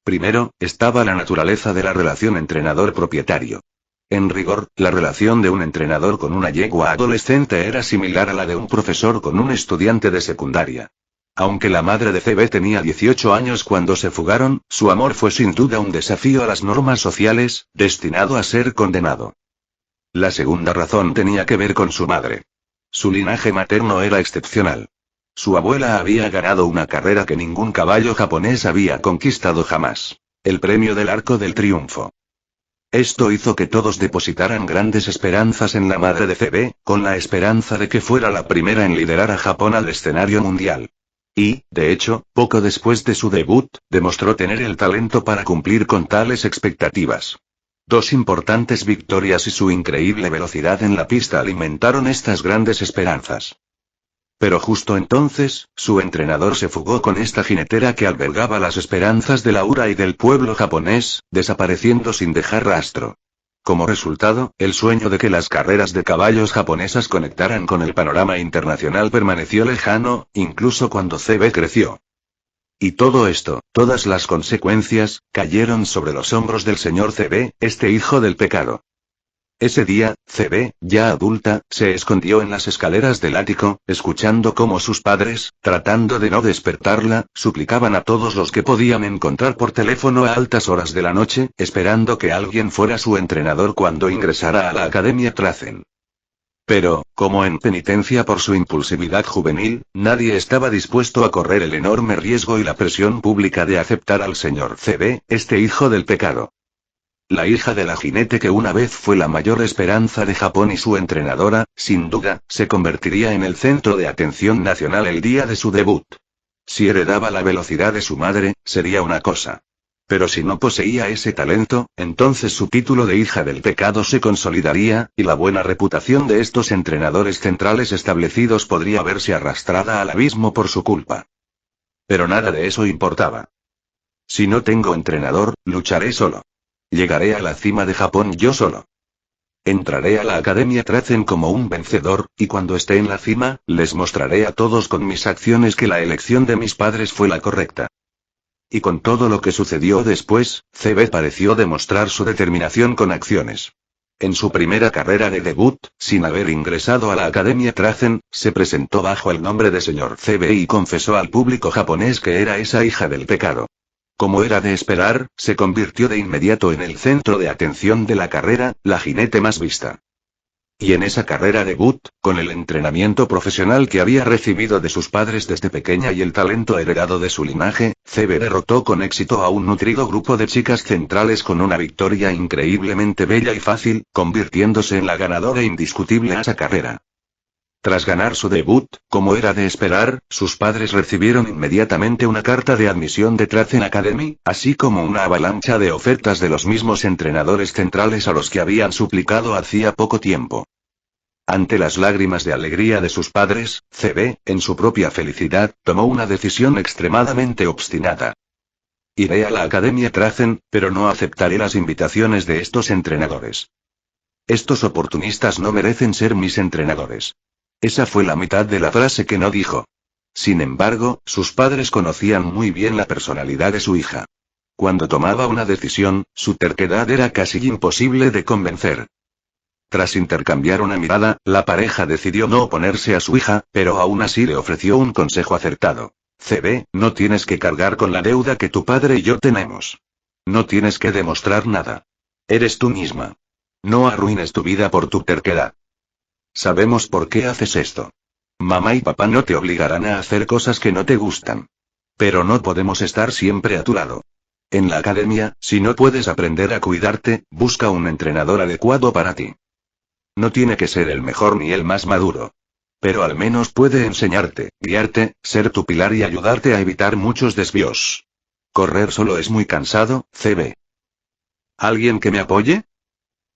Primero, estaba la naturaleza de la relación entrenador-propietario. En rigor, la relación de un entrenador con una yegua adolescente era similar a la de un profesor con un estudiante de secundaria. Aunque la madre de CB tenía 18 años cuando se fugaron, su amor fue sin duda un desafío a las normas sociales, destinado a ser condenado. La segunda razón tenía que ver con su madre. Su linaje materno era excepcional. Su abuela había ganado una carrera que ningún caballo japonés había conquistado jamás. El premio del Arco del Triunfo. Esto hizo que todos depositaran grandes esperanzas en la madre de CB, con la esperanza de que fuera la primera en liderar a Japón al escenario mundial. Y, de hecho, poco después de su debut, demostró tener el talento para cumplir con tales expectativas. Dos importantes victorias y su increíble velocidad en la pista alimentaron estas grandes esperanzas. Pero justo entonces, su entrenador se fugó con esta jinetera que albergaba las esperanzas de Laura y del pueblo japonés, desapareciendo sin dejar rastro. Como resultado, el sueño de que las carreras de caballos japonesas conectaran con el panorama internacional permaneció lejano, incluso cuando CB creció. Y todo esto, todas las consecuencias, cayeron sobre los hombros del señor CB, este hijo del pecado. Ese día, CB, ya adulta, se escondió en las escaleras del ático, escuchando cómo sus padres, tratando de no despertarla, suplicaban a todos los que podían encontrar por teléfono a altas horas de la noche, esperando que alguien fuera su entrenador cuando ingresara a la Academia Trazen. Pero, como en penitencia por su impulsividad juvenil, nadie estaba dispuesto a correr el enorme riesgo y la presión pública de aceptar al señor CB, este hijo del pecado. La hija de la jinete que una vez fue la mayor esperanza de Japón y su entrenadora, sin duda, se convertiría en el centro de atención nacional el día de su debut. Si heredaba la velocidad de su madre, sería una cosa. Pero si no poseía ese talento, entonces su título de hija del pecado se consolidaría, y la buena reputación de estos entrenadores centrales establecidos podría verse arrastrada al abismo por su culpa. Pero nada de eso importaba. Si no tengo entrenador, lucharé solo. Llegaré a la cima de Japón yo solo. Entraré a la Academia Trazen como un vencedor, y cuando esté en la cima, les mostraré a todos con mis acciones que la elección de mis padres fue la correcta. Y con todo lo que sucedió después, CB pareció demostrar su determinación con acciones. En su primera carrera de debut, sin haber ingresado a la Academia Trazen, se presentó bajo el nombre de señor CB y confesó al público japonés que era esa hija del pecado. Como era de esperar, se convirtió de inmediato en el centro de atención de la carrera, la jinete más vista. Y en esa carrera debut, con el entrenamiento profesional que había recibido de sus padres desde pequeña y el talento heredado de su linaje, CB derrotó con éxito a un nutrido grupo de chicas centrales con una victoria increíblemente bella y fácil, convirtiéndose en la ganadora indiscutible a esa carrera. Tras ganar su debut, como era de esperar, sus padres recibieron inmediatamente una carta de admisión de Trazen Academy, así como una avalancha de ofertas de los mismos entrenadores centrales a los que habían suplicado hacía poco tiempo. Ante las lágrimas de alegría de sus padres, CB, en su propia felicidad, tomó una decisión extremadamente obstinada. Iré a la Academia Trazen, pero no aceptaré las invitaciones de estos entrenadores. Estos oportunistas no merecen ser mis entrenadores. Esa fue la mitad de la frase que no dijo. Sin embargo, sus padres conocían muy bien la personalidad de su hija. Cuando tomaba una decisión, su terquedad era casi imposible de convencer. Tras intercambiar una mirada, la pareja decidió no oponerse a su hija, pero aún así le ofreció un consejo acertado. CB, no tienes que cargar con la deuda que tu padre y yo tenemos. No tienes que demostrar nada. Eres tú misma. No arruines tu vida por tu terquedad. Sabemos por qué haces esto. Mamá y papá no te obligarán a hacer cosas que no te gustan. Pero no podemos estar siempre a tu lado. En la academia, si no puedes aprender a cuidarte, busca un entrenador adecuado para ti. No tiene que ser el mejor ni el más maduro. Pero al menos puede enseñarte, guiarte, ser tu pilar y ayudarte a evitar muchos desvíos. Correr solo es muy cansado, CB. ¿Alguien que me apoye?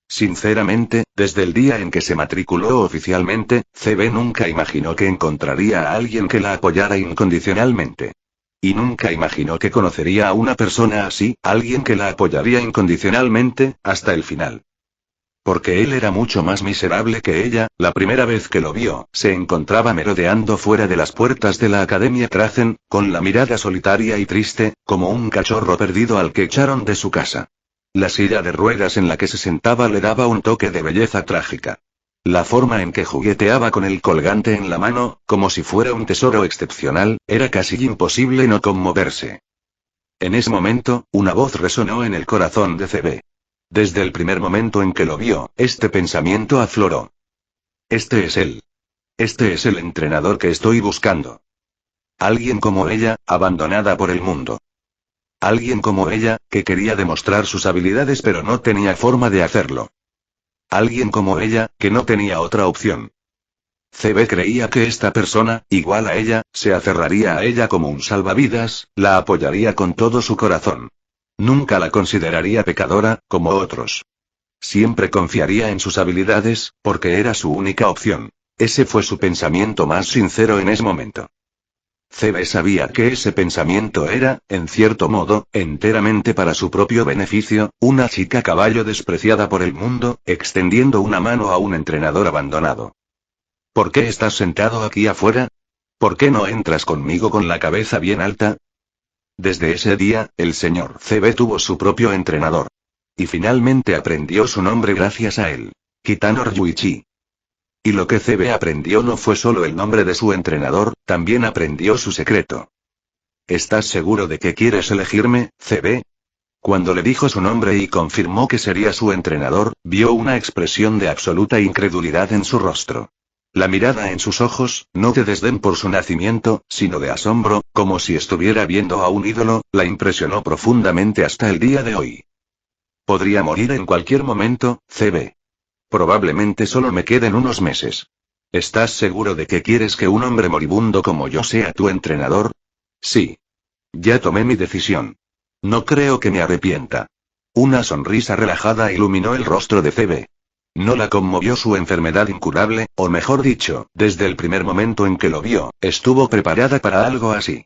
Sinceramente, desde el día en que se matriculó oficialmente, CB nunca imaginó que encontraría a alguien que la apoyara incondicionalmente. Y nunca imaginó que conocería a una persona así, alguien que la apoyaría incondicionalmente, hasta el final. Porque él era mucho más miserable que ella, la primera vez que lo vio, se encontraba merodeando fuera de las puertas de la Academia Trazen, con la mirada solitaria y triste, como un cachorro perdido al que echaron de su casa. La silla de ruedas en la que se sentaba le daba un toque de belleza trágica. La forma en que jugueteaba con el colgante en la mano, como si fuera un tesoro excepcional, era casi imposible no conmoverse. En ese momento, una voz resonó en el corazón de CB. Desde el primer momento en que lo vio, este pensamiento afloró. Este es él. Este es el entrenador que estoy buscando. Alguien como ella, abandonada por el mundo. Alguien como ella, que quería demostrar sus habilidades pero no tenía forma de hacerlo. Alguien como ella, que no tenía otra opción. CB creía que esta persona, igual a ella, se aferraría a ella como un salvavidas, la apoyaría con todo su corazón. Nunca la consideraría pecadora, como otros. Siempre confiaría en sus habilidades, porque era su única opción. Ese fue su pensamiento más sincero en ese momento. CB sabía que ese pensamiento era, en cierto modo, enteramente para su propio beneficio, una chica caballo despreciada por el mundo, extendiendo una mano a un entrenador abandonado. ¿Por qué estás sentado aquí afuera? ¿Por qué no entras conmigo con la cabeza bien alta? Desde ese día, el señor CB tuvo su propio entrenador. Y finalmente aprendió su nombre gracias a él. Kitano Ryuichi. Y lo que CB aprendió no fue solo el nombre de su entrenador, también aprendió su secreto. ¿Estás seguro de que quieres elegirme, CB? Cuando le dijo su nombre y confirmó que sería su entrenador, vio una expresión de absoluta incredulidad en su rostro. La mirada en sus ojos, no de desdén por su nacimiento, sino de asombro, como si estuviera viendo a un ídolo, la impresionó profundamente hasta el día de hoy. Podría morir en cualquier momento, CB. Probablemente solo me queden unos meses. ¿Estás seguro de que quieres que un hombre moribundo como yo sea tu entrenador? Sí. Ya tomé mi decisión. No creo que me arrepienta. Una sonrisa relajada iluminó el rostro de CB. No la conmovió su enfermedad incurable, o mejor dicho, desde el primer momento en que lo vio, estuvo preparada para algo así.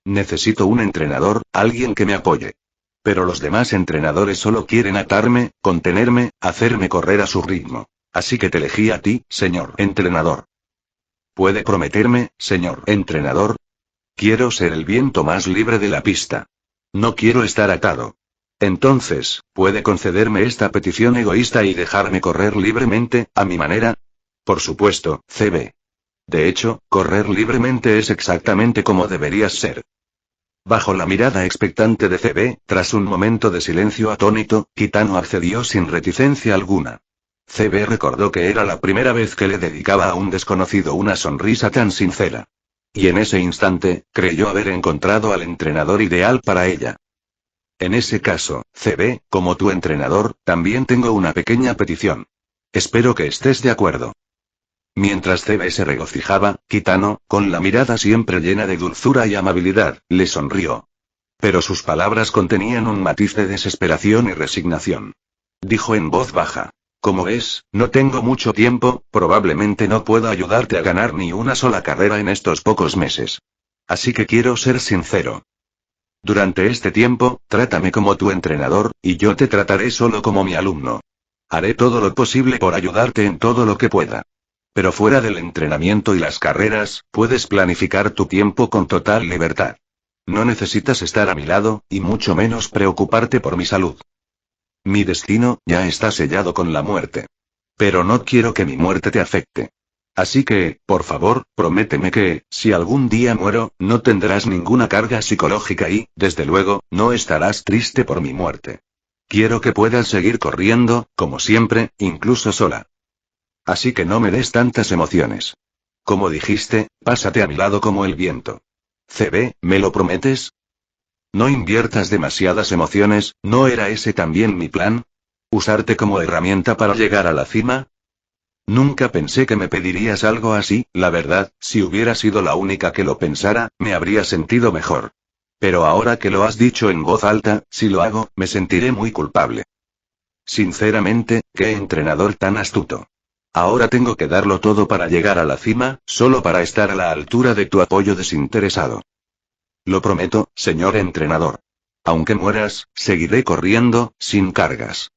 Necesito un entrenador, alguien que me apoye. Pero los demás entrenadores solo quieren atarme, contenerme, hacerme correr a su ritmo. Así que te elegí a ti, señor entrenador. ¿Puede prometerme, señor entrenador? Quiero ser el viento más libre de la pista. No quiero estar atado. Entonces, ¿puede concederme esta petición egoísta y dejarme correr libremente, a mi manera? Por supuesto, CB. De hecho, correr libremente es exactamente como deberías ser. Bajo la mirada expectante de CB, tras un momento de silencio atónito, Kitano accedió sin reticencia alguna. CB recordó que era la primera vez que le dedicaba a un desconocido una sonrisa tan sincera. Y en ese instante, creyó haber encontrado al entrenador ideal para ella. En ese caso, CB, como tu entrenador, también tengo una pequeña petición. Espero que estés de acuerdo. Mientras CB se regocijaba, Kitano, con la mirada siempre llena de dulzura y amabilidad, le sonrió. Pero sus palabras contenían un matiz de desesperación y resignación. Dijo en voz baja. Como ves, no tengo mucho tiempo, probablemente no puedo ayudarte a ganar ni una sola carrera en estos pocos meses. Así que quiero ser sincero. Durante este tiempo, trátame como tu entrenador, y yo te trataré solo como mi alumno. Haré todo lo posible por ayudarte en todo lo que pueda. Pero fuera del entrenamiento y las carreras, puedes planificar tu tiempo con total libertad. No necesitas estar a mi lado, y mucho menos preocuparte por mi salud. Mi destino, ya está sellado con la muerte. Pero no quiero que mi muerte te afecte. Así que, por favor, prométeme que, si algún día muero, no tendrás ninguna carga psicológica y, desde luego, no estarás triste por mi muerte. Quiero que puedas seguir corriendo, como siempre, incluso sola. Así que no me des tantas emociones. Como dijiste, pásate a mi lado como el viento. CB, ¿me lo prometes? No inviertas demasiadas emociones, ¿no era ese también mi plan? ¿Usarte como herramienta para llegar a la cima? Nunca pensé que me pedirías algo así, la verdad, si hubiera sido la única que lo pensara, me habría sentido mejor. Pero ahora que lo has dicho en voz alta, si lo hago, me sentiré muy culpable. Sinceramente, qué entrenador tan astuto. Ahora tengo que darlo todo para llegar a la cima, solo para estar a la altura de tu apoyo desinteresado. Lo prometo, señor entrenador. Aunque mueras, seguiré corriendo, sin cargas.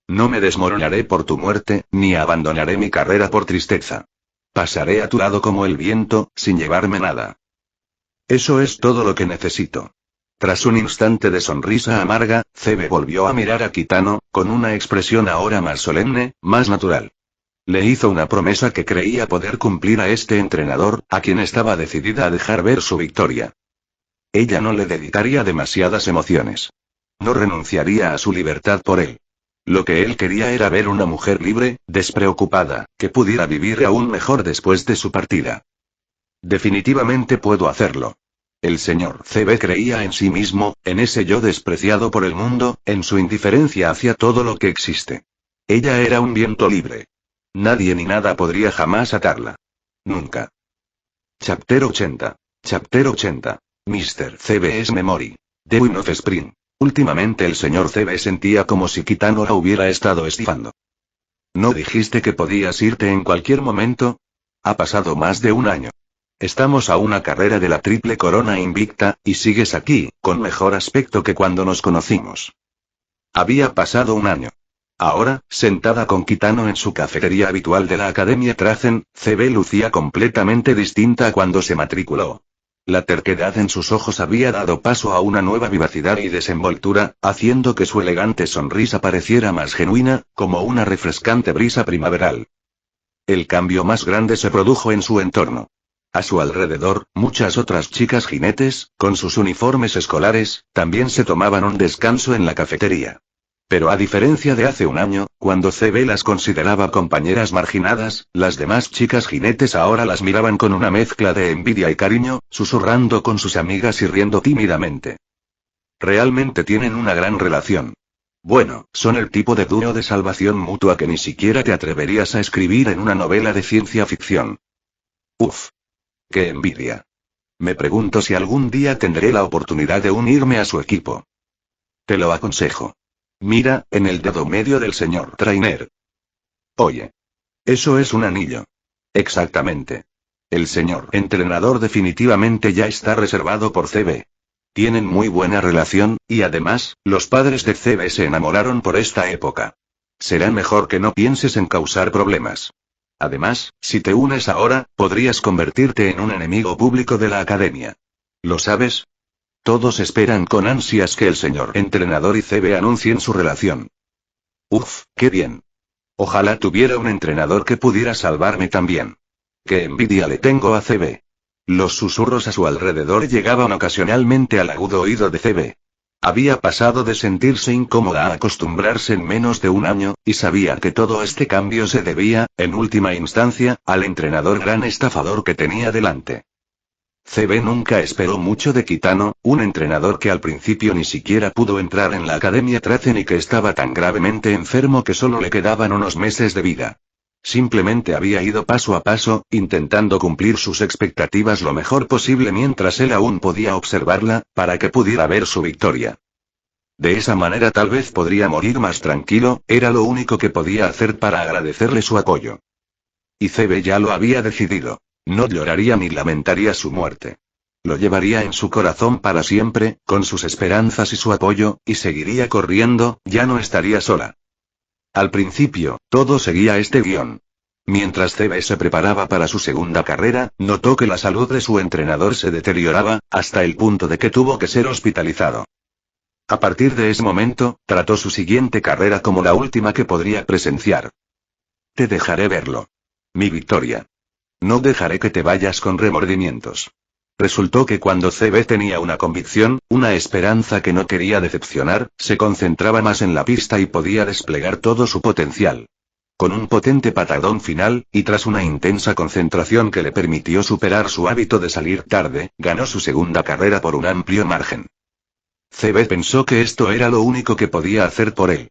No me desmoronaré por tu muerte, ni abandonaré mi carrera por tristeza. Pasaré a tu lado como el viento, sin llevarme nada. Eso es todo lo que necesito. Tras un instante de sonrisa amarga, Cebe volvió a mirar a Kitano, con una expresión ahora más solemne, más natural. Le hizo una promesa que creía poder cumplir a este entrenador, a quien estaba decidida a dejar ver su victoria. Ella no le dedicaría demasiadas emociones. No renunciaría a su libertad por él. Lo que él quería era ver una mujer libre, despreocupada, que pudiera vivir aún mejor después de su partida. Definitivamente puedo hacerlo. El señor CB creía en sí mismo, en ese yo despreciado por el mundo, en su indiferencia hacia todo lo que existe. Ella era un viento libre. Nadie ni nada podría jamás atarla. Nunca. Chapter 80. Chapter 80. Mr. CB's Memory. The Wind of Spring. Últimamente el señor CB sentía como si Kitano la hubiera estado estifando. ¿No dijiste que podías irte en cualquier momento? Ha pasado más de un año. Estamos a una carrera de la triple corona invicta, y sigues aquí, con mejor aspecto que cuando nos conocimos. Había pasado un año. Ahora, sentada con Kitano en su cafetería habitual de la Academia Trazen, CB lucía completamente distinta a cuando se matriculó. La terquedad en sus ojos había dado paso a una nueva vivacidad y desenvoltura, haciendo que su elegante sonrisa pareciera más genuina, como una refrescante brisa primaveral. El cambio más grande se produjo en su entorno. A su alrededor, muchas otras chicas jinetes, con sus uniformes escolares, también se tomaban un descanso en la cafetería. Pero a diferencia de hace un año, cuando CB las consideraba compañeras marginadas, las demás chicas jinetes ahora las miraban con una mezcla de envidia y cariño, susurrando con sus amigas y riendo tímidamente. Realmente tienen una gran relación. Bueno, son el tipo de dúo de salvación mutua que ni siquiera te atreverías a escribir en una novela de ciencia ficción. Uf. ¡Qué envidia! Me pregunto si algún día tendré la oportunidad de unirme a su equipo. Te lo aconsejo. Mira, en el dedo medio del señor Trainer. Oye. Eso es un anillo. Exactamente. El señor entrenador definitivamente ya está reservado por CB. Tienen muy buena relación, y además, los padres de CB se enamoraron por esta época. Será mejor que no pienses en causar problemas. Además, si te unes ahora, podrías convertirte en un enemigo público de la academia. ¿Lo sabes? Todos esperan con ansias que el señor entrenador y CB anuncien su relación. Uf, qué bien. Ojalá tuviera un entrenador que pudiera salvarme también. Qué envidia le tengo a CB. Los susurros a su alrededor llegaban ocasionalmente al agudo oído de CB. Había pasado de sentirse incómoda a acostumbrarse en menos de un año, y sabía que todo este cambio se debía, en última instancia, al entrenador gran estafador que tenía delante. CB nunca esperó mucho de Kitano, un entrenador que al principio ni siquiera pudo entrar en la Academia Trazen y que estaba tan gravemente enfermo que solo le quedaban unos meses de vida. Simplemente había ido paso a paso, intentando cumplir sus expectativas lo mejor posible mientras él aún podía observarla, para que pudiera ver su victoria. De esa manera tal vez podría morir más tranquilo, era lo único que podía hacer para agradecerle su apoyo. Y CB ya lo había decidido. No lloraría ni lamentaría su muerte. Lo llevaría en su corazón para siempre, con sus esperanzas y su apoyo, y seguiría corriendo, ya no estaría sola. Al principio, todo seguía este guión. Mientras CB se preparaba para su segunda carrera, notó que la salud de su entrenador se deterioraba, hasta el punto de que tuvo que ser hospitalizado. A partir de ese momento, trató su siguiente carrera como la última que podría presenciar. Te dejaré verlo. Mi victoria. No dejaré que te vayas con remordimientos. Resultó que cuando CB tenía una convicción, una esperanza que no quería decepcionar, se concentraba más en la pista y podía desplegar todo su potencial. Con un potente patadón final, y tras una intensa concentración que le permitió superar su hábito de salir tarde, ganó su segunda carrera por un amplio margen. CB pensó que esto era lo único que podía hacer por él.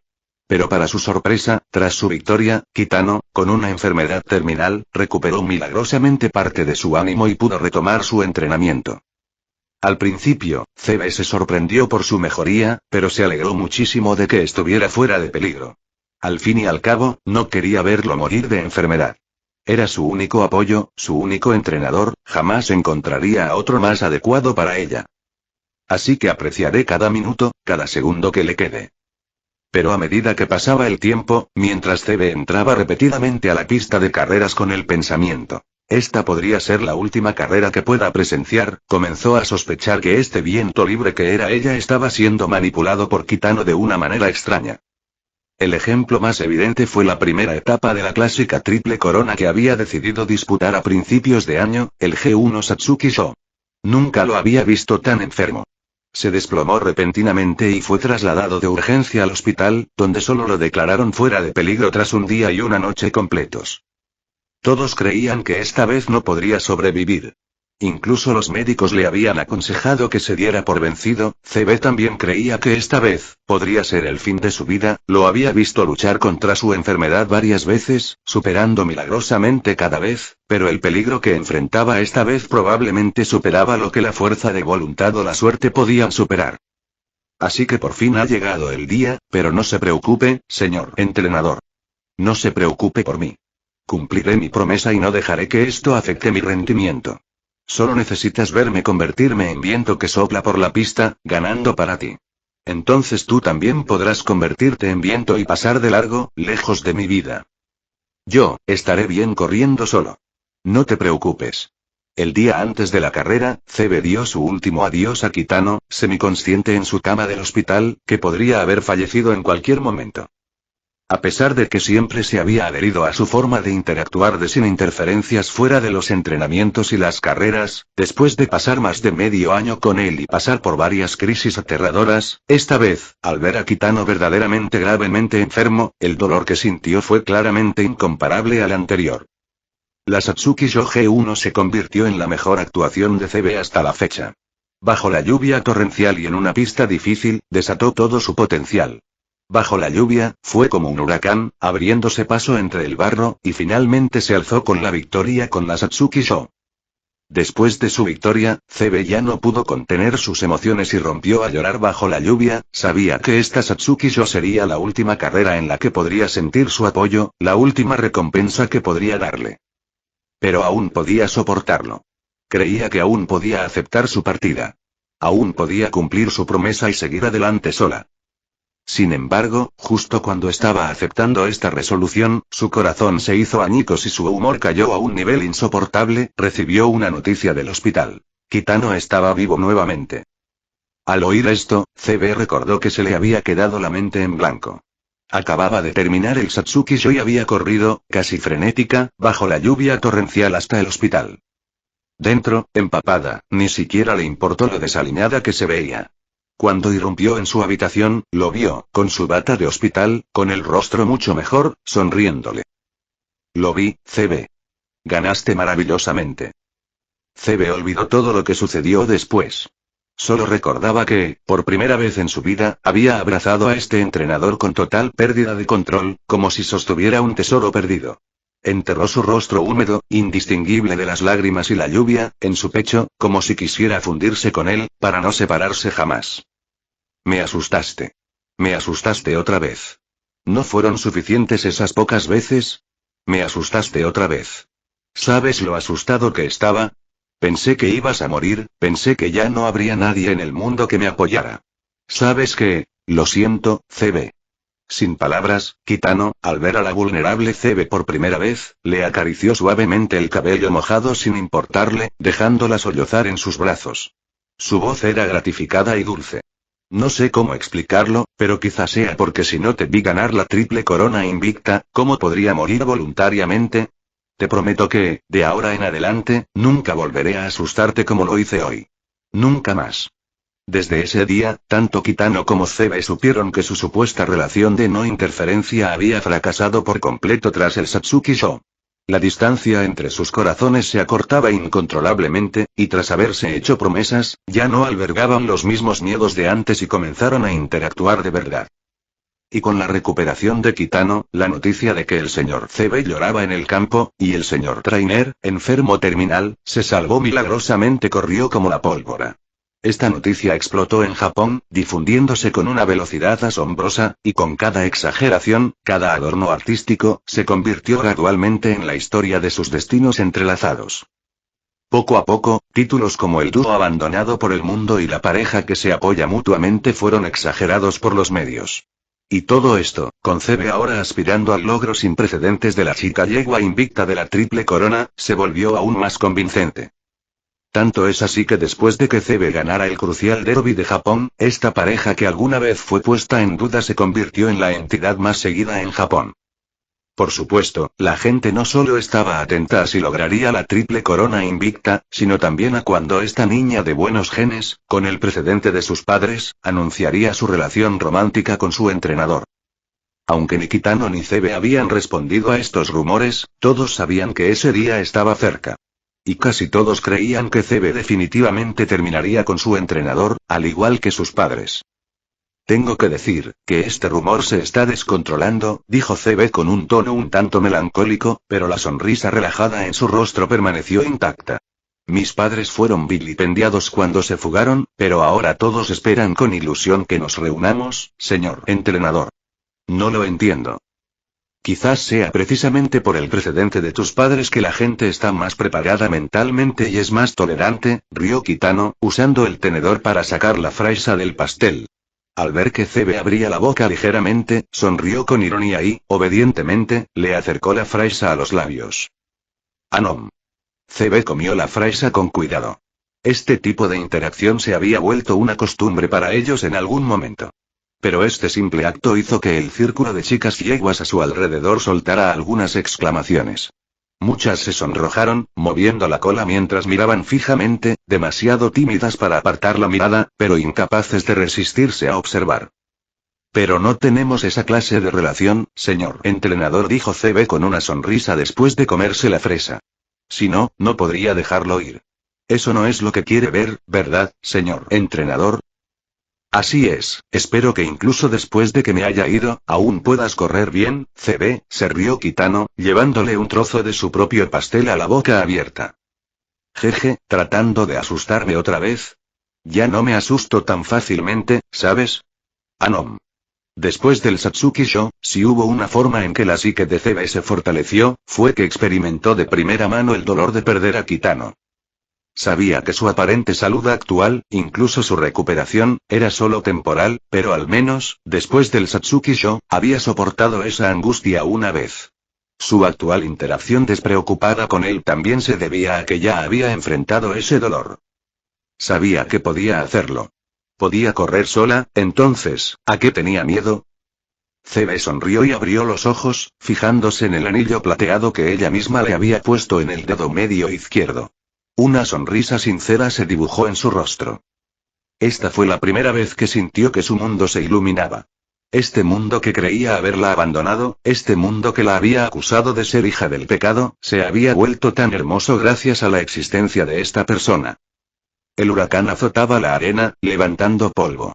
Pero para su sorpresa, tras su victoria, Kitano, con una enfermedad terminal, recuperó milagrosamente parte de su ánimo y pudo retomar su entrenamiento. Al principio, CB se sorprendió por su mejoría, pero se alegró muchísimo de que estuviera fuera de peligro. Al fin y al cabo, no quería verlo morir de enfermedad. Era su único apoyo, su único entrenador, jamás encontraría a otro más adecuado para ella. Así que apreciaré cada minuto, cada segundo que le quede. Pero a medida que pasaba el tiempo, mientras CB entraba repetidamente a la pista de carreras con el pensamiento, esta podría ser la última carrera que pueda presenciar, comenzó a sospechar que este viento libre que era ella estaba siendo manipulado por Kitano de una manera extraña. El ejemplo más evidente fue la primera etapa de la clásica triple corona que había decidido disputar a principios de año, el G1 Satsuki Sho. Nunca lo había visto tan enfermo. Se desplomó repentinamente y fue trasladado de urgencia al hospital, donde solo lo declararon fuera de peligro tras un día y una noche completos. Todos creían que esta vez no podría sobrevivir. Incluso los médicos le habían aconsejado que se diera por vencido. CB también creía que esta vez podría ser el fin de su vida, lo había visto luchar contra su enfermedad varias veces, superando milagrosamente cada vez, pero el peligro que enfrentaba esta vez probablemente superaba lo que la fuerza de voluntad o la suerte podían superar. Así que por fin ha llegado el día, pero no se preocupe, señor entrenador. No se preocupe por mí. Cumpliré mi promesa y no dejaré que esto afecte mi rendimiento. Solo necesitas verme convertirme en viento que sopla por la pista, ganando para ti. Entonces tú también podrás convertirte en viento y pasar de largo, lejos de mi vida. Yo, estaré bien corriendo solo. No te preocupes. El día antes de la carrera, CB dio su último adiós a Kitano, semiconsciente en su cama del hospital, que podría haber fallecido en cualquier momento. A pesar de que siempre se había adherido a su forma de interactuar de sin interferencias fuera de los entrenamientos y las carreras, después de pasar más de medio año con él y pasar por varias crisis aterradoras, esta vez, al ver a Kitano verdaderamente gravemente enfermo, el dolor que sintió fue claramente incomparable al anterior. La Satsuki Sho G1 se convirtió en la mejor actuación de CB hasta la fecha. Bajo la lluvia torrencial y en una pista difícil, desató todo su potencial. Bajo la lluvia, fue como un huracán, abriéndose paso entre el barro, y finalmente se alzó con la victoria con la Satsuki Sho. Después de su victoria, CB ya no pudo contener sus emociones y rompió a llorar bajo la lluvia. Sabía que esta Satsuki Sho sería la última carrera en la que podría sentir su apoyo, la última recompensa que podría darle. Pero aún podía soportarlo. Creía que aún podía aceptar su partida. Aún podía cumplir su promesa y seguir adelante sola. Sin embargo, justo cuando estaba aceptando esta resolución, su corazón se hizo añicos y su humor cayó a un nivel insoportable. Recibió una noticia del hospital. Kitano estaba vivo nuevamente. Al oír esto, CB recordó que se le había quedado la mente en blanco. Acababa de terminar el Satsuki Sho y había corrido, casi frenética, bajo la lluvia torrencial hasta el hospital. Dentro, empapada, ni siquiera le importó lo desaliñada que se veía. Cuando irrumpió en su habitación, lo vio, con su bata de hospital, con el rostro mucho mejor, sonriéndole. Lo vi, CB. Ganaste maravillosamente. CB olvidó todo lo que sucedió después. Solo recordaba que, por primera vez en su vida, había abrazado a este entrenador con total pérdida de control, como si sostuviera un tesoro perdido. Enterró su rostro húmedo, indistinguible de las lágrimas y la lluvia, en su pecho, como si quisiera fundirse con él, para no separarse jamás. Me asustaste. Me asustaste otra vez. ¿No fueron suficientes esas pocas veces? Me asustaste otra vez. ¿Sabes lo asustado que estaba? Pensé que ibas a morir, pensé que ya no habría nadie en el mundo que me apoyara. ¿Sabes qué? Lo siento, CB. Sin palabras, Kitano, al ver a la vulnerable CB por primera vez, le acarició suavemente el cabello mojado sin importarle, dejándola sollozar en sus brazos. Su voz era gratificada y dulce. No sé cómo explicarlo, pero quizás sea porque si no te vi ganar la triple corona invicta, ¿cómo podría morir voluntariamente? Te prometo que, de ahora en adelante, nunca volveré a asustarte como lo hice hoy. Nunca más. Desde ese día, tanto Kitano como CB supieron que su supuesta relación de no interferencia había fracasado por completo tras el Satsuki Sho. La distancia entre sus corazones se acortaba incontrolablemente, y tras haberse hecho promesas, ya no albergaban los mismos miedos de antes y comenzaron a interactuar de verdad. Y con la recuperación de Kitano, la noticia de que el señor CB lloraba en el campo, y el señor Trainer, enfermo terminal, se salvó milagrosamente corrió como la pólvora. Esta noticia explotó en Japón, difundiéndose con una velocidad asombrosa, y con cada exageración, cada adorno artístico, se convirtió gradualmente en la historia de sus destinos entrelazados. Poco a poco, títulos como el dúo abandonado por el mundo y la pareja que se apoya mutuamente fueron exagerados por los medios. Y todo esto, con CB ahora aspirando al logro sin precedentes de la chica yegua invicta de la triple corona, se volvió aún más convincente. Tanto es así que después de que CB ganara el crucial derby de Japón, esta pareja que alguna vez fue puesta en duda se convirtió en la entidad más seguida en Japón. Por supuesto, la gente no solo estaba atenta a si lograría la triple corona invicta, sino también a cuando esta niña de buenos genes, con el precedente de sus padres, anunciaría su relación romántica con su entrenador. Aunque ni Kitano ni CB habían respondido a estos rumores, todos sabían que ese día estaba cerca. Y casi todos creían que CB definitivamente terminaría con su entrenador, al igual que sus padres. Tengo que decir, que este rumor se está descontrolando, dijo CB con un tono un tanto melancólico, pero la sonrisa relajada en su rostro permaneció intacta. Mis padres fueron vilipendiados cuando se fugaron, pero ahora todos esperan con ilusión que nos reunamos, señor entrenador. No lo entiendo. Quizás sea precisamente por el precedente de tus padres que la gente está más preparada mentalmente y es más tolerante, rió Kitano, usando el tenedor para sacar la fresa del pastel. Al ver que CB abría la boca ligeramente, sonrió con ironía y, obedientemente, le acercó la fresa a los labios. Anom. CB comió la fresa con cuidado. Este tipo de interacción se había vuelto una costumbre para ellos en algún momento. Pero este simple acto hizo que el círculo de chicas yeguas a su alrededor soltara algunas exclamaciones. Muchas se sonrojaron, moviendo la cola mientras miraban fijamente, demasiado tímidas para apartar la mirada, pero incapaces de resistirse a observar. Pero no tenemos esa clase de relación, señor entrenador, dijo CB con una sonrisa después de comerse la fresa. Si no, no podría dejarlo ir. Eso no es lo que quiere ver, ¿verdad, señor entrenador? Así es, espero que incluso después de que me haya ido, aún puedas correr bien, CB, se rió Kitano, llevándole un trozo de su propio pastel a la boca abierta. Jeje, tratando de asustarme otra vez. Ya no me asusto tan fácilmente, ¿sabes? Anom. Después del Satsuki Sho, si hubo una forma en que la psique de CB se fortaleció, fue que experimentó de primera mano el dolor de perder a Kitano. Sabía que su aparente salud actual, incluso su recuperación, era solo temporal, pero al menos, después del Satsuki Sho, había soportado esa angustia una vez. Su actual interacción despreocupada con él también se debía a que ya había enfrentado ese dolor. Sabía que podía hacerlo. Podía correr sola, entonces, ¿a qué tenía miedo? CB sonrió y abrió los ojos, fijándose en el anillo plateado que ella misma le había puesto en el dedo medio izquierdo. Una sonrisa sincera se dibujó en su rostro. Esta fue la primera vez que sintió que su mundo se iluminaba. Este mundo que creía haberla abandonado, este mundo que la había acusado de ser hija del pecado, se había vuelto tan hermoso gracias a la existencia de esta persona. El huracán azotaba la arena, levantando polvo.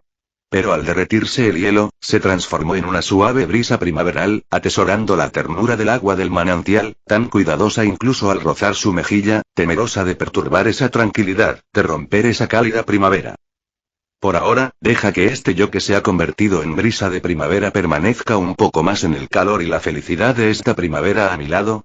Pero al derretirse el hielo, se transformó en una suave brisa primaveral, atesorando la ternura del agua del manantial, tan cuidadosa incluso al rozar su mejilla, temerosa de perturbar esa tranquilidad, de romper esa cálida primavera. Por ahora, deja que este yo que se ha convertido en brisa de primavera permanezca un poco más en el calor y la felicidad de esta primavera a mi lado,